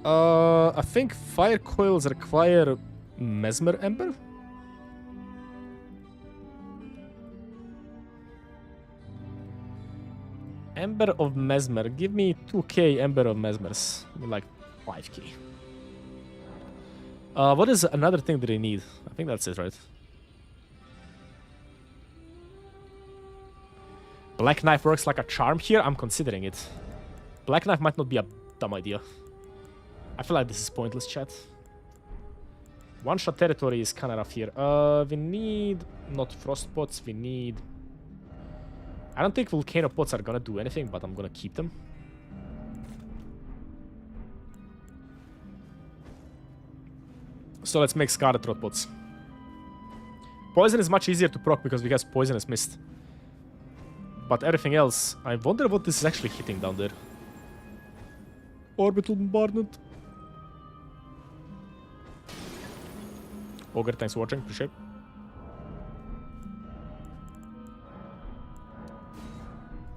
I think fire coils require Mesmer Ember? Ember of Mesmer. Give me 2k Ember of Mesmers. Like 5k. What is another thing that I need? I think that's it, right? Black Knife works like a charm here. I'm considering it. Black Knife might not be a dumb idea. I feel like this is pointless, chat. One-shot territory is kind of rough here. We need not frost pots. We need... I don't think volcano pots are gonna do anything, but I'm gonna keep them. So let's make Scarlet Rot pots. Poison is much easier to proc because we have Poisonous Mist. But everything else, I wonder what this is actually hitting down there. Orbital Bombardment. Ogre, thanks for watching. Appreciate it.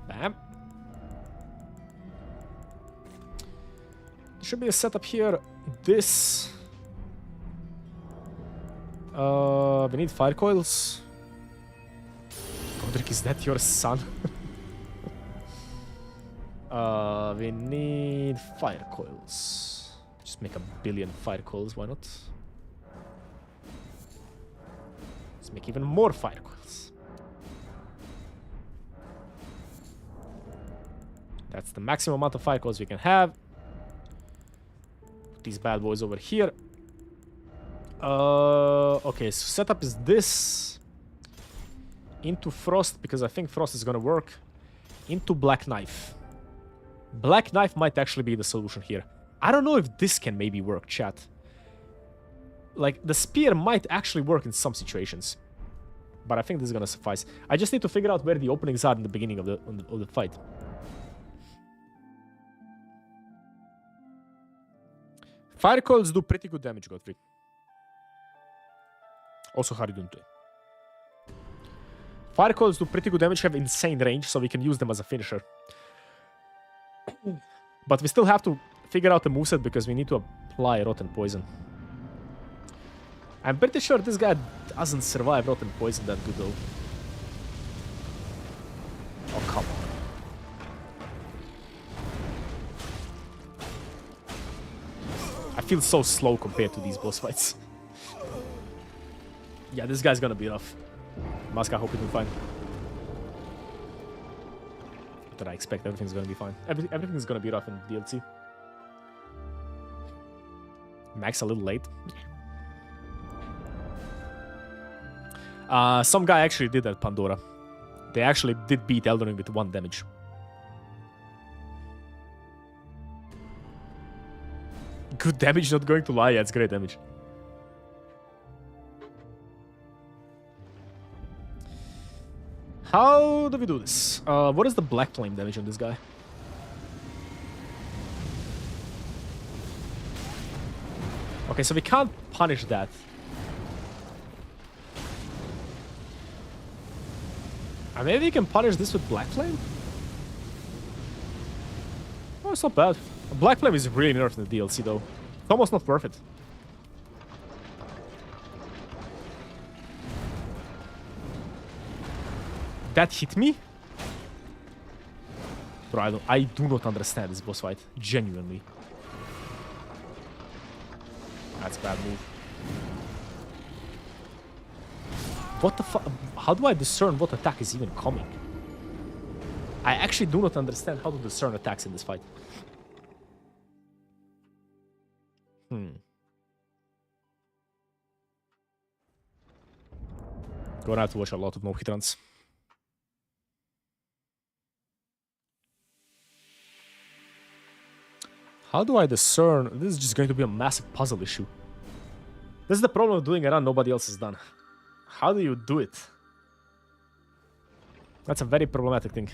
Bam. There should be a setup here. This We need fire coils. Godric, is that your son? We need fire coils. Just make 1 billion fire coils, why not? Let's make even more fire coils. That's the maximum amount of fire coils we can have. Put these bad boys over here. Okay, so setup is this. Into Frost, because I think Frost is gonna work. Into Black Knife. Black Knife might actually be the solution here. I don't know if this can maybe work, chat. Like, the spear might actually work in some situations. But I think this is gonna suffice. I just need to figure out where the openings are in the beginning of the fight. Fire coils do pretty good damage, Godfrey. Also, how are you doing today? Fire coils do pretty good damage, have insane range, so we can use them as a finisher. But we still have to figure out the moveset because we need to apply Rotten Poison. I'm pretty sure this guy doesn't survive Rotten Poison that good though. Oh, come on. I feel so slow compared to these boss fights. Yeah, this guy's gonna be rough. Mask, I hope it'll be fine. What did I expect? Everything's gonna be fine. Everything's gonna be rough in DLC. Max a little late. Some guy actually did that, Pandora. They actually did beat Elden Ring with 1 damage. Good damage, not going to lie. Yeah, it's great damage. How do we do this? What is the Black Flame damage on this guy? Okay, so we can't punish that. Maybe we can punish this with Black Flame? Oh, it's not bad. Black Flame is really nerfed in the DLC, though. It's almost not worth it. That hit me? Bro, I do not understand this boss fight. Genuinely. That's a bad move. What the fuck? How do I discern what attack is even coming? I actually do not understand how to discern attacks in this fight. Gonna have to watch a lot of no hit runs. How do I discern? This is just going to be a massive puzzle issue. This is the problem of doing a run nobody else has done. How do you do it? That's a very problematic thing.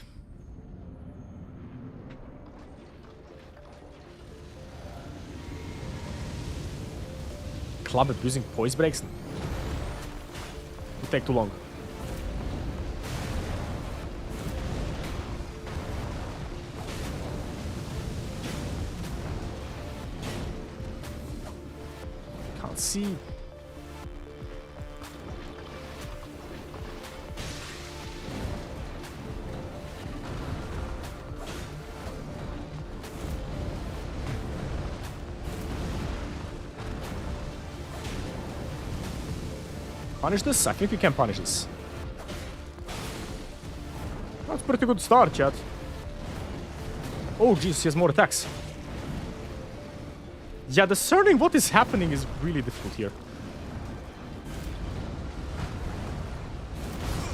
Club abusing poise breaks? It'll take too long. Can't see. Punish this? I think we can punish this. That's a pretty good start, chat. Oh, jeez, he has more attacks. Yeah, discerning what is happening is really difficult here.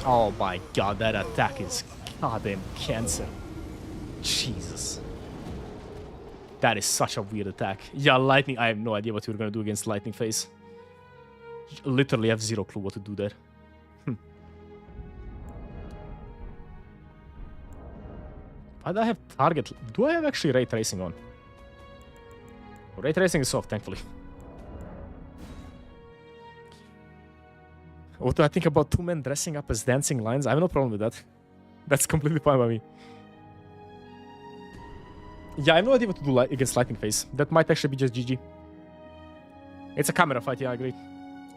Oh my god, that attack is goddamn cancer. Jesus. That is such a weird attack. Yeah, lightning. I have no idea what we were gonna do against lightning phase. Literally have zero clue what to do there. Why do I have target? Do I have actually ray tracing on? Ray tracing is off, thankfully. What do I think about 2 men dressing up as dancing lions? I have no problem with that. That's completely fine by me. Yeah, I have no idea what to do against lightning phase. That might actually be just GG. It's a camera fight, yeah, I agree.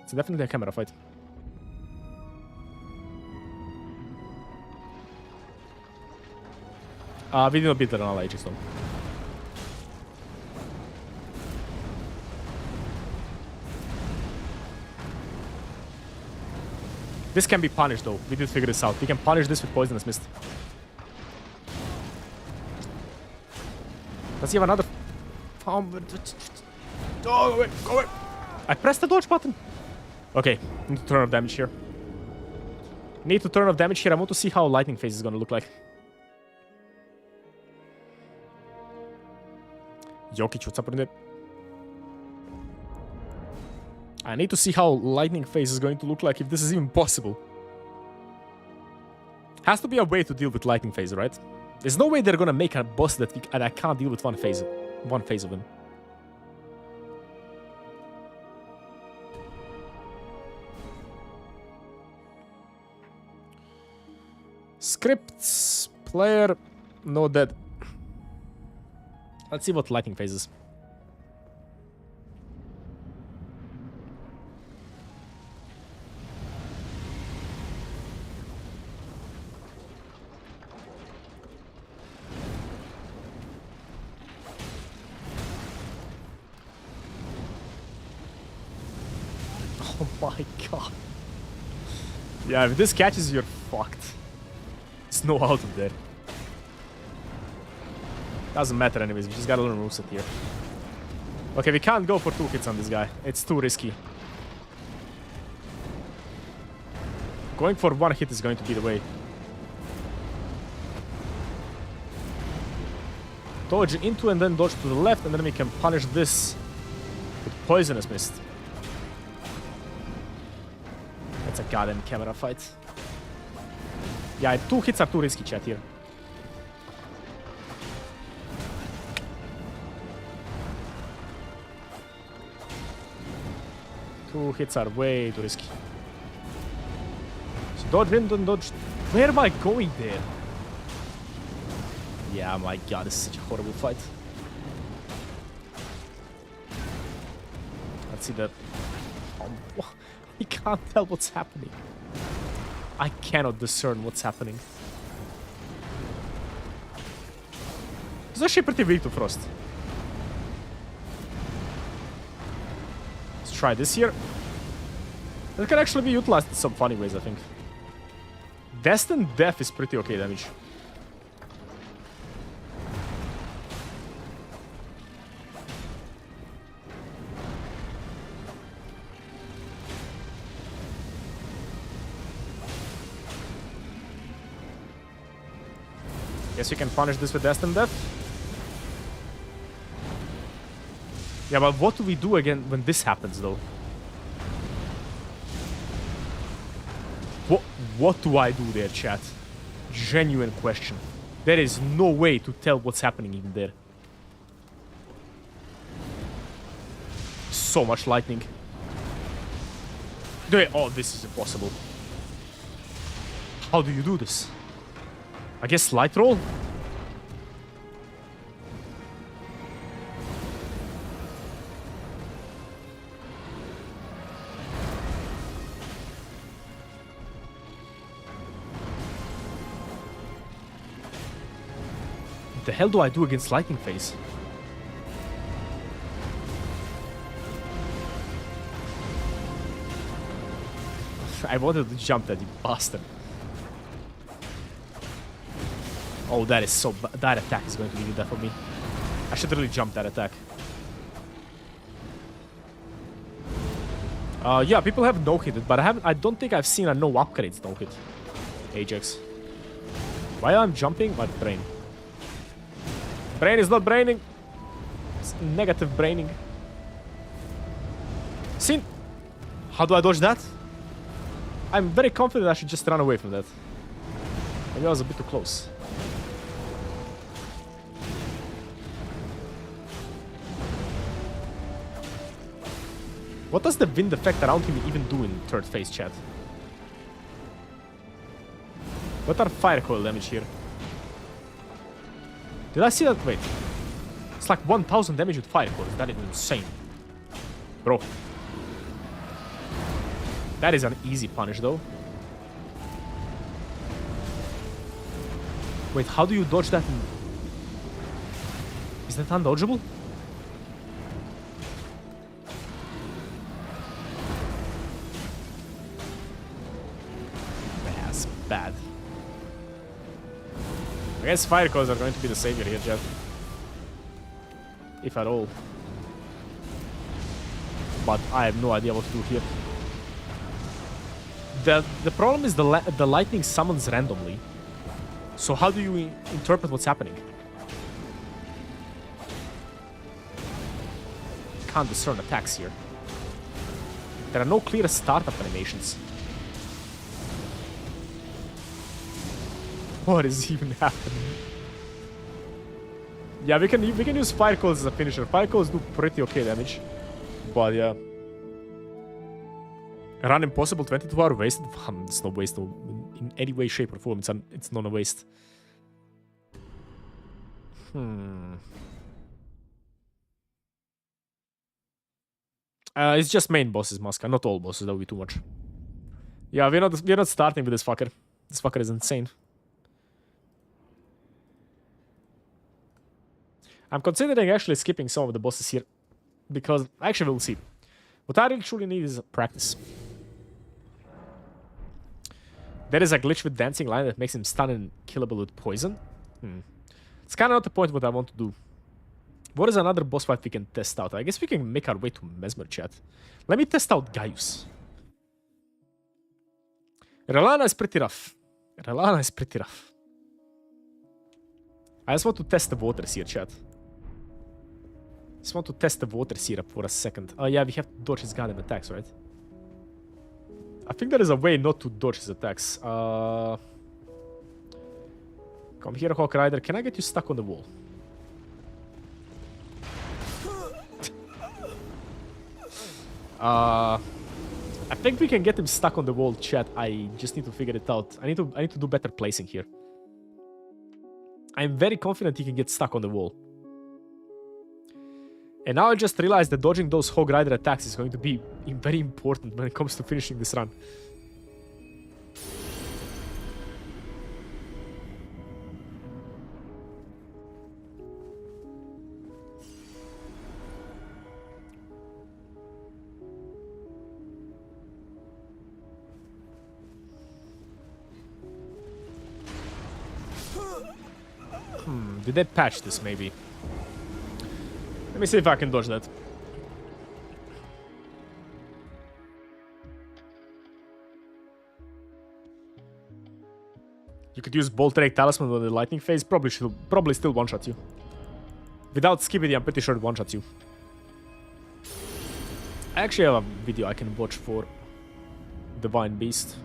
It's definitely a camera fight. Vidimo bitar na light čisto. This can be punished though. We did figure this out. We can punish this with Poisonous Mist. Does he have another... Oh, go away, go away. I pressed the dodge button. Okay, need to turn off damage here. Need to turn off damage here. I want to see how Lightning Phase is gonna look like. Jokic, what's up with it? I need to see how Lightning Phase is going to look like, if this is even possible. Has to be a way to deal with Lightning Phase, right? There's no way they're gonna make a boss that I can't deal with one phase of him. Scripts, player, no dead. Let's see what Lightning Phase is. Oh my god. Yeah, if this catches you, you're fucked. There's no out of there. Doesn't matter anyways, we just gotta learn moveset here. Okay, we can't go for 2 hits on this guy. It's too risky. Going for 1 hit is going to be the way. Dodge into and then dodge to the left, and then we can punish this with Poisonous Mist. That's a goddamn camera fight. Yeah, 2 hits are too risky, chat, here. Two hits are way too risky. So dodge in, don't dodge. Where am I going there? Yeah, my god, this is such a horrible fight. Let's see that. I can't tell what's happening. I cannot discern what's happening. It's actually pretty weak to Frost. Let's try this here. That can actually be utilized in some funny ways, I think. Destined Death is pretty okay damage. Guess you can punish this with Destined Death. Yeah, but what do we do again when this happens, though? What do I do there, chat? Genuine question. There is no way to tell what's happening even there. So much lightning. Oh, this is impossible. How do you do this? I guess light roll? What the hell do I do against Lightning Phase? I wanted to jump that, you bastard. Oh, that is so bad. That attack is going to be death for me. I should really jump that attack. Yeah, people have no-hitted, but I don't think I've seen a no upgrades no-hit. Ajax. While I'm jumping, my brain. Brain is not braining. It's negative braining. See? How do I dodge that? I'm very confident I should just run away from that. Maybe I was a bit too close. What does the wind effect around him even do in third phase, chat? What are fire coil damage here? Did I see that? Wait. It's like 1000 damage with fire coil. That is insane. Bro. That is an easy punish, though. Wait, how do you dodge that? Is that undodgeable? That's bad. I guess fire coils are going to be the savior here, Jeff. If at all. But I have no idea what to do here. The problem is the lightning summons randomly. So how do you interpret what's happening? Can't discern attacks here. There are no clear startup animations. What is even happening? Yeah, we can use fire coils as a finisher. Fire coils do pretty okay damage. But yeah. Run impossible 22-hour wasted? It's no waste in any way, shape, or form. It's not a waste. It's just main bosses, Masca. Not all bosses. That would be too much. Yeah, we're not starting with this fucker. This fucker is insane. I'm considering actually skipping some of the bosses here. Because, actually, we'll see. What I really truly need is practice. There is a glitch with Dancing Lion that makes him stun and killable with poison. It's kind of not the point what I want to do. What is another boss fight we can test out? I guess we can make our way to Mesmer, chat. Let me test out Gaius. Relana is pretty rough. Relana is pretty rough. I just want to test the waters here, chat. Just want to test the water syrup for a second. Oh yeah, we have to dodge his goddamn attacks, right? I think there is a way not to dodge his attacks. Come here, Hawk Rider. Can I get you stuck on the wall? I think we can get him stuck on the wall, chat. I just need to figure it out. I need to do better placing here. I'm very confident he can get stuck on the wall. And now I just realized that dodging those Hog Rider attacks is going to be very important when it comes to finishing this run. Did they patch this, maybe? Let me see if I can dodge that. You could use Bolt Rake Talisman on the lightning phase. Probably still one-shot you. Without Skibidi, I'm pretty sure it one-shots you. I actually have a video I can watch for Divine Beast.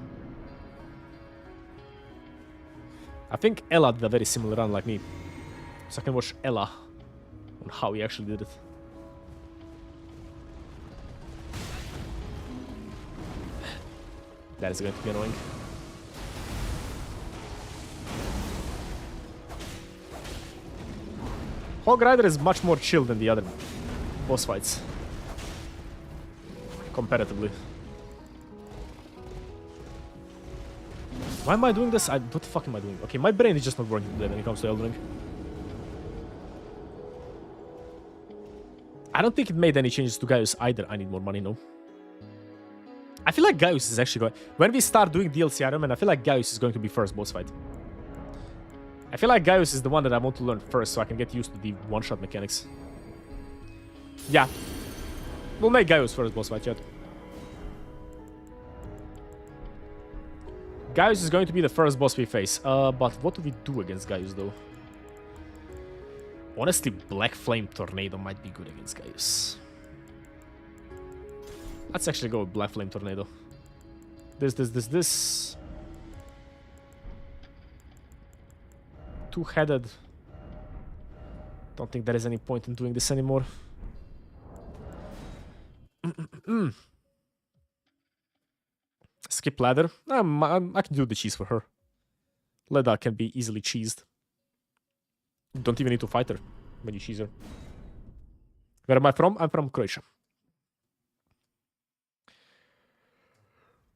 I think Ella did a very similar run like me. So I can watch Ella on how he actually did it. That is going to be annoying. Hog Rider is much more chill than the other boss fights. Comparatively. Why am I doing this? What the fuck am I doing? Okay, my brain is just not working today when it comes to Elden Ring. I don't think it made any changes to Gaius either. I need more money, no. I feel like Gaius is actually going... When we start doing DLC Ironman, I feel like Gaius is going to be first boss fight. I feel like Gaius is the one that I want to learn first so I can get used to the one-shot mechanics. Yeah. We'll make Gaius first boss fight, chat. Gaius is going to be the first boss we face. But what do we do against Gaius, though? Honestly, Black Flame Tornado might be good against Gaius. Let's actually go with Black Flame Tornado. This. Two-headed. Don't think there is any point in doing this anymore. Skip ladder. I can do the cheese for her. Leda can be easily cheesed. Don't even need to fight her when you cheese her. Where am I from? I'm from Croatia.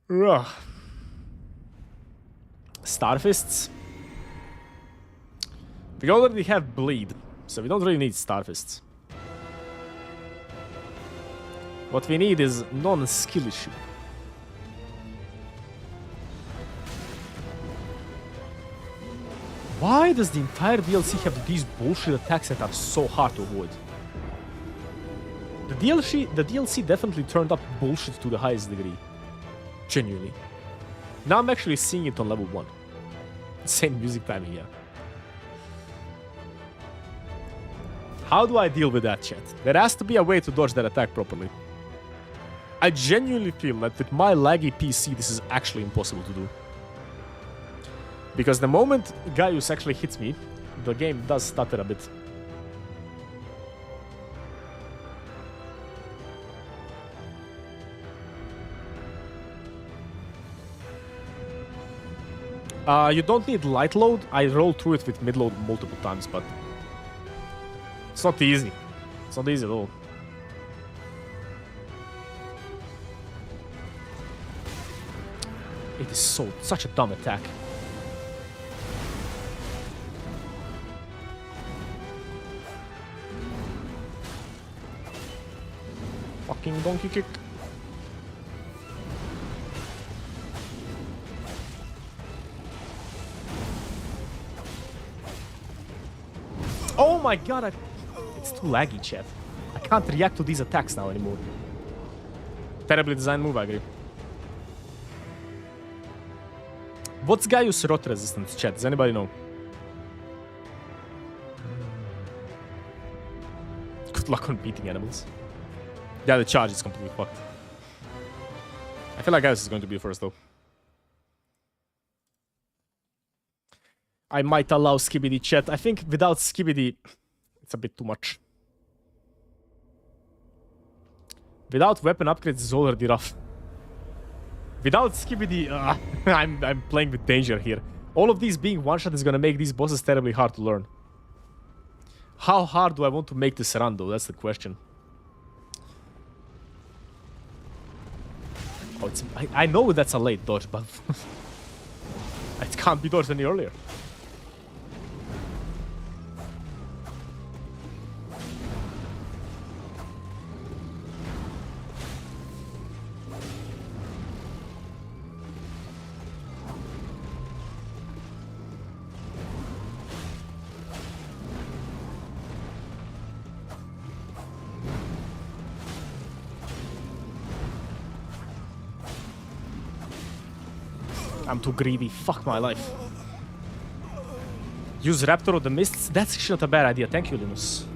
Ugh. Starfists. We already have bleed, so we don't really need Starfists. What we need is non-skill issue. Why does the entire DLC have these bullshit attacks that are so hard to avoid? The DLC definitely turned up bullshit to the highest degree. Genuinely. Now I'm actually seeing it on level 1. Same music timing, yeah. How do I deal with that, chat? There has to be a way to dodge that attack properly. I genuinely feel that with my laggy PC, this is actually impossible to do. Because the moment Gaius actually hits me, the game does stutter a bit. You don't need light load. I rolled through it with mid load multiple times, but it's not easy. It's not easy at all. It is such a dumb attack. Fucking donkey kick. Oh my god, it's too laggy, chat. I can't react to these attacks now anymore. Terribly designed move, I agree. What's Gaius rot resistance, chat? Does anybody know? Good luck on beating animals. Yeah, the charge is completely fucked. I feel like Gaius is going to be first, though. I might allow Skibidi, chat. I think without Skibidi, it's a bit too much. Without weapon upgrades, it's already rough. Without Skibidi, I'm playing with danger here. All of these being one-shot is gonna make these bosses terribly hard to learn. How hard do I want to make this run, though? That's the question. Oh, I know that's a late dodge, but it can't be dodged any earlier. I'm too greedy. Fuck my life. Use Raptor of the Mists? That's actually not a bad idea. Thank you, Linus.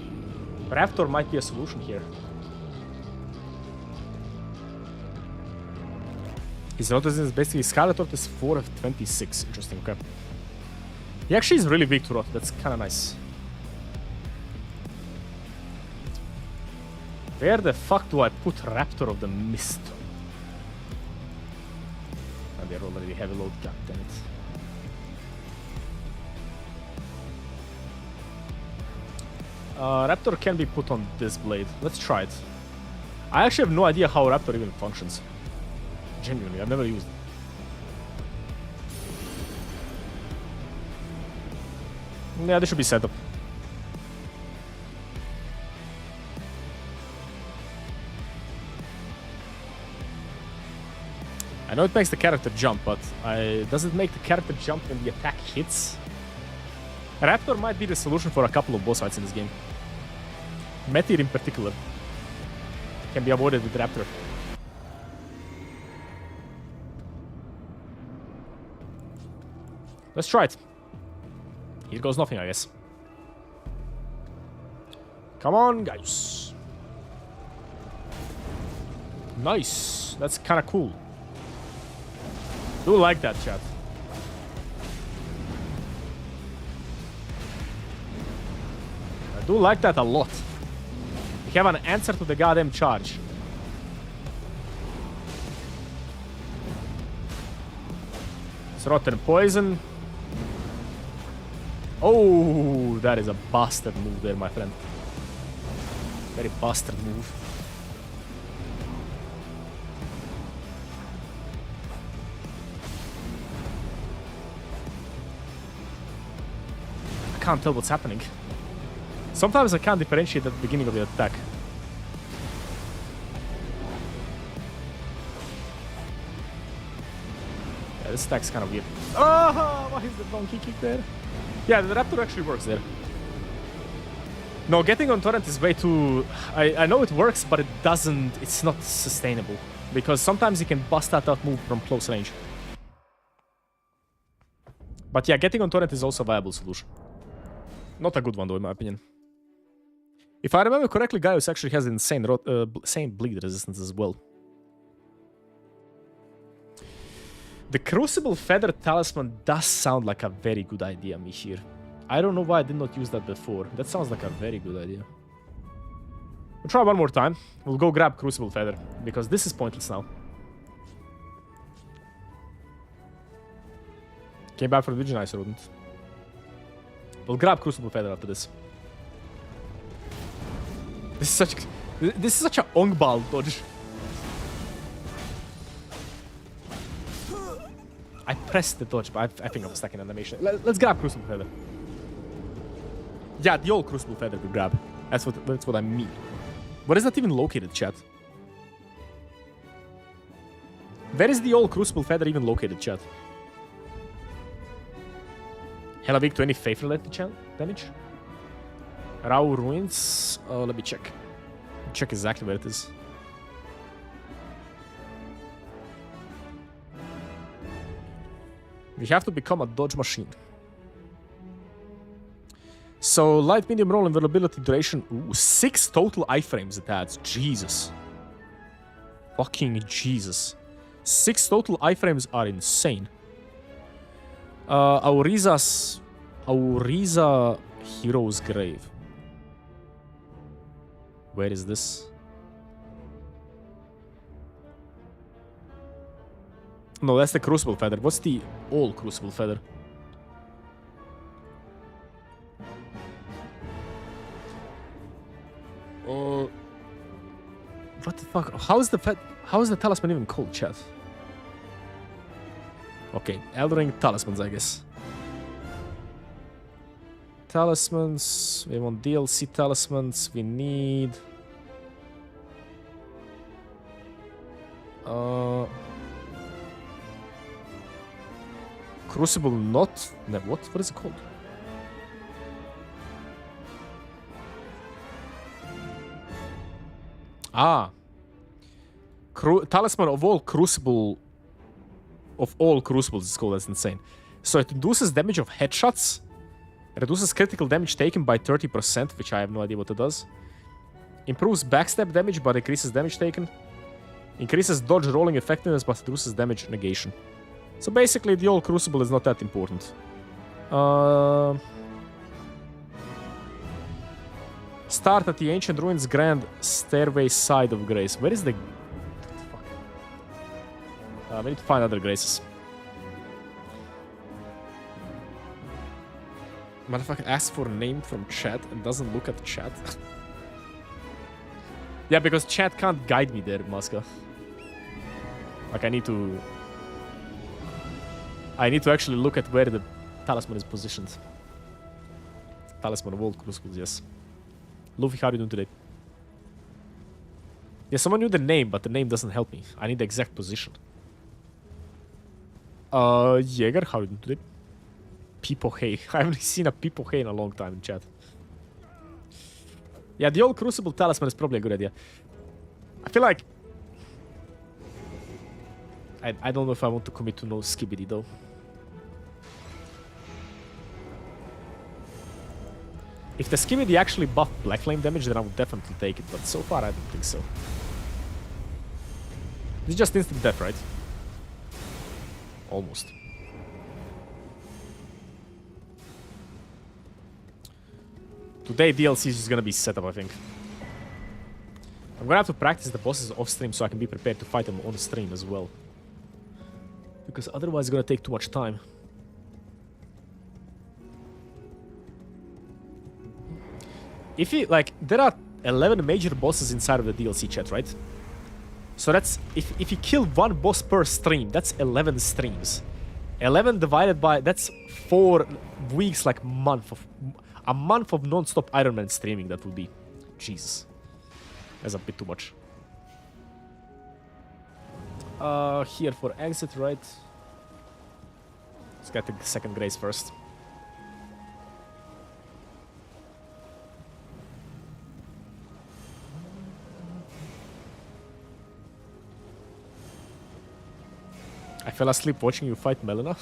Raptor might be a solution here. His rot resistance is basically Scarlet Rot is 4 of 26. Interesting, okay. He actually is really weak to rot. That's kind of nice. Where the fuck do I put Raptor of the Mist? They're already heavy load, goddammit. Raptor can be put on this blade. Let's try it. I actually have no idea how Raptor even functions. Genuinely, I've never used it. Yeah, this should be set up. I know it makes the character jump, but does it make the character jump when the attack hits? Raptor might be the solution for a couple of boss fights in this game. Meteor in particular can be avoided with Raptor. Let's try it. Here goes nothing, I guess. Come on, guys. Nice. That's kind of cool. Do like that, chat. I do like that a lot. We have an answer to the goddamn charge. It's rotten poison. Oh, that is a bastard move there, my friend. Very bastard move. can't tell what's happening. Sometimes I can't differentiate at the beginning of the attack. Yeah, this attack's kind of weird. Oh, why is the donkey kick there? Yeah, the raptor actually works there. No, getting on torrent is way too... I know it works, but it doesn't... It's not sustainable. Because sometimes you can bust that out move from close range. But yeah, getting on torrent is also a viable solution. Not a good one though, in my opinion. If I remember correctly, Gaius actually has insane bleed resistance as well. The Crucible Feather Talisman does sound like a very good idea, Mihir. I don't know why I did not use that before. That sounds like a very good idea. We'll try one more time. We'll go grab Crucible Feather, because this is pointless now. Came back for the Vision Ice Rodent. We'll grab Crucible Feather after this. This is such a Ongbal dodge. I pressed the dodge, but I think I'm stuck in animation. Let's grab Crucible Feather. Yeah, the old Crucible Feather we grab. That's what I mean. Where is that even located, chat? Where is the old Crucible Feather even located, chat? Hella weak to any faith-related damage? Raw Ruins? Let me check. Check exactly where it is. We have to become a dodge machine. So, light, medium roll, invulnerability, duration. Ooh, 6 total iframes it adds. Jesus. Fucking Jesus. 6 total iframes are insane. Auriza Hero's Grave. Where is this? No, that's the Crucible Feather. What's the old Crucible Feather? What the fuck? How is the talisman even called, chat? Okay, Elden Ring talismans, I guess. Talismans. We want DLC talismans. We need... Crucible Knot? No, what? What is it called? Ah. Talisman of all Crucible... Of all Crucibles, it's called. That's insane. So it reduces damage of headshots. Reduces critical damage taken by 30%, which I have no idea what it does. Improves backstab damage, but increases damage taken. Increases dodge rolling effectiveness, but reduces damage negation. So basically, the old Crucible is not that important. Start at the Ancient Ruins Grand Stairway side of Grace. Where is the... we need to find other Graces. Motherfucker asks for a name from chat and doesn't look at chat. Yeah, because chat can't guide me there, Muska. Like, I need to actually look at where the talisman is positioned. Talisman of old Crucibles, yes. Luffy, how are you doing today? Yeah, someone knew the name, but the name doesn't help me. I need the exact position. Jäger, how are you doing today? Peepo Hay. I haven't seen a Peepo Hay in a long time in chat. Yeah, the old Crucible talisman is probably a good idea. I feel like... I don't know if I want to commit to no Skibidi though. If the Skibidi actually buffed Black Flame damage, then I would definitely take it, but so far I don't think so. It's just instant death, right? Almost. Today DLC is just gonna be setup, I think. I'm gonna have to practice the bosses off stream so I can be prepared to fight them on stream as well. Because otherwise it's gonna take too much time. If you, like, there are 11 major bosses inside of the DLC, chat, right? So that's, if you kill one boss per stream, that's 11 streams. 11 divided by... That's 4 weeks, like a month of non-stop Ironman streaming, that would be. Jesus. That's a bit too much. Here for exit, right? Let's get the second grace first. I fell asleep watching you fight Melina.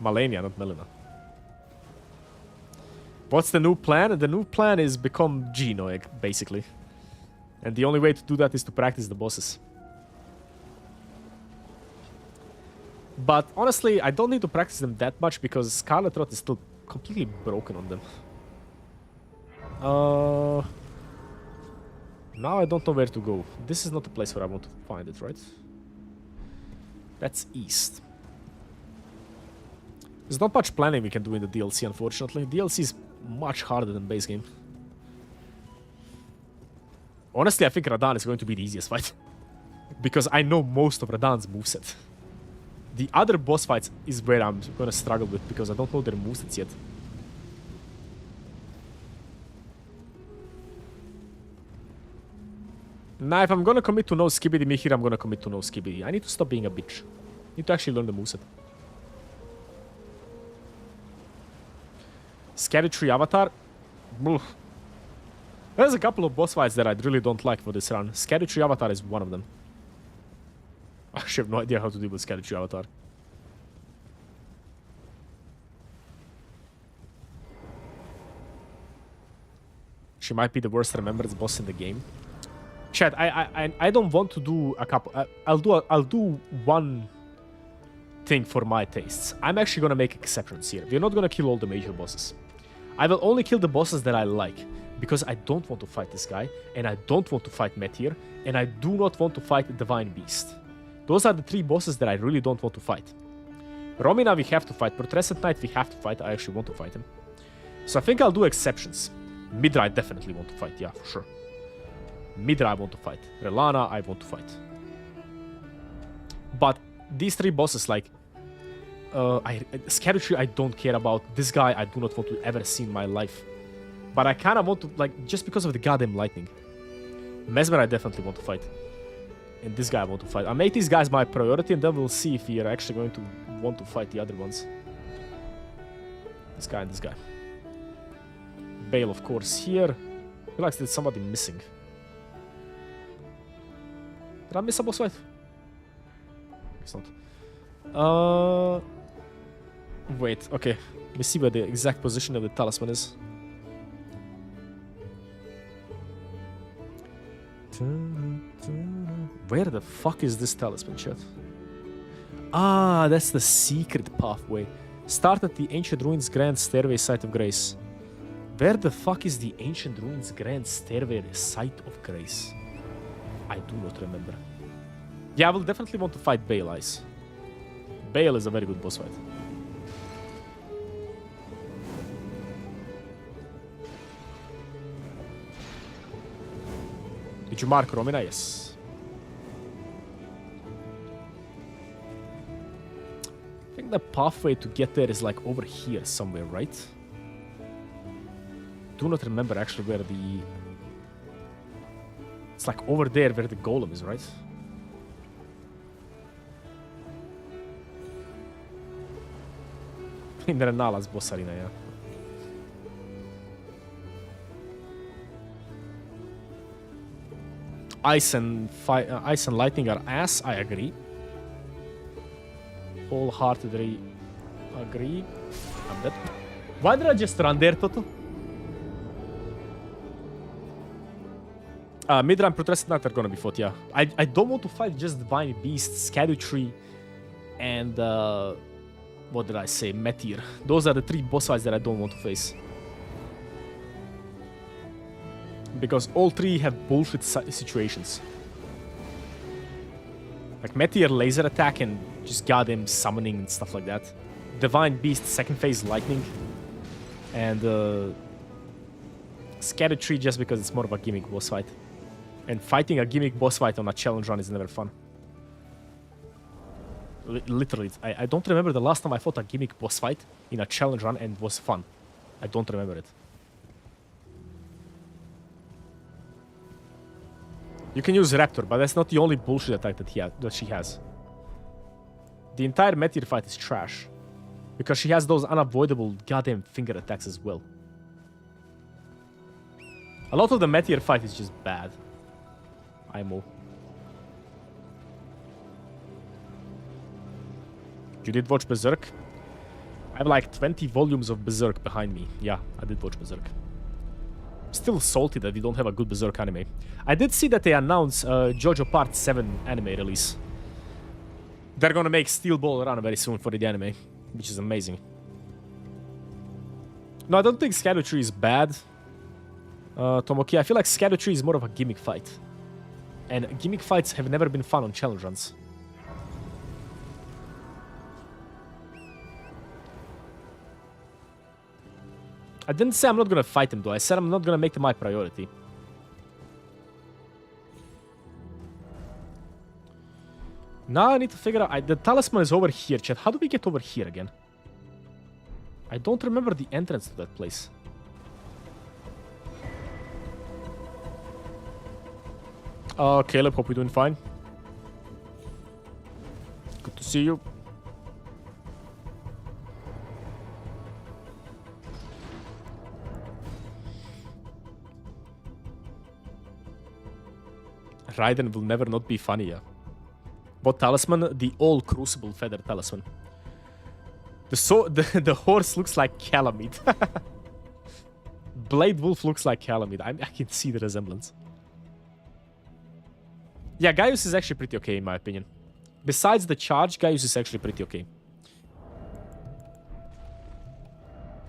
Malenia, not Melina. What's the new plan? The new plan is become Genoeg, basically. And the only way to do that is to practice the bosses. But honestly, I don't need to practice them that much because Scarlet Rot is still completely broken on them. Now I don't know where to go. This is not the place where I want to find it, right? That's east. There's not much planning we can do in the DLC, unfortunately. DLC is much harder than base game. Honestly, I think Radahn is going to be the easiest fight. Because I know most of Radahn's moveset. The other boss fights is where I'm gonna struggle with because I don't know their movesets yet. Now, if I'm gonna commit to no Skibidi Mihir, I'm gonna commit to no Skibidi. I need to stop being a bitch. I need to actually learn the moveset. Scary Tree Avatar. Ugh. There's a couple of boss fights that I really don't like for this run. Scary Tree Avatar is one of them. I actually have no idea how to deal with Scary Tree Avatar. She might be the worst remembered boss in the game. Chat, I don't want to do a couple. I'll do one thing for my tastes. I'm actually gonna make exceptions here. We're not gonna kill all the major bosses. I will only kill the bosses that I like, because I don't want to fight this guy, and I don't want to fight Meteor, and I do not want to fight the Divine Beast. Those are the 3 bosses that I really don't want to fight. Romina we have to fight, Protrescent Knight we have to fight, I actually want to fight him. So I think I'll do exceptions. Midra I definitely want to fight, yeah, for sure. Midra I want to fight. Relana I want to fight. But these 3 bosses, like... Scary Tree I don't care about. This guy I do not want to ever see in my life. But I kind of want to, like, just because of the goddamn lightning. Mesmer I definitely want to fight. And this guy I want to fight. I make these guys my priority and then we'll see if we are actually going to want to fight the other ones. This guy and this guy. Bale, of course, here. I feel like there's somebody missing. Did I miss a boss fight? It's not. Wait, okay. Let me see where the exact position of the talisman is. Where the fuck is this talisman, chat? Ah, that's the secret pathway. Start at the Ancient Ruins Grand Stairway Site of Grace. Where the fuck is the Ancient Ruins Grand Stairway Site of Grace? I do not remember. Yeah, I will definitely want to fight Bale Ice. Bale is a very good boss fight. Did you mark Romina? Yes. I think the pathway to get there is like over here somewhere, right? Do not remember actually where the... It's like over there where the golem is, right? In the Renala's boss arena, yeah. Ice and lightning are ass, I agree. Wholeheartedly agree. I'm dead. Why did I just run there, Toto? Midra and Protestant Knight are gonna be fought, yeah. I don't want to fight just Divine Beast, Scary Tree, and what did I say? Meteor. Those are the 3 boss fights that I don't want to face. Because all 3 have bullshit situations. Like Meteor laser attack and just goddamn summoning and stuff like that. Divine Beast second phase lightning. And Scattered Tree just because it's more of a gimmick boss fight. And fighting a gimmick boss fight on a challenge run is never fun. Literally, I don't remember the last time I fought a gimmick boss fight in a challenge run and it was fun. I don't remember it. You can use Raptor, but that's not the only bullshit attack that she has. The entire Meteor fight is trash. Because she has those unavoidable goddamn finger attacks as well. A lot of the Meteor fight is just bad. IMO. You did watch Berserk? I have like 20 volumes of Berserk behind me. Yeah, I did watch Berserk. Still salty that we don't have a good Berserk anime. I did see that they announced JoJo Part 7 anime release. They're gonna make Steel Ball Run very soon for the anime, which is amazing. No, I don't think Shadow Tree is bad. Tomoki, I feel like Shadow Tree is more of a gimmick fight. And gimmick fights have never been fun on challenge runs. I didn't say I'm not gonna fight him though, I said I'm not gonna make them my priority. Now I need to figure out... the talisman is over here, chat. How do we get over here again? I don't remember the entrance to that place. Caleb, hope you're doing fine. Good to see you. Raiden will never not be funny, yeah. What talisman? The all Crucible Feather Talisman. The horse looks like Calamite. Blade Wolf looks like Calamite. I can see the resemblance. Yeah, Gaius is actually pretty okay in my opinion. Besides the charge, Gaius is actually pretty okay.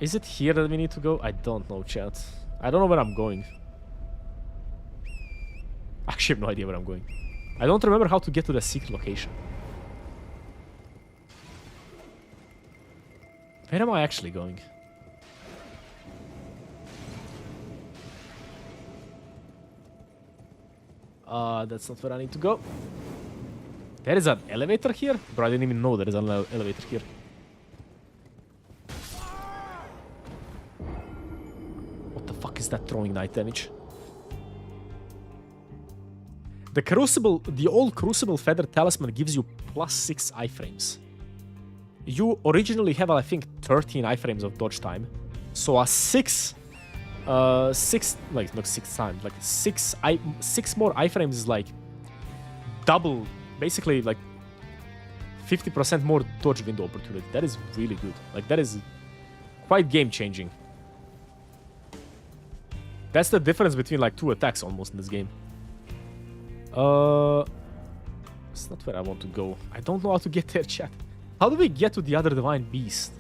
Is it here that we need to go? I don't know, chat. I don't know where I'm going. I actually have no idea where I'm going. I don't remember how to get to the secret location. Where am I actually going? That's not where I need to go. There is an elevator here? Bro, I didn't even know there is an elevator here. What the fuck is that throwing night damage? The Crucible, the old Crucible Feather Talisman gives you +6 iframes. You originally have, I think, 13 iframes of dodge time. So a 6 more iframes is like double, basically like 50% more dodge window opportunity. That is really good. Like that is quite game changing. That's the difference between like 2 attacks almost in this game. It's not where I want to go. I don't know how to get there, chat. How do we get to the other divine beast?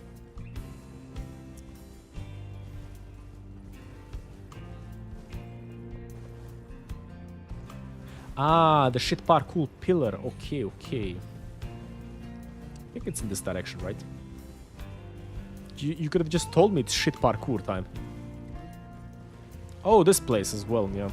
Ah, the shit parkour pillar. Okay, okay. I think it's in this direction, right? You could have just told me it's shit parkour time. Oh, this place as well, yeah.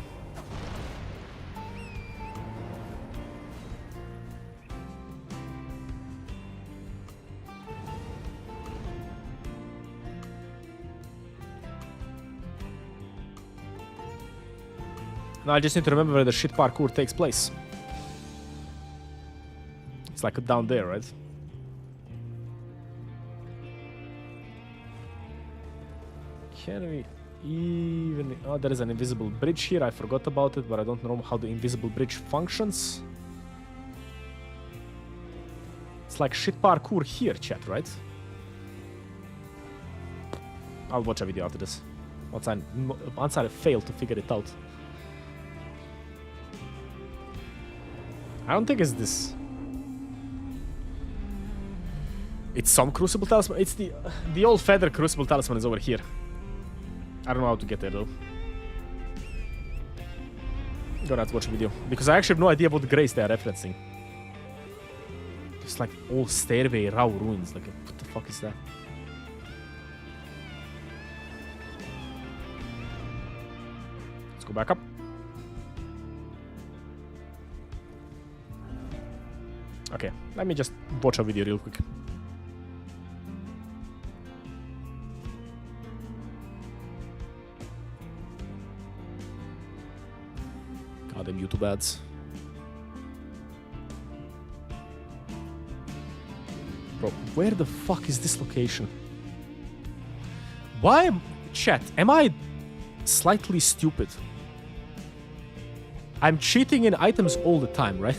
Now I just need to remember where the shit parkour takes place. It's like down there, right? Can we even... Oh, there is an invisible bridge here. I forgot about it, but I don't know how the invisible bridge functions. It's like shit parkour here, chat, right? I'll watch a video after this. Once I fail to figure it out. I don't think it's this. It's some Crucible Talisman. It's the old Feather Crucible Talisman is over here. I don't know how to get there though. Gonna have to watch a video. Because I actually have no idea what grace they are referencing. Just like all stairway raw ruins. Like, what the fuck is that? Let's go back up. Okay, let me just watch a video real quick. Goddamn YouTube ads. Bro, where the fuck is this location? Why chat, am I slightly stupid? I'm cheating in items all the time, right?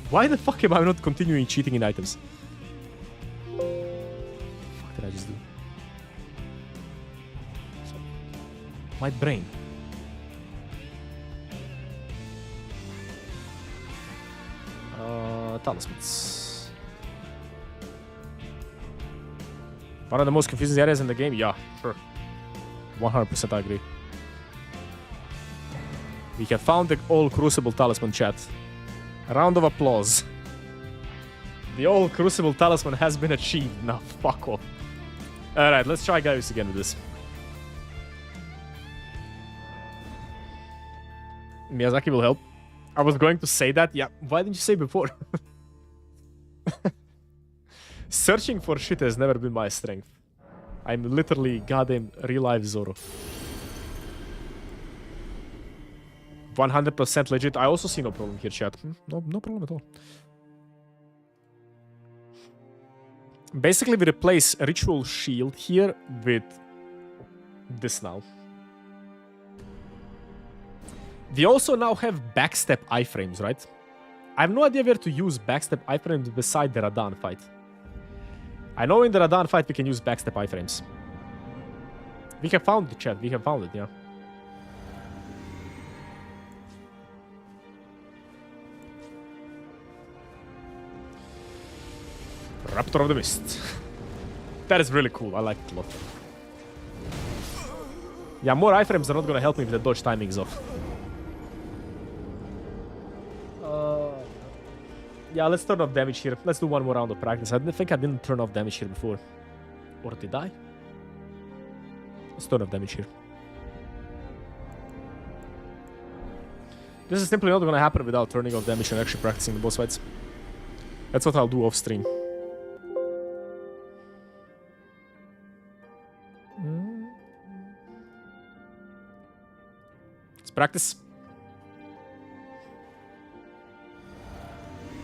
Why the fuck am I not continuing cheating in items? What the fuck did I just do? My brain. Talismans. One of the most confusing areas in the game? Yeah, sure. 100% I agree. We have found the all Crucible Talisman, chat. A round of applause. The all Crucible Talisman has been achieved. Now, fuck off. Alright, let's try Gaius again with this. Miyazaki will help. I was going to say that. Yeah, why didn't you say before? Searching for shit has never been my strength. I'm literally goddamn real-life Zoro. 100% legit. I also see no problem here, chat. No problem at all. Basically, we replace Ritual Shield here with this now. We also now have backstep iframes, right? I have no idea where to use backstep iframes beside the Radan fight. I know in the Radan fight we can use backstep iframes. We have found the chat. We have found it, yeah. Raptor of the Mist. That is really cool. I like it a lot. Yeah, more iframes are not gonna help me with the dodge timings off. Yeah, let's turn off damage here. Let's do one more round of practice. I think I didn't turn off damage here before. Or did I? Let's turn off damage here. This is simply not gonna happen without turning off damage and actually practicing the boss fights. That's what I'll do off stream. Let's practice.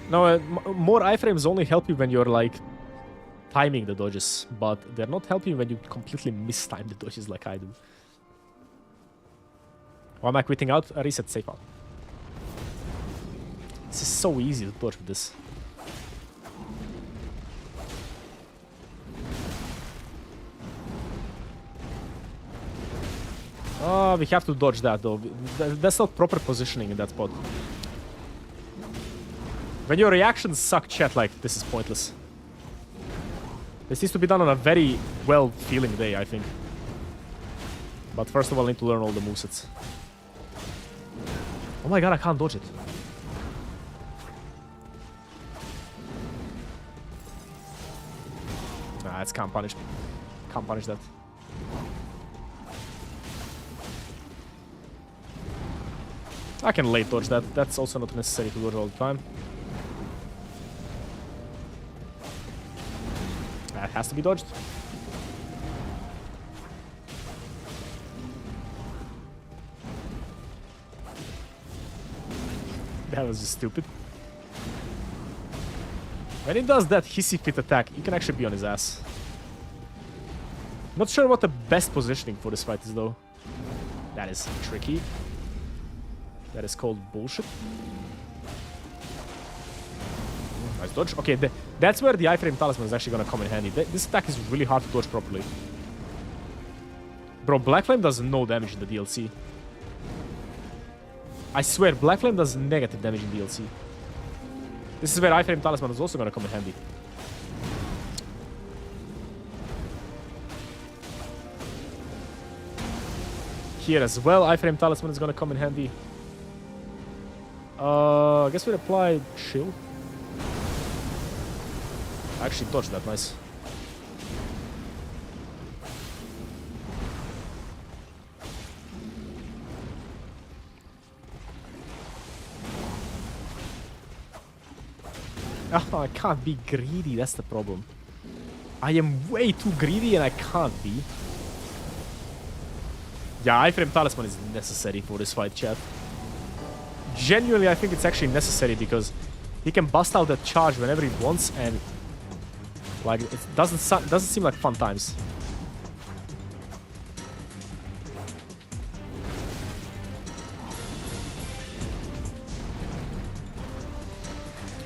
No, more iframes only help you when you're like timing the dodges, but they're not helping you when you completely mistime the dodges like I do. Why am I quitting out? A reset safe out. This is so easy to dodge with this. Oh, we have to dodge that though. That's not proper positioning in that spot. When your reactions suck, chat, like, this is pointless. This needs to be done on a very well-feeling day, I think. But first of all, I need to learn all the movesets. Oh my god, I can't dodge it. Nah, it's can't punish. Can't punish that. I can late dodge that. That's also not necessary to dodge all the time. That has to be dodged. That was just stupid. When he does that hissy fit attack, you can actually be on his ass. Not sure what the best positioning for this fight is though. That is tricky. That is called bullshit. Nice dodge. Okay, that's where the iframe talisman is actually gonna come in handy. This attack is really hard to dodge properly. Bro, Black Flame does no damage in the DLC. I swear, Black Flame does negative damage in DLC. This is where iframe talisman is also gonna come in handy. Here as well, iframe talisman is gonna come in handy. I guess we apply shield. I actually dodged that, nice. Oh, I can't be greedy. That's the problem. I am way too greedy and I can't be. Yeah, iframe talisman is necessary for this fight, chat. Genuinely, I think it's actually necessary because he can bust out that charge whenever he wants, and like it doesn't seem like fun times.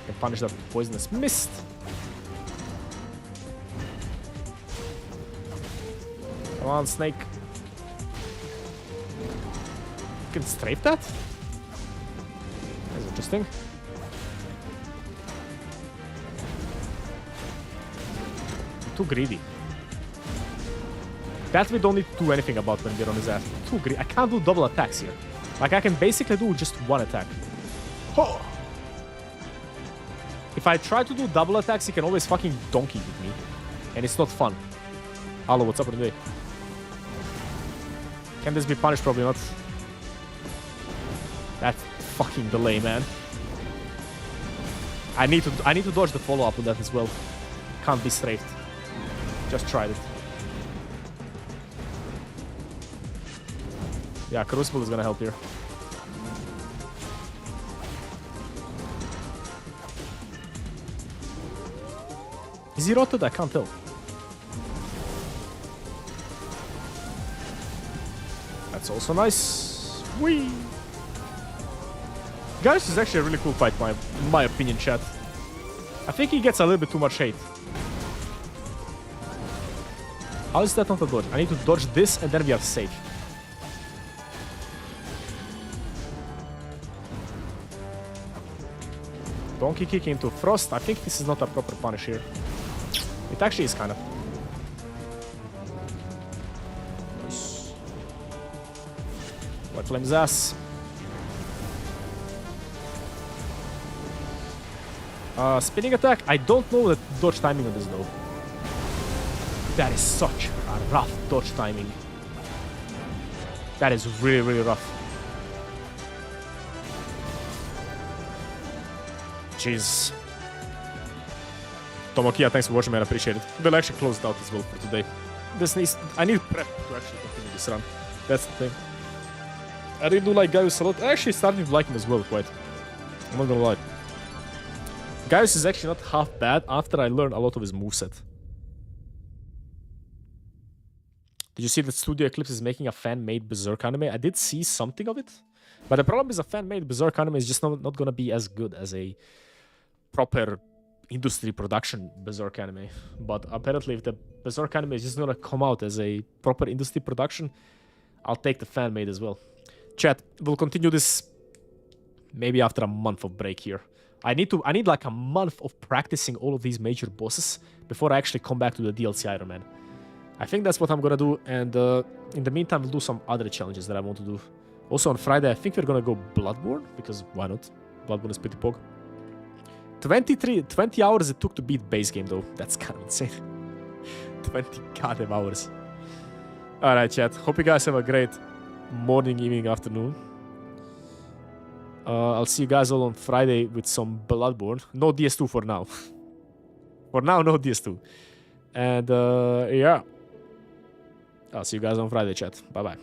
Can punish that poisonous mist. Come on, snake. You can strafe that? That's interesting. I'm too greedy. That we don't need to do anything about when we're on his ass. Too greedy. I can't do double attacks here. Like, I can basically do just one attack. Oh. If I try to do double attacks, he can always fucking donkey with me. And it's not fun. Hello, what's up today? Can this be punished? Probably not. That fucking delay, man. I need to dodge the follow-up on that as well. Can't be strafed. Just tried it. Yeah, Crucible is gonna help here. Is he rotted? I can't tell. That's also nice. Whee! Gaius is actually a really cool fight, in my opinion, chat. I think he gets a little bit too much hate. How is that not a dodge? I need to dodge this and then we are safe. Donkey kick into Frost. I think this is not a proper punish here. It actually is kind of. Nice. White Flame's ass. Spinning attack. I don't know the dodge timing on this though. That is such a rough dodge timing. That is really, really rough. Jeez. Tomokia, thanks for watching, man. I appreciate it. We'll actually close it out as well for today. I need prep to actually continue this run. That's the thing. I really do like Gaius a lot. I actually started to like him as well, quite. I'm not gonna lie. Gaius is actually not half bad after I learned a lot of his moveset. Did you see that Studio Eclipse is making a fan-made Berserk anime? I did see something of it. But the problem is a fan-made Berserk anime is just not gonna be as good as a proper industry production Berserk anime. But apparently if the Berserk anime is just gonna come out as a proper industry production, I'll take the fan-made as well. Chat, we'll continue this maybe after a month of break here. I need like a month of practicing all of these major bosses before I actually come back to the DLC Ironman. I think that's what I'm gonna do, and in the meantime we'll do some other challenges that I want to do. Also on Friday I think we're gonna go Bloodborne, because why not? Bloodborne is pretty pog. 20 hours it took to beat base game though. That's kind of insane. 20 goddamn hours. Alright chat, hope you guys have a great morning, evening, afternoon. I'll see you guys all on Friday with some Bloodborne. No DS2 for now. For now, no DS2. And yeah. I'll see you guys on Friday, chat. Bye-bye.